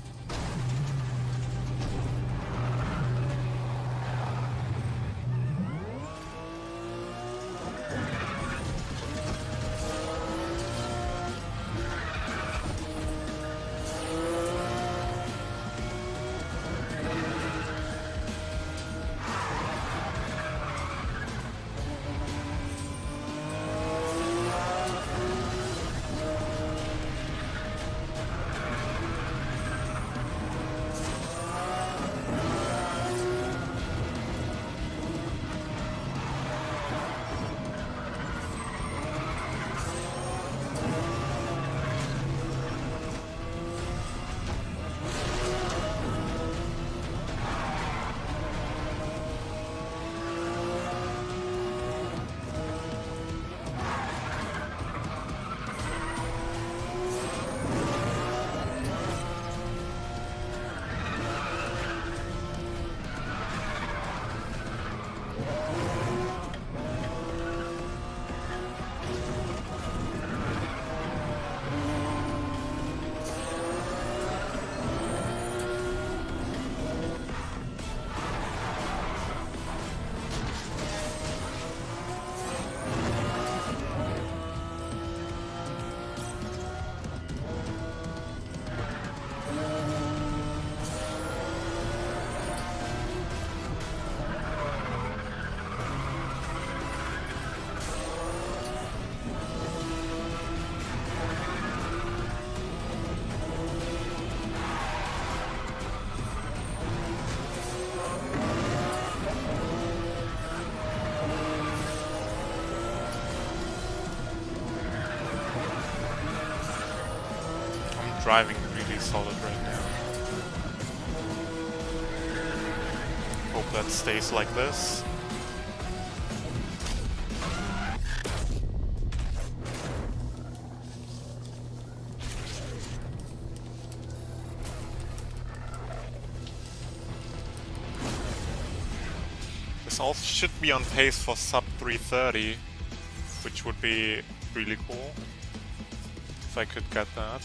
driving really solid right now. Hope that stays like this. This also should be on pace for sub 330, which would be really cool if I could get that.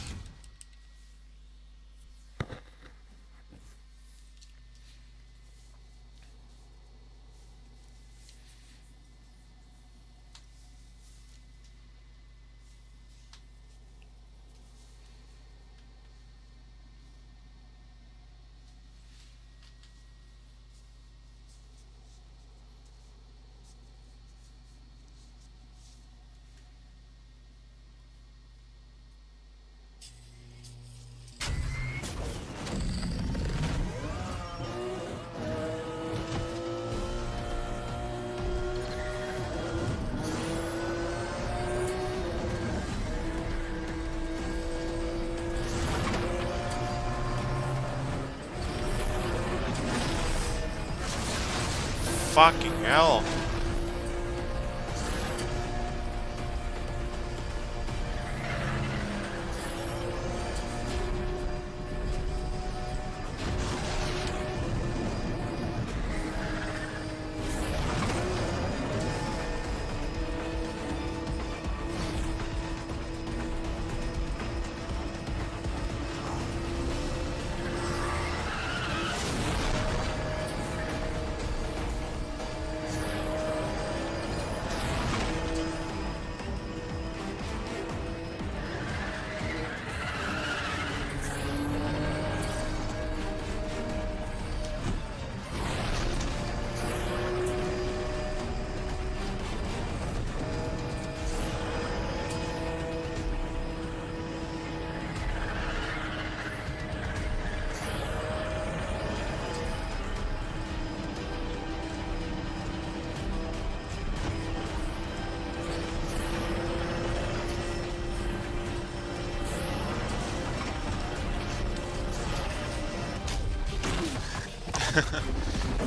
Fucking hell.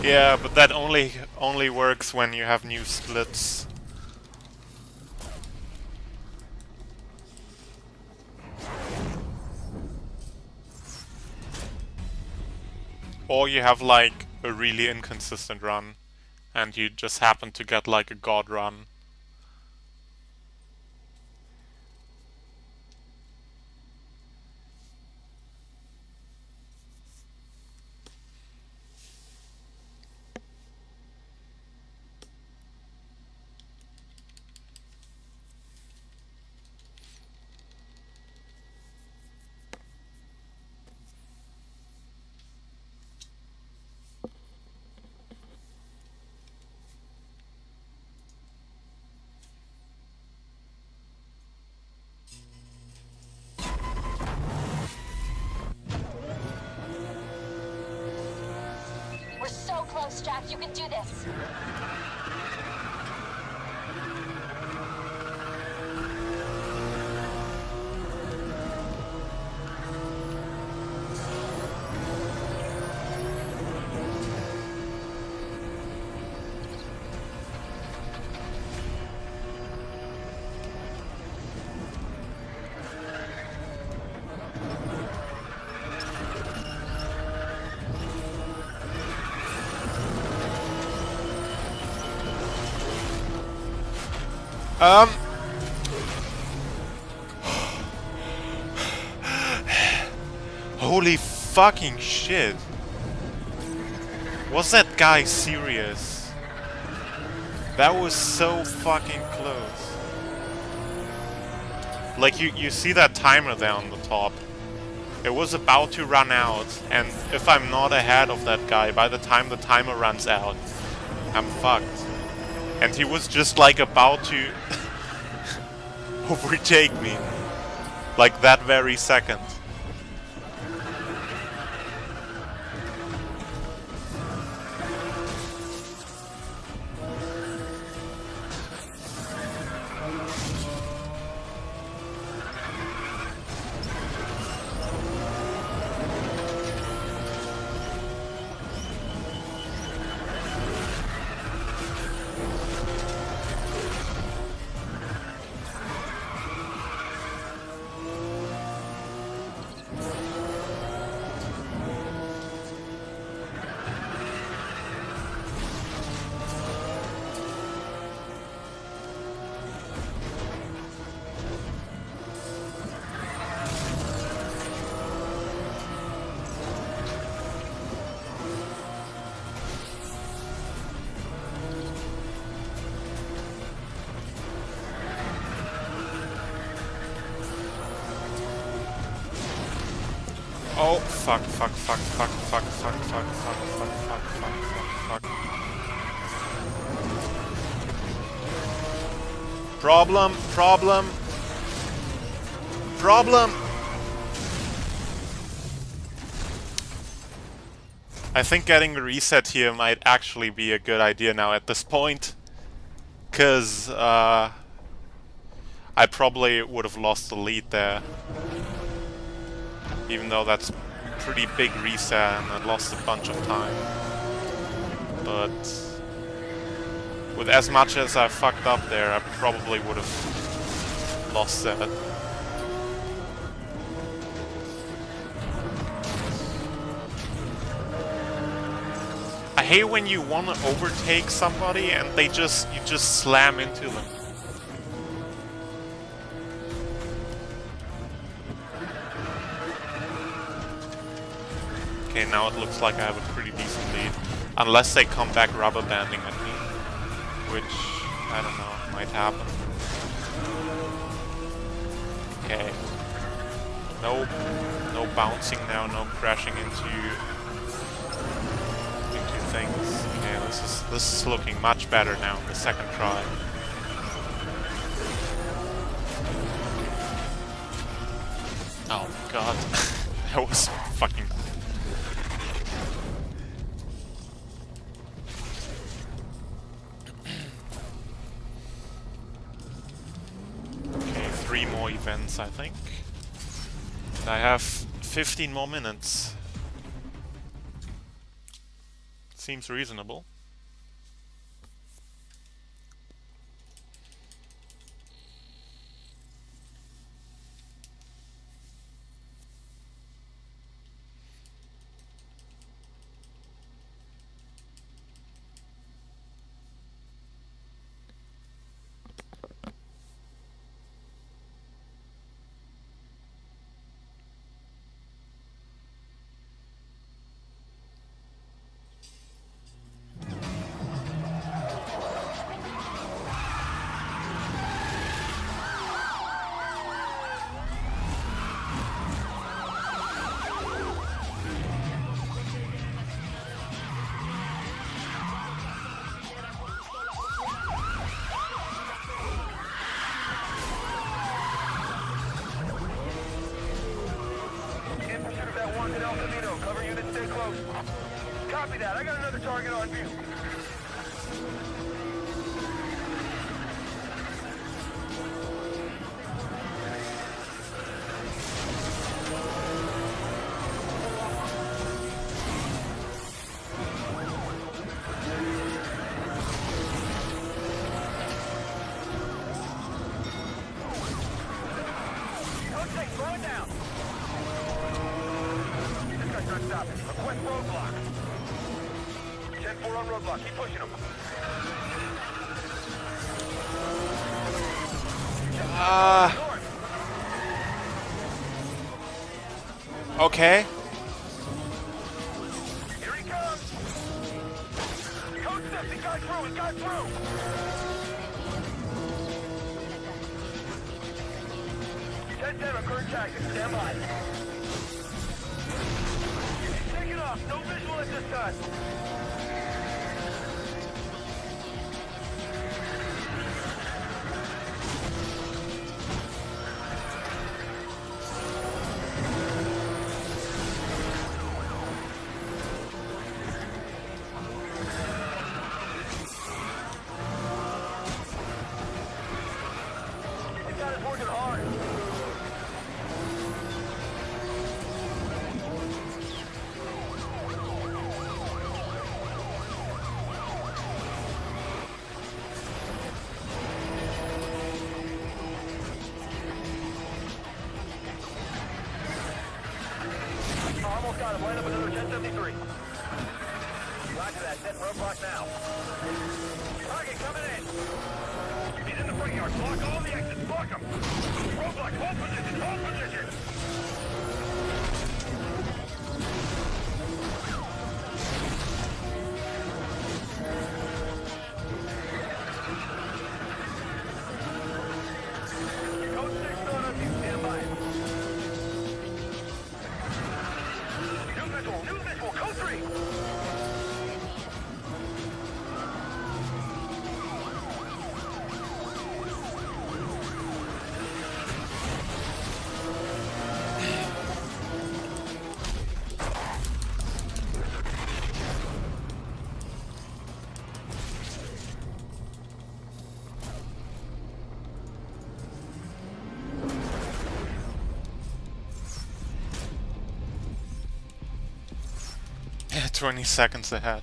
Yeah, but that only works when you have new splits. Or you have like a really inconsistent run and you just happen to get like a god run. We're so close, Jack. You can do this. Holy fucking shit. Was that guy serious? That was so fucking close. Like you see that timer there on the top. It was about to run out, and if I'm not ahead of that guy by the time the timer runs out, I'm fucked. And he was just like about to overtake me. Like that very second. Oh, fuck, fuck, fuck, fuck, fuck, fuck, fuck, fuck, fuck, fuck, fuck, fuck, fuck. Problem, problem. Problem! I think getting a reset here might actually be a good idea now at this point. Cause, I probably would have lost the lead there. Even though that's a pretty big reset and I lost a bunch of time. But with as much as I fucked up there, I probably would have lost that. I hate when you want to overtake somebody and you just slam into them. Okay, now it looks like I have a pretty decent lead. Unless they come back rubber banding at me. Which, I don't know, might happen. Okay. No bouncing now, no crashing into things. Okay, this is looking much better now, the second try. Oh god. That was fucking... Okay, 3 more events, I think. I have 15 more minutes. Seems reasonable. Copy that. I got another target on view. Okay, slow it down. This guy's not stopping. Request roadblock. 10-4 on roadblock. Keep pushing him. Okay. Here he comes. Code 6, he got through. He got through. 10-7, current tactics. Stand by. He's taking off. No visual at this time. This guy's working hard. Almost got him. Line up another 1073. Roger that. Set roadblock now. Target coming in. He's in the front yard. Block all the exits. Block him. Roadblock. Hold position. Hold position. Code 6 on us. Stand by. three. Yeah, 20 seconds ahead.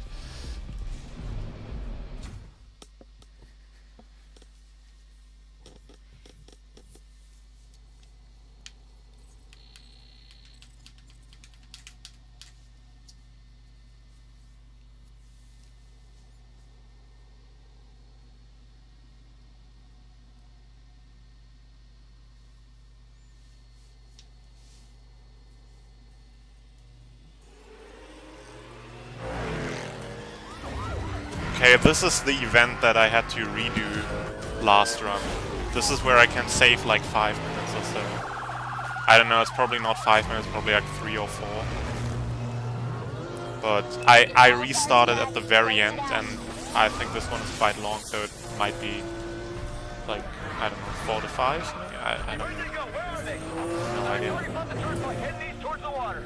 Okay, this is the event that I had to redo last run. This is where I can save like 5 minutes or so. I don't know, it's probably not 5 minutes, probably like 3 or 4. But I restarted at the very end, and I think this one is quite long, so it might be like, I don't know, 4 to 5 maybe? I don't Where did they know. go? Where are they? No idea. Everybody front the turnpike, heading east towards the water.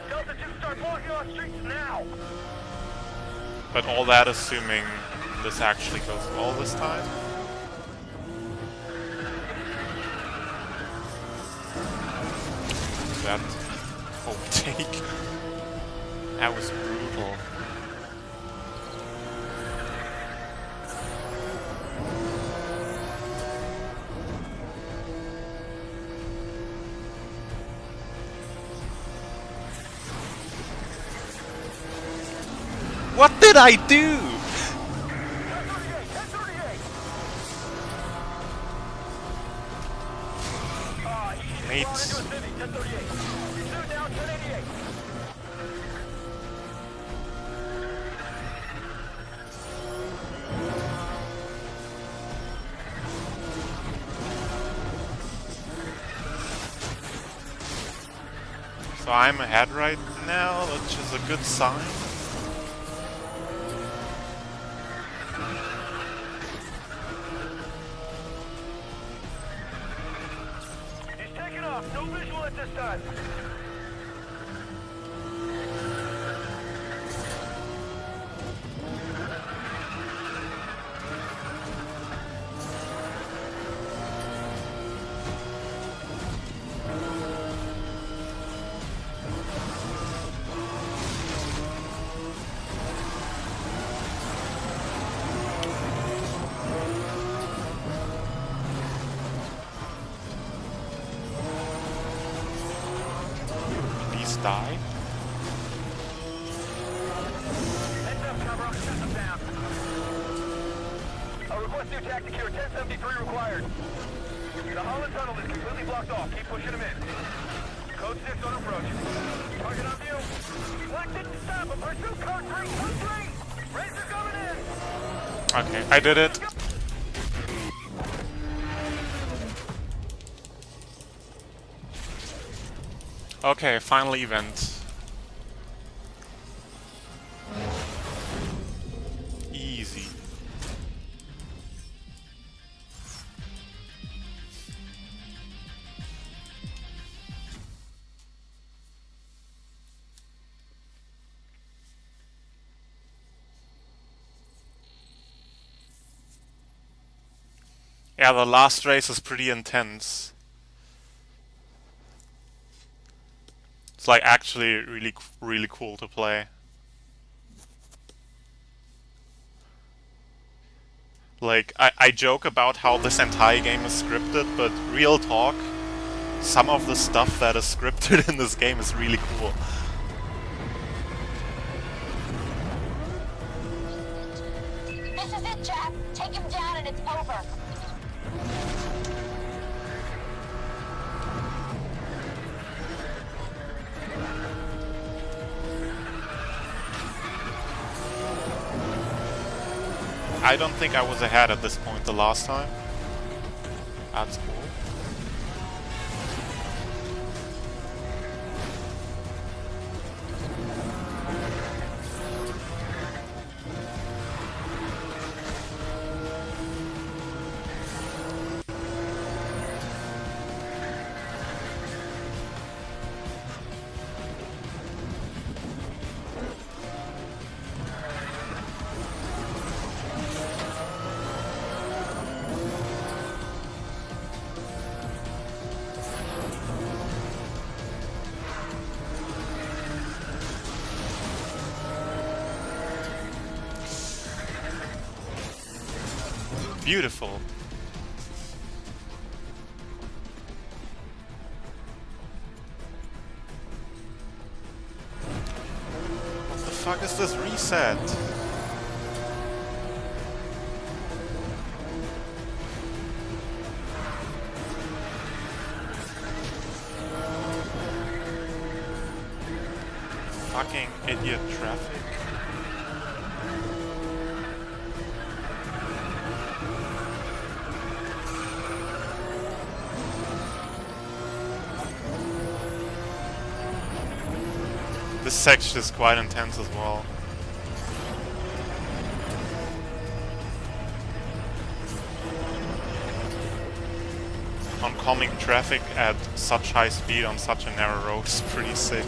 Delta 2, start blocking off streets now. But all that assuming this actually goes well this time. That overtake. That was brutal. What did I do? 1038, 1038. Mate. Into a city, 1038. Pursuit now, 1088. So I'm ahead right now, which is a good sign. He's taking off. No visual at this time. Please die. Heads up, cover. System down. Request new tactic here. 1073 required. The Holland tunnel is completely blocked off. Keep pushing them in. Code 6 on approach. Target on view. Black didn't stop him. Pursuit code 3. Code 3. Razor coming in. Okay, I did it. Okay, final event. Easy. Yeah, the last race is pretty intense. It's like actually really cool to play. Like, I joke about how this entire game is scripted, but real talk, some of the stuff that is scripted in this game is really cool. This is it, Jack. Take him down and it's over. I don't think I was ahead at this point the last time. That's cool. Beautiful. What the fuck is this reset? Fucking idiot traffic. This section is quite intense as well. Oncoming traffic at such high speed on such a narrow road is pretty sick.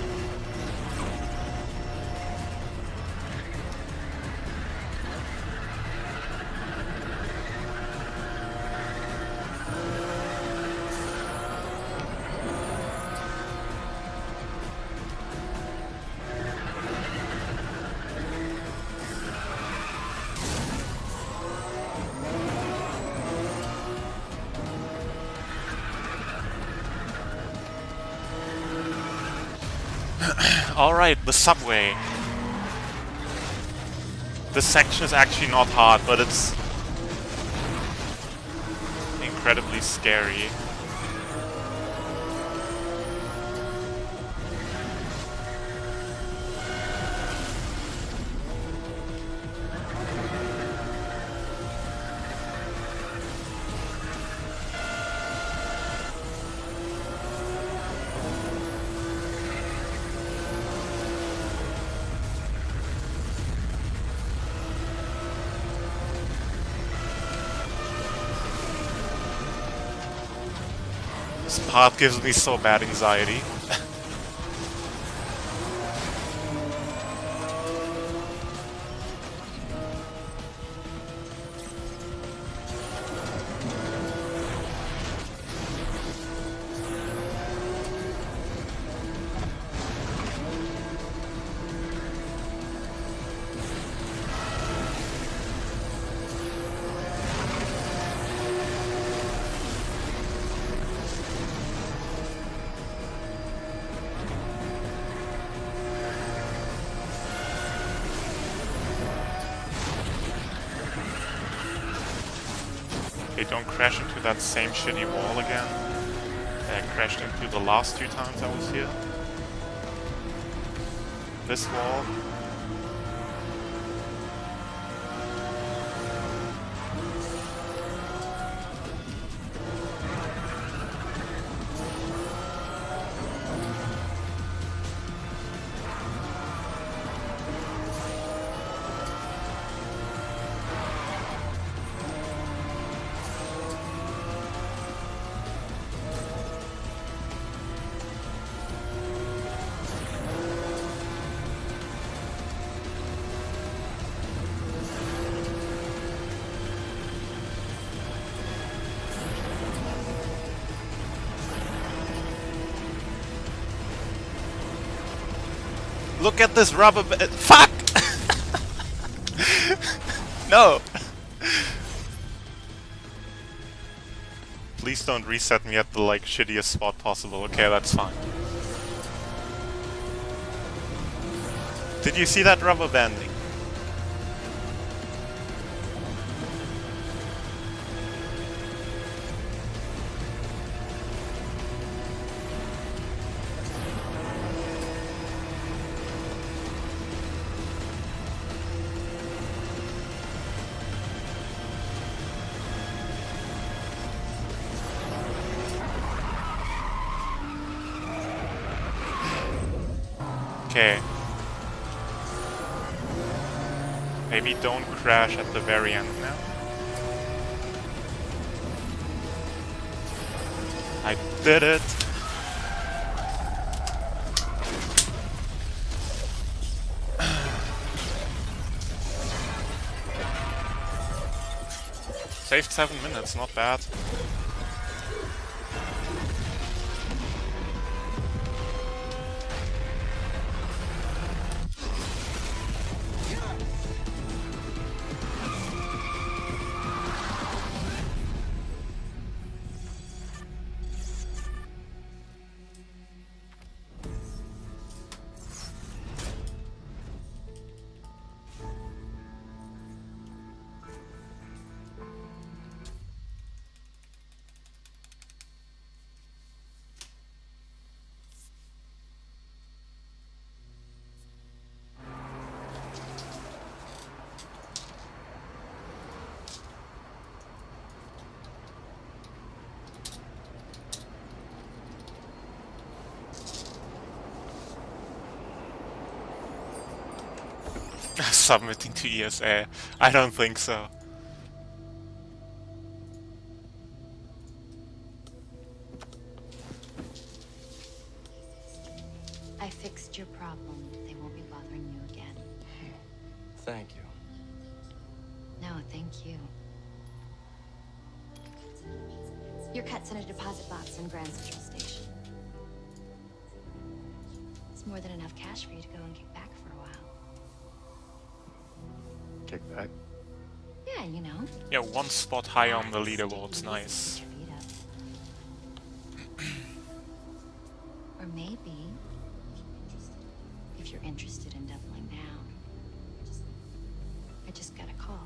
Alright, the subway. This section is actually not hard, but it's incredibly scary. This part gives me so bad anxiety. Okay, don't crash into that same shitty wall again that I crashed into the last 2 times I was here. This wall. Look at this rubber fuck! No! Please don't reset me at the like shittiest spot possible. Okay, that's fine. Did you see that rubber banding? Okay. Maybe don't crash at the very end now. I did it! Saved 7 minutes, not bad. Submitting to ESA. I don't think so. I fixed your problem. They won't be bothering you again. Thank you. No, thank you. Your cut's in a deposit box in Grand Central Station. It's more than enough cash for you to go and kick back for a while. Kick back. Yeah, you know. Yeah, one spot high on the leaderboard's nice. Your feet up. Or maybe, if you're interested in doubling down, I just got a call.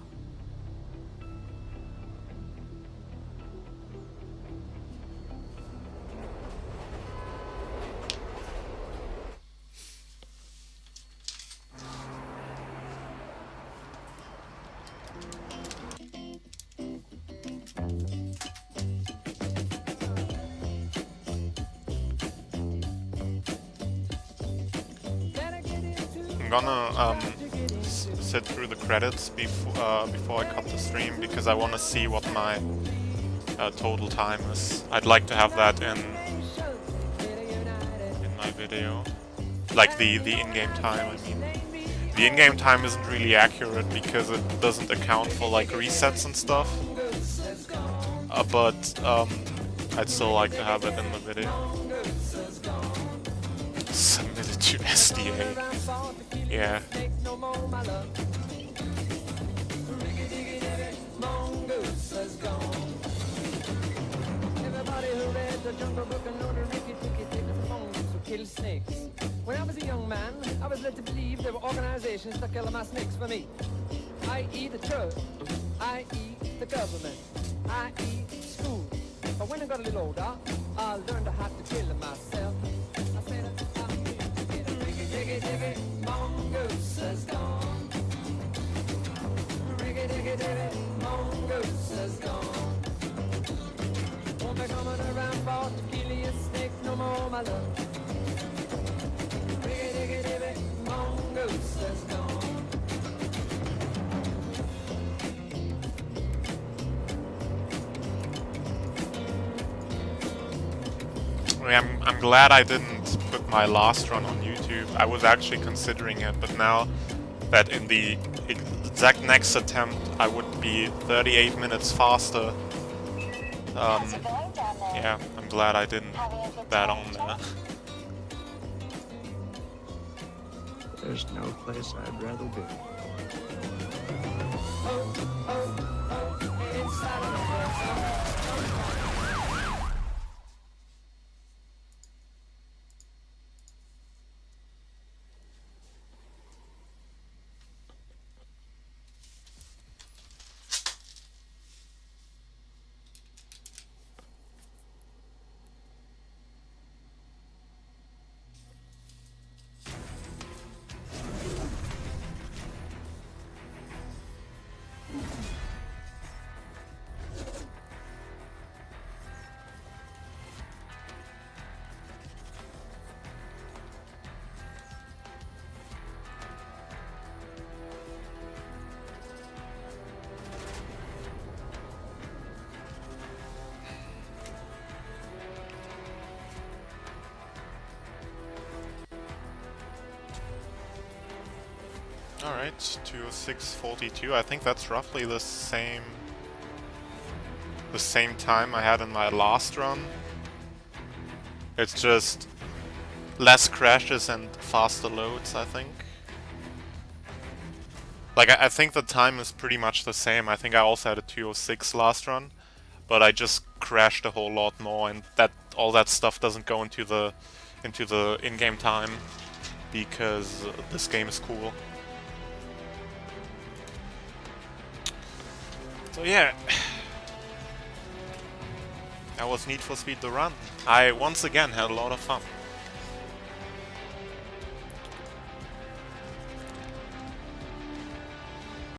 I'm gonna sit through the credits before I cut the stream because I want to see what my total time is. I'd like to have that in my video, like the in-game time. I mean, the in-game time isn't really accurate because it doesn't account for like resets and stuff. But I'd still like to have it in the video. Submitted to SDA. Yeah. Everybody who read the Jungle Book and know the Ricky Ticky Tick mongoose who kill snakes. When I was a young man, I was led to believe there were organizations that kill my snakes for me. I.e. the church, I.e. the government, i.e. school. But when I got a little older, I learned how to kill myself. I said, I'm here to get a Ricky Ticky Ticky mongoose is gone. Ricky Ticky Ticky mongoose is gone. Won't be coming around for to kill your snake no more, my love. Ricky Ticky Ticky mongoose is gone. I'm glad I didn't put my last run on YouTube. I was actually considering it, but now that in the exact next attempt I would be 38 minutes faster, How's it going down there? yeah, I'm glad I didn't Having a good put that time, on there. There's no place I'd rather be. Inside of the person. Alright, 206.42. I think that's roughly the same time I had in my last run. It's just less crashes and faster loads, I think. Like, I think the time is pretty much the same. I think I also had a 206 last run, but I just crashed a whole lot more, and all that stuff doesn't go into the in-game time because this game is cool. So yeah, that was Need for Speed The Run. I once again had a lot of fun.